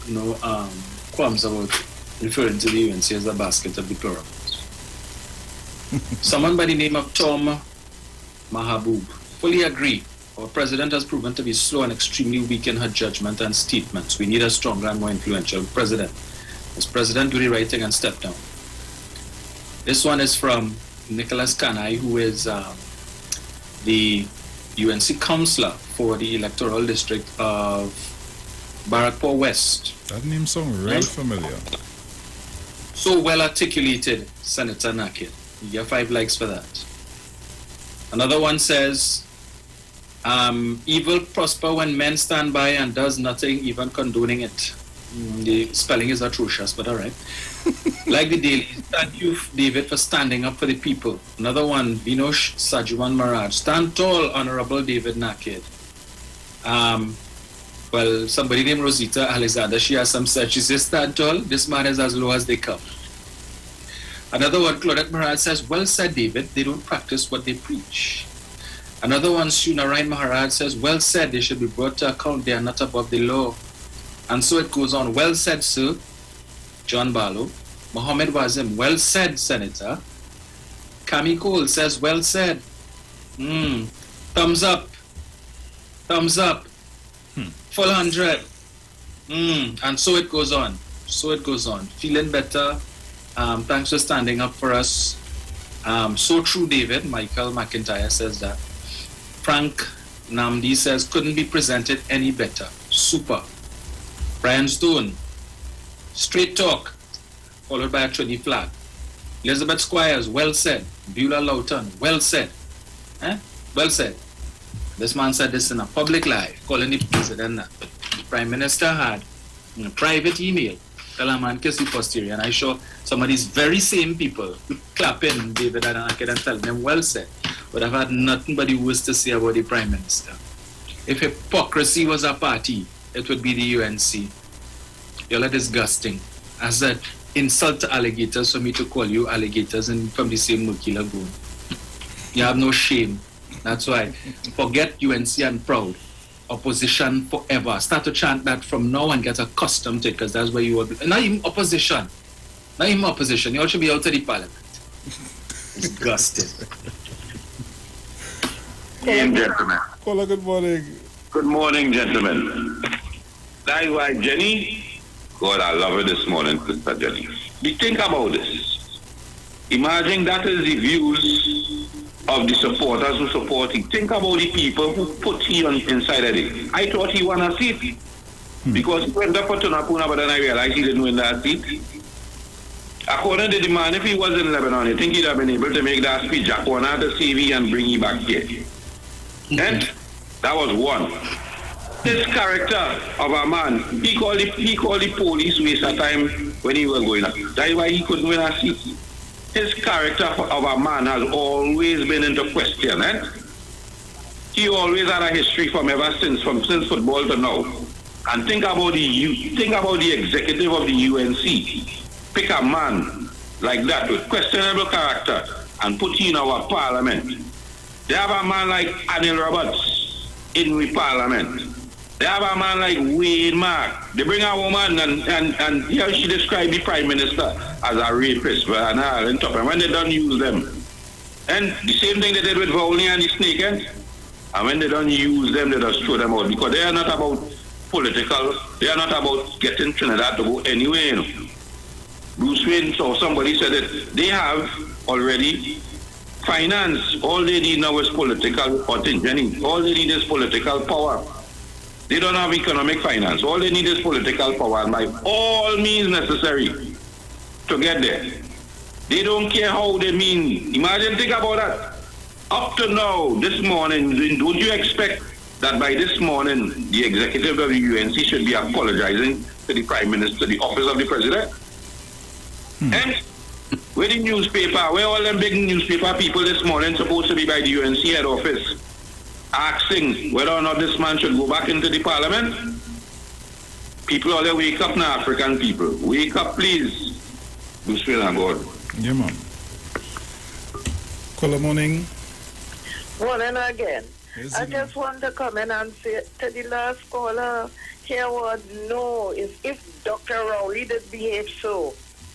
qualms about referring to the UNC as a basket of deplorables. Someone by the name of Tom Mahabub fully agree. Our president has proven to be slow and extremely weak in her judgment and statements. We need a stronger and more influential president. As president, do the right thing and step down. This one is from Nicholas Kanai, who is the UNC councillor for the electoral district of Barrackpore West.
That name sounds real familiar.
So well articulated, Senator Nackett. You get 5 likes for that. Another one says, evil prosper when men stand by and does nothing, even condoning it. The spelling is atrocious, but all right. Like the daily, thank you, David, for standing up for the people. Another one, Vinosh Sajuan Maraj. Stand tall, Honorable David Nackett. Well, somebody named Rosita Alexander, she has some search. She says, stand tall, this man is as low as they come. Another one, Claudette Maharaj says, well said, David, they don't practice what they preach. Another one, Sunarayan Maharaj says, well said, they should be brought to account, they are not above the law. And so it goes on. Well said, sir. John Barlow. Mohammed Wazim. Well said, Senator. Kami Cole says, well said. Thumbs up. Thumbs up. Full 100. And so it goes on. So it goes on. Feeling better. Thanks for standing up for us. So true, David. Michael McIntyre says that. Frank Namdi says, couldn't be presented any better. Super. Brian Stone, straight talk, followed by a Trinity flag. Elizabeth Squires, well said. Beulah Lawton, well said. Well said. This man said this in a public live, calling the president that. The Prime Minister had in a private email, tell a man kiss the posterior, and I saw some of these very same people clapping David Nackett and telling them, well said. But I've had nothing but the worst to say about the Prime Minister. If hypocrisy was a party, it would be the UNC. Y'all are disgusting. I said, insult to alligators for me to call you alligators and from the same murky lagoon. You have no shame. That's why. Forget UNC and proud. Opposition forever. Start to chant that from now and get accustomed to it, because that's where you will be. Not even opposition. Not even opposition. You all should be out of the parliament. Disgusting.
Gentlemen.
Caller, good morning.
Good morning, gentlemen. That's why, Jenny, God, I love her this morning, Sister Jenny. We think about this. Imagine that is the views of the supporters who support him. Think about the people who put him inside of it. I thought he won a seat because he went up for Tunapuna, but then I realized he didn't win that seat. According to the man, if he was in Lebanon, I think he'd have been able to make that speech. Jack one out the CV and bring him back here. And that was one. His character of a man, he called the police waste of time when he was going up. That's why he couldn't win a seat. His character of a man has always been into question. He always had a history from since football to now. And think about the executive of the UNC. Pick a man like that with questionable character and put him in our parliament. They have a man like Anil Roberts in the parliament. They have a man like Wayne Mark. They bring a woman and here she described the prime minister as a rapist. And when they don't use them. And the same thing they did with Volney and the snake. And when they don't use them, they just throw them out. Because they are not about political, they are not about getting Trinidad to go anywhere. You know. Bruce Wayne saw somebody said that they have already finance. All they need now is political contingent. All they need is political power. They don't have economic finance. All they need is political power, and by all means necessary to get there. They don't care how they mean. Imagine, think about that. Up to now, this morning, don't you expect that by this morning, the executive of the UNC should be apologizing to the Prime Minister, the office of the President? And where the newspaper, where all them big newspaper people this morning supposed to be by the UNC head office, asking whether or not this man should go back into the parliament? People all there, wake up now, African people. Wake up, please. Bruce Wayne and God.
Yeah, man. Caller morning.
Morning again. I just want to come in and say to the last caller, here would know if Dr. Rowley did behave so,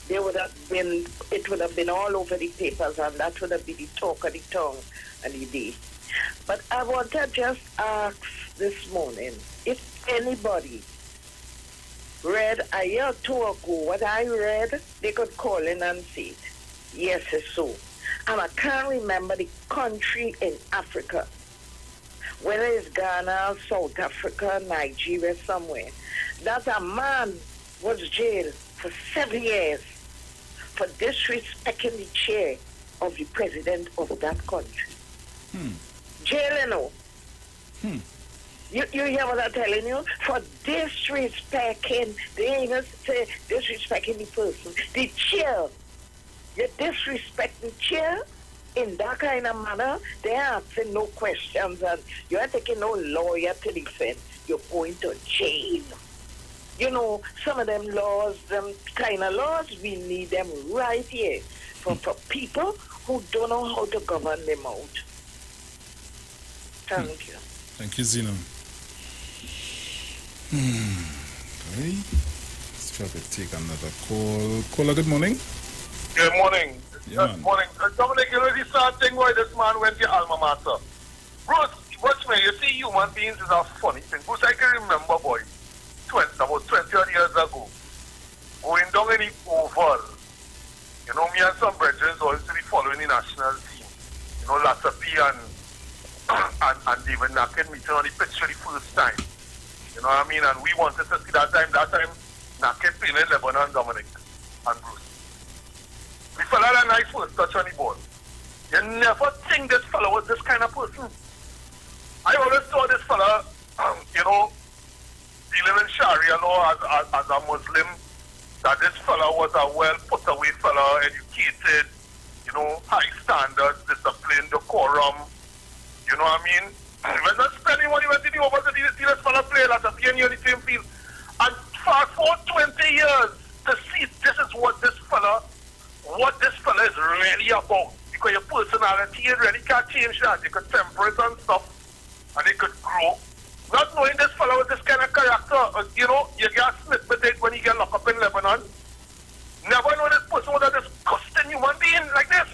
it would have been all over the papers, and that would have been the talk of the tongue and the day. But I want to just ask this morning, if anybody read a year or two ago what I read, they could call in and say it. Yes, it's so. And I can't remember the country in Africa, whether it's Ghana, South Africa, Nigeria, somewhere, that a man was jailed for 7 years for disrespecting the chair of the president of that country. Jail, you know. You hear what I'm telling you? For disrespecting, they ain't gonna say disrespecting the person. The chair. You disrespect the chair in that kind of manner, they're asking no questions and you're taking no lawyer to defend. You're going to jail. You know, some of them laws, them kind of laws, we need them right here for people who don't know how to govern them out. Thank you.
Thank you, Zina. Okay. Let's try to take another call. Caller, good morning.
Good morning.
Yeah,
Good morning. Dominic, you know the sad thing why this man went to alma mater? Bruce, watch me, you see human beings is a funny thing. Bruce, I can remember, boy, about 20 odd years ago, going down in the Oval, you know, me and some brethren always to be following the national team. You know, Latapi and David Nacken meeting on the pitch for the first time. You know what I mean? And we wanted to see that time Nacken playing in Lebanon, Dominic and Bruce. The fella had a nice first touch on the ball. You never think this fella was this kind of person. I always saw this fella, you know, dealing in Sharia law as a Muslim, that this fella was a well put away fella, educated, you know, high standards, discipline, decorum, you know what I mean? When not spending money, went to the over to see this fella play at the PNU on the same field. And fast forward 20 years to see this is what this fella is really about. Because your personality, you really can't change that. You could temper it and stuff, and it could grow. Not knowing this fellow with this kind of character, you know, you get smith with it when you get locked up in Lebanon. Never know this person was a disgusting human being like this.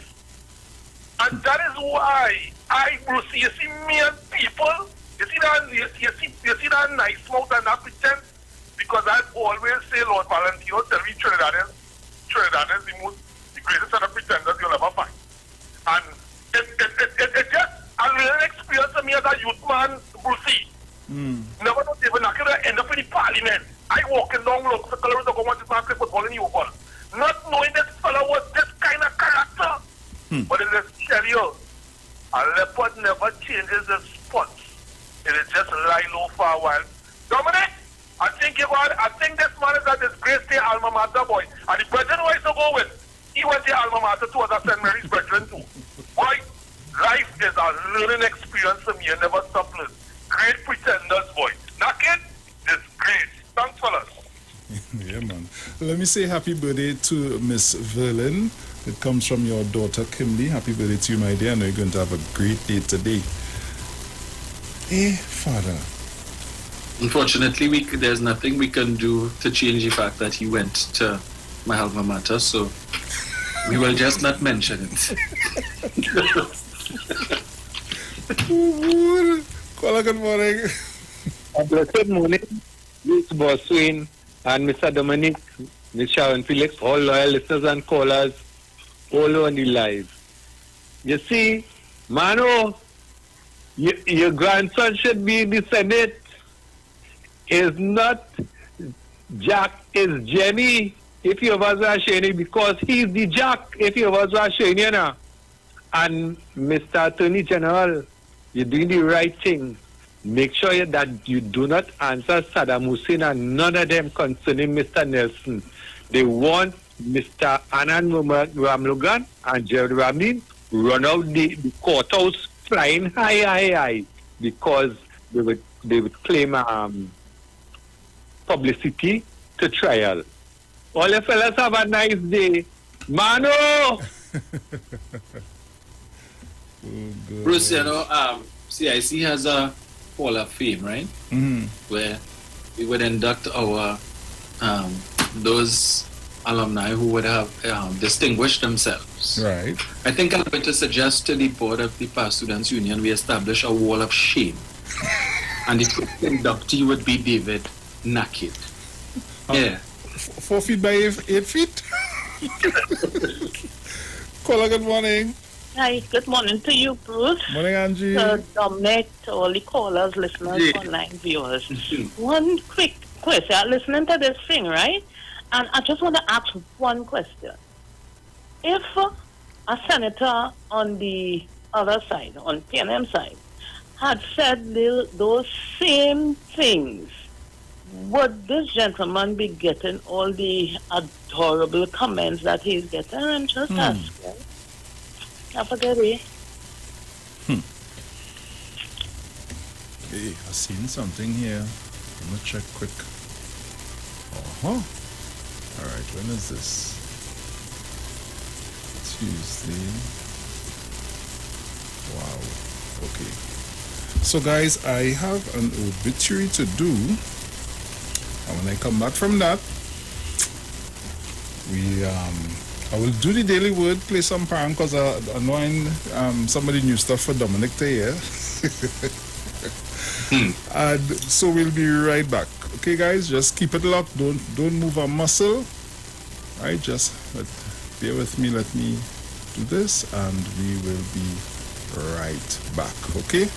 And that is why Bruce, you see me and people, you see that nice mouth and that pretense, because I always say, Lord Valentino, tell me Trinidad is the greatest set of pretenders you'll ever find. And it just a little experience for me as a youth man, Brucey. Never not even I could end up in the parliament. I walking down look the colors of want to play football in Iwer. Not knowing this fellow was this kind of character. But it is tell you, a leopard never changes his spots. It is just lie low for a while. Dominic, I think this man is at his great day alma mater, boy. And the brethren who I used to go with, he went to alma mater too, as a St. Mary's brethren too. Boy, life is a learning experience for me. I never stop learning. Great pretenders, boy. Naked is great. Thanks, fellas.
Yeah, man. Let me say happy birthday to Miss Verlin. It comes from your daughter, Kimberly. Happy birthday to you, my dear. I know you're going to have a great day today. Hey, Father.
Unfortunately, there's nothing we can do to change the fact that he went to my alma mater, so we will just not mention it.
Good morning.
Good morning, Mr. Boswin and Mr. Dominic, Ms. Sharon Felix, all loyal listeners and callers, all on the live. You see, Mano, your grandson should be in the Senate. Is not Jack, is Jenny, if you was Rashani, because he's the Jack, if you was Rashani, now. And Mr. Attorney General, you're doing the right thing. Make sure that you do not answer Saddam Hussein and none of them concerning Mr. Nelson. They want Mr. Anand Ramlogan and Gerald Ramin run out the courthouse flying high because they would claim publicity to trial. All the fellas have a nice day. Mano!
Bruce, you know, CIC has a Hall of Fame, right? Where we would induct our those alumni who would have distinguished themselves.
Right.
I think I'm going to suggest to the board of the Past Students Union we establish a wall of shame. And the first inductee would be David Naked. Yeah.
4 feet by 8 feet? Caller, good morning.
Hi, good morning to you, Bruce.
Morning, Angie.
To Dominic, to all the callers, listeners, online viewers. One quick question. I'm listening to this thing, right? And I just want to ask one question. If a senator on the other side, on PNM side, had said those same things, would this gentleman be getting all the adorable comments that he's getting? I'm just asking. I forget it.
Hey, I've seen something here. I'm going to check quick. Alright, when is this? Tuesday. Wow. Okay. So guys, I have an obituary to do. And when I come back from that, I will do the daily word, play some prank because I'm knowing somebody new stuff for Dominic to hear. And so we'll be right back. Okay, guys, just keep it locked. Don't move a muscle. All right, just bear with me. Let me do this, and we will be right back. Okay.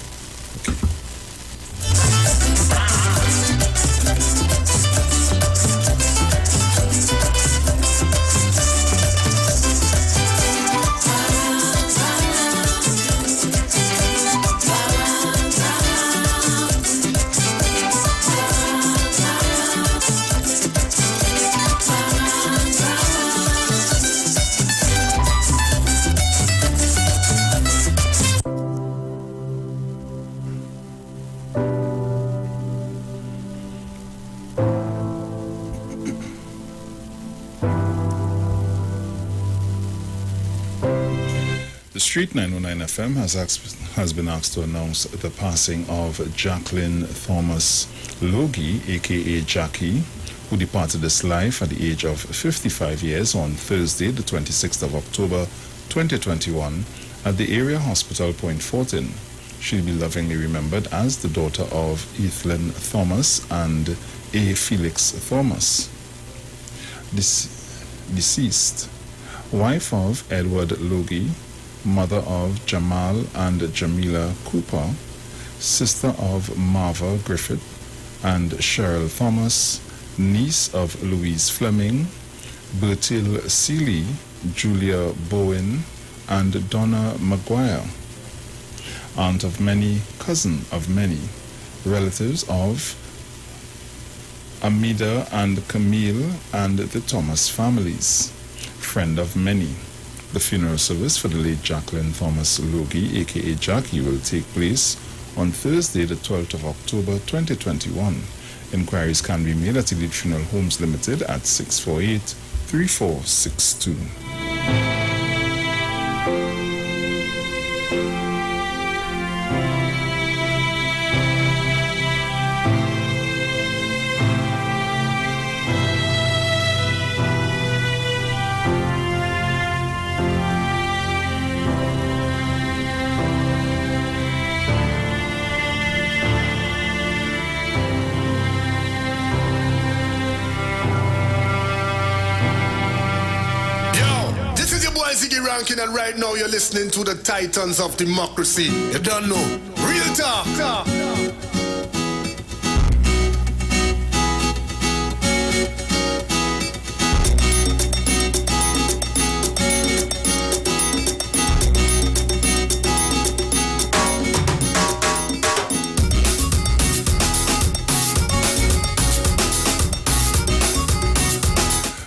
The Street 919 FM has been asked to announce the passing of Jacqueline Thomas Logie, aka Jackie, who departed this life at the age of 55 years on Thursday, the 26th of October 2021, at the area hospital Point Fortin. She'll be lovingly remembered as the daughter of Ethelyn Thomas and A. Felix Thomas, deceased, wife of Edward Logie, mother of Jamal and Jamila Cooper, sister of Marva Griffith and Cheryl Thomas, niece of Louise Fleming, Bertil Seeley, Julia Bowen, and Donna Maguire, aunt of many, cousin of many, relatives of Amida and Camille and the Thomas families, friend of many. The funeral service for the late Jacqueline Thomas Logie, aka Jackie, will take place on Thursday, the 12th of October 2021. Inquiries can be made at Elite Funeral Homes Limited at 648-3462.
Ranking, and right now you're listening to the Titans of Democracy. You don't know. Real talk.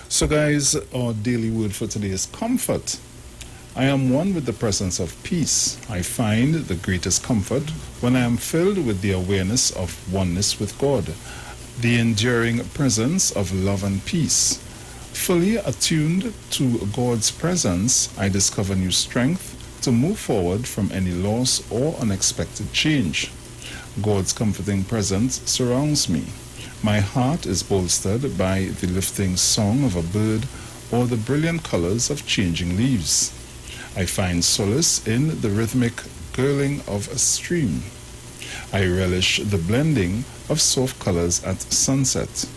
So guys, our daily word for today is comfort. I am one with the presence of peace. I find the greatest comfort when I am filled with the awareness of oneness with God, the enduring presence of love and peace. Fully attuned to God's presence, I discover new strength to move forward from any loss or unexpected change. God's comforting presence surrounds me. My heart is bolstered by the lifting song of a bird or the brilliant colors of changing leaves. I find solace in the rhythmic gurgling of a stream. I relish the blending of soft colors at sunset.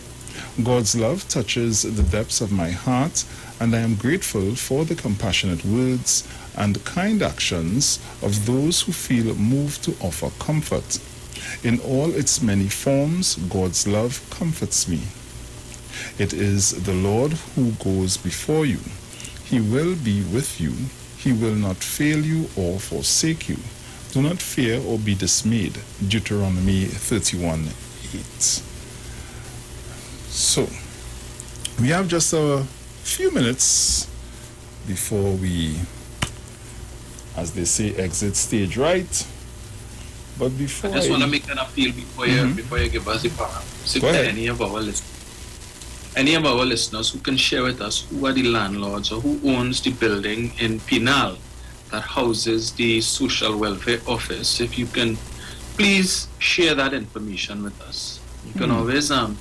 God's love touches the depths of my heart, and I am grateful for the compassionate words and kind actions of those who feel moved to offer comfort. In all its many forms, God's love comforts me. It is the Lord who goes before you. He will be with you. He will not fail you or forsake you. Do not fear or be dismayed. Deuteronomy 31:8. So, we have just a few minutes before we, as they say, exit stage right. But before
I just want to make an appeal before you give us the power. So if there are any of our listeners who can share with us who are the landlords or who owns the building in Pinal that houses the social welfare office, if you can please share that information with us. You can always send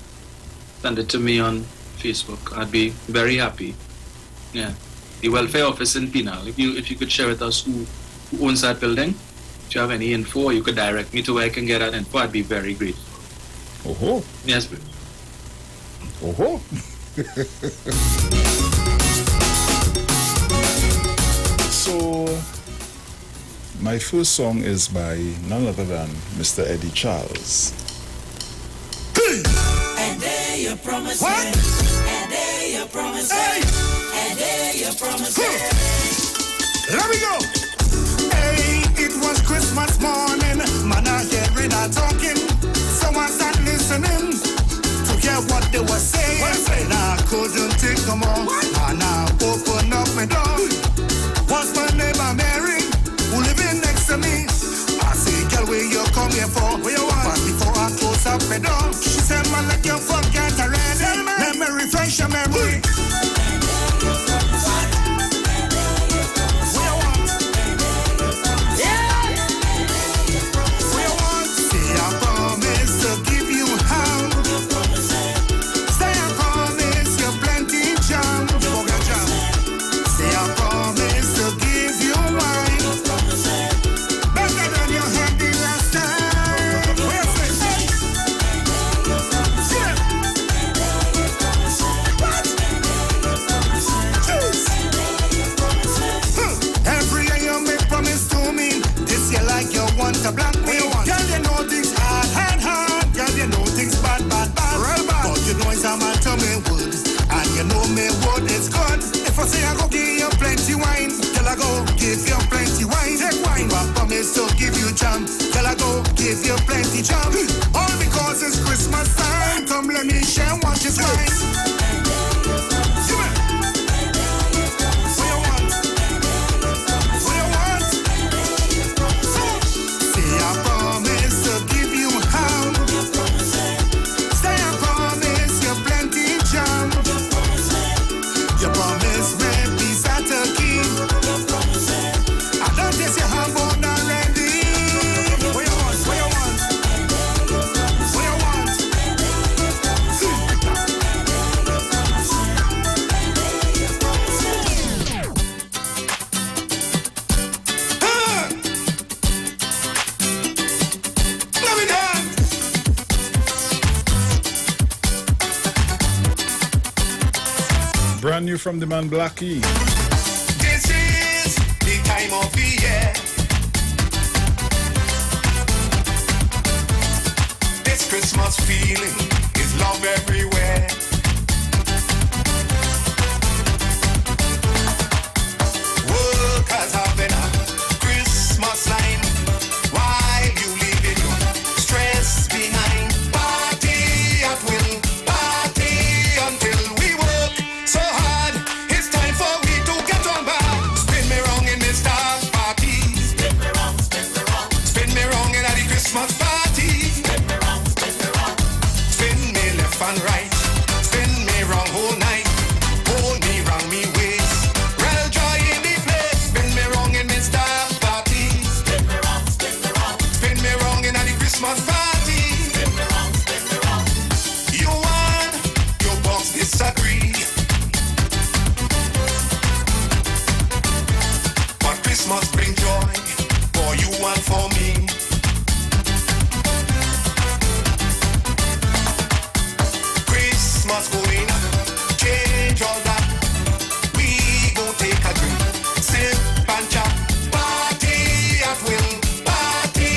it to me on Facebook. I'd be very happy. Yeah, the welfare office in Pinal. If you could share with us who owns that building, if you have any info, or you could direct me to where I can get that info, I'd be very grateful.
Oh,
yes, please.
Oh. So, my first song is by none other than Mr. Eddie Charles.
And there you promise me. And there you promise me. And there you promise me.
Let me go. Hey, it was Christmas morning. Man, I get rid of talking. So I sat listening to hear what they were saying. And I couldn't take no more. And I opened up my door. Was my neighbor Mary, who living next to me. I say, girl, where you come here for? Where you want? But before I close up my door, she said, man, let you forget already. Let me refresh your memory. give you plenty wine. Take wine, but promise to give you jam. Tell I go, give you plenty jam. All because it's Christmas time. Come let me share what is mine.
Brand new from the man Blackie.
This is the time of the year. This Christmas feeling is love everywhere. Workers having a Christmas line while you leaving your stress behind. Party at will, party until we work so hard. It's time for we to get on back. Spin me wrong in this dark party. Spin me wrong, spin me wrong. Spin me wrong in the Christmas party. Spin me wrong, spin me wrong. Spin me left and right. Spin me wrong whole night. Hold me wrong me ways. Real joy in the place. Spin me wrong in this dark party. Spin me wrong, spin me wrong. Spin me wrong in the Christmas party. Spin me wrong, spin me wrong. You and your boss disagree. But Christmas bring joy for you and for me. Christmas going change all that. We gon' take a drink, sip and chat. Party at will, party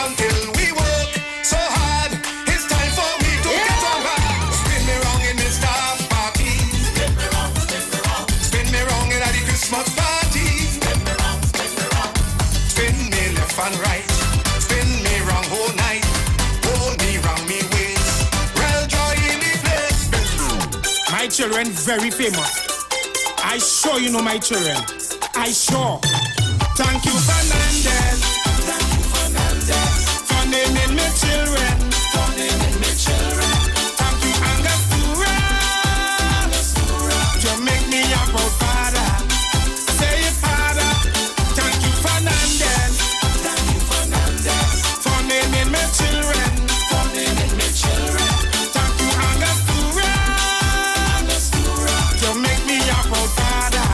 until we work so hard. It's time for me to get on back. Spin me wrong in this dark party. Spin me wrong, spin me wrong. Spin me wrong in the Christmas party. Spin me wrong, spin me wrong. Spin me left and right. Spin me wrong whole night. Hold me wrong me ways. Real joy in the place.
My children very famous. I sure you know my children. I sure. Thank you, Fernandez. Thank you, Fernandez. For naming me children. For naming me children. Thank you, Angostura. You make me a proud father. Say it harder. Thank you, Fernandez. Thank you, Fernandez. For naming me children. For naming me children. Thank you, Angostura. You make me a proud father.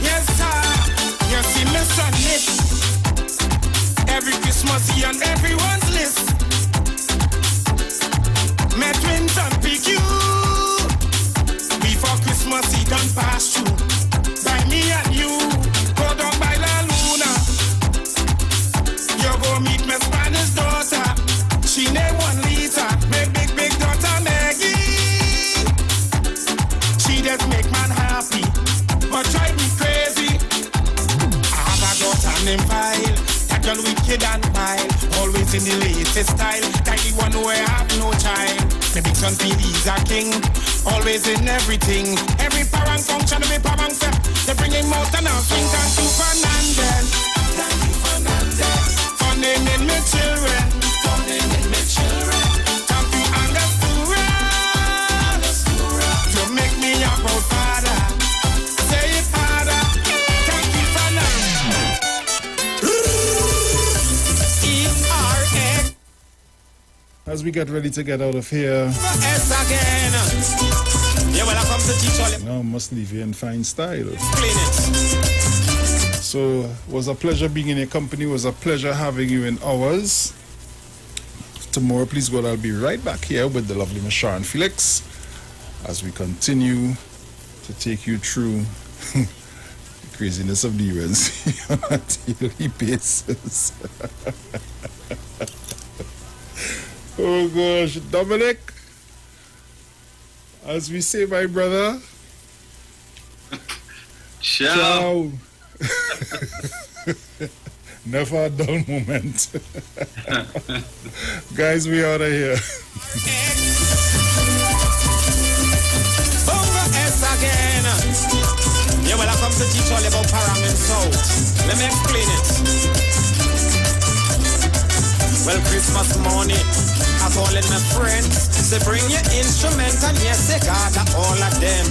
Yes, sir. You see me son it. Every Christmas he on everyone's list. My twins and PQ. Before Christmas he done pass through. By me and you. Go down by La Luna. You go meet my Spanish daughter. She name 1 liter. My big daughter Maggie. She just make man happy, but drive me crazy. I have a daughter named File, that girl wicked and wild, always in the latest style. That the one who I have no child. My big son feel he's a king, always in everything. Every parent function, every parent step, they bring him out and I'll sing. Thank you, Fernandez. Thank you, Fernandez. For naming me children. For naming me children. Thank you, Angostura. You make me a proud father. Say it harder. Thank you, Fernandez. E-R-X.
As we get ready to get out of here,
S again. Yeah, well, I come to teach all them.
now must leave you in fine style.
Clean it.
So, it was a pleasure being in your company. It was a pleasure having you in ours. Tomorrow, please God, I'll be right back here with the lovely Miss Sharon Felix as we continue to take you through the craziness of the UNC on a daily basis. Oh gosh, Dominic, as we say, my brother,
Ciao.
Never a dull moment. Guys, we out of here.
Again. Yeah, well, I come to teach all about parang and soul. Let me explain it. Well, Christmas morning, I calling my friends. Say bring your instrument and yes, they got all of them.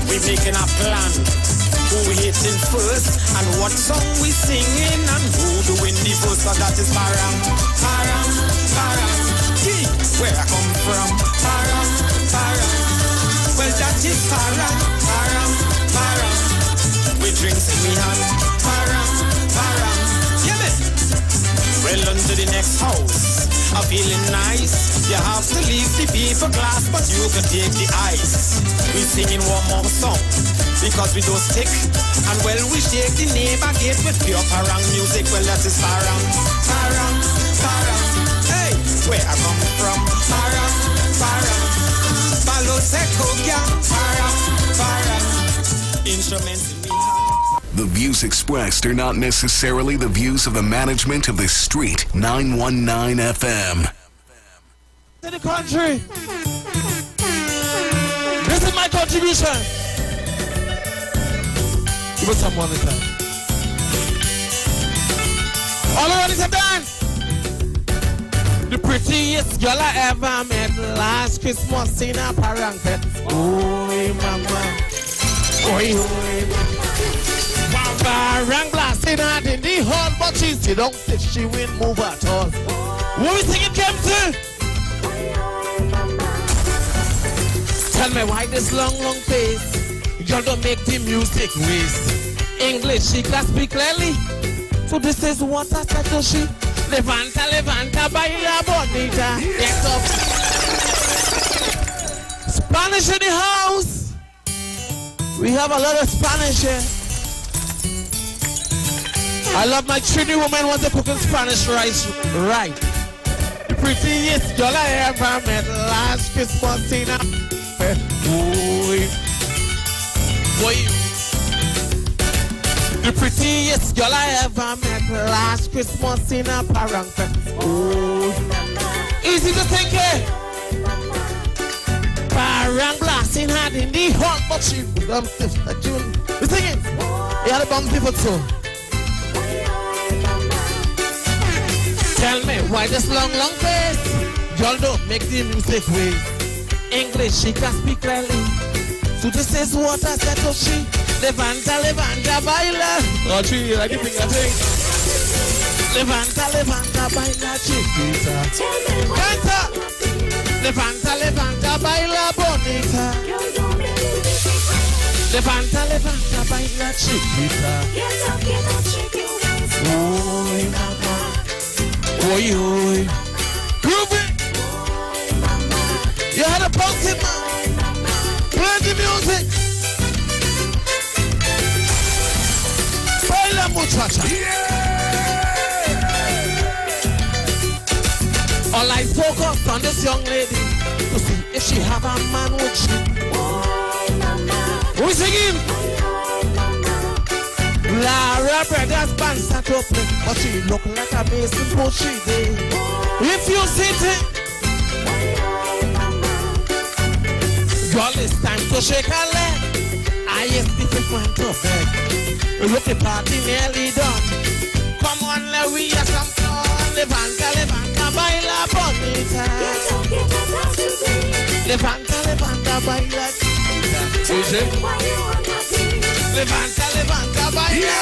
We making a plan. Who we hitting first and what song we singing and who doing the first. So that is parang, parang, parang. Yeah, where I come from, parang, parang. Well, that is parang, parang, parang. We drinks in me hand, parang, parang. Yeah, man. Well, on to the next house. I'm feeling nice. You have to leave the people glass, but you can take the ice. We singing one more song because we don't stick. And well, we shake the neighbor gate with pure parang music. Well, that is parang, parang, parang. Hey, where I come from, parang, parang. Instruments in me.
The views expressed are not necessarily the views of the management of the Street 919 FM.
To the country. This is my contribution. Give us some money time. All around is done. The prettiest girl I ever met last Christmas in a parang pet. Oi, mama. Oi, oi. Parang blasting out in the hall, but she still don't think she will move at all. What we singing came to? Tell me why this long, long face? Y'all don't make the music waste. English, she can speak clearly. So this is what I said to she. Levanta, levanta, baila bonita. Get up. Spanish in the house. We have a lot of Spanish here. I love my Trini woman want to cook in Spanish rice right. The prettiest girl I ever met last Christmas in a boy. The prettiest girl I ever met last Christmas in a parang. Easy to think it. Parang blasting hard in the hot, but she bumped the June. You sing it? You had a bump people too. Tell me why this long, long face? Y'all don't make the music waste. English, she can speak clearly. So this is what I said to she. Levanta, levanta, baila. Oh, she like the finger thing. Levanta, levanta, baila, chiquita. Canta. Levanta, levanta, baila, bonita. Levanta, levanta, baila, chiquita. Oi, mama. Oi, oi. Groove it. You had a bouncy man. Play the music. Baila muchacha. All I focus on this young lady to see if she have a man with she. Who is singing? Lara Brothers band start to play, but she look like a basin but she did. If you sit it, girl, it's time to shake her leg. I is different to beg. Look, the party nearly done. Come on, let we have some fun. Levanta, levanta, baila bonita. Levanta, levanta, baila chiquita. Levanta, levanta, baila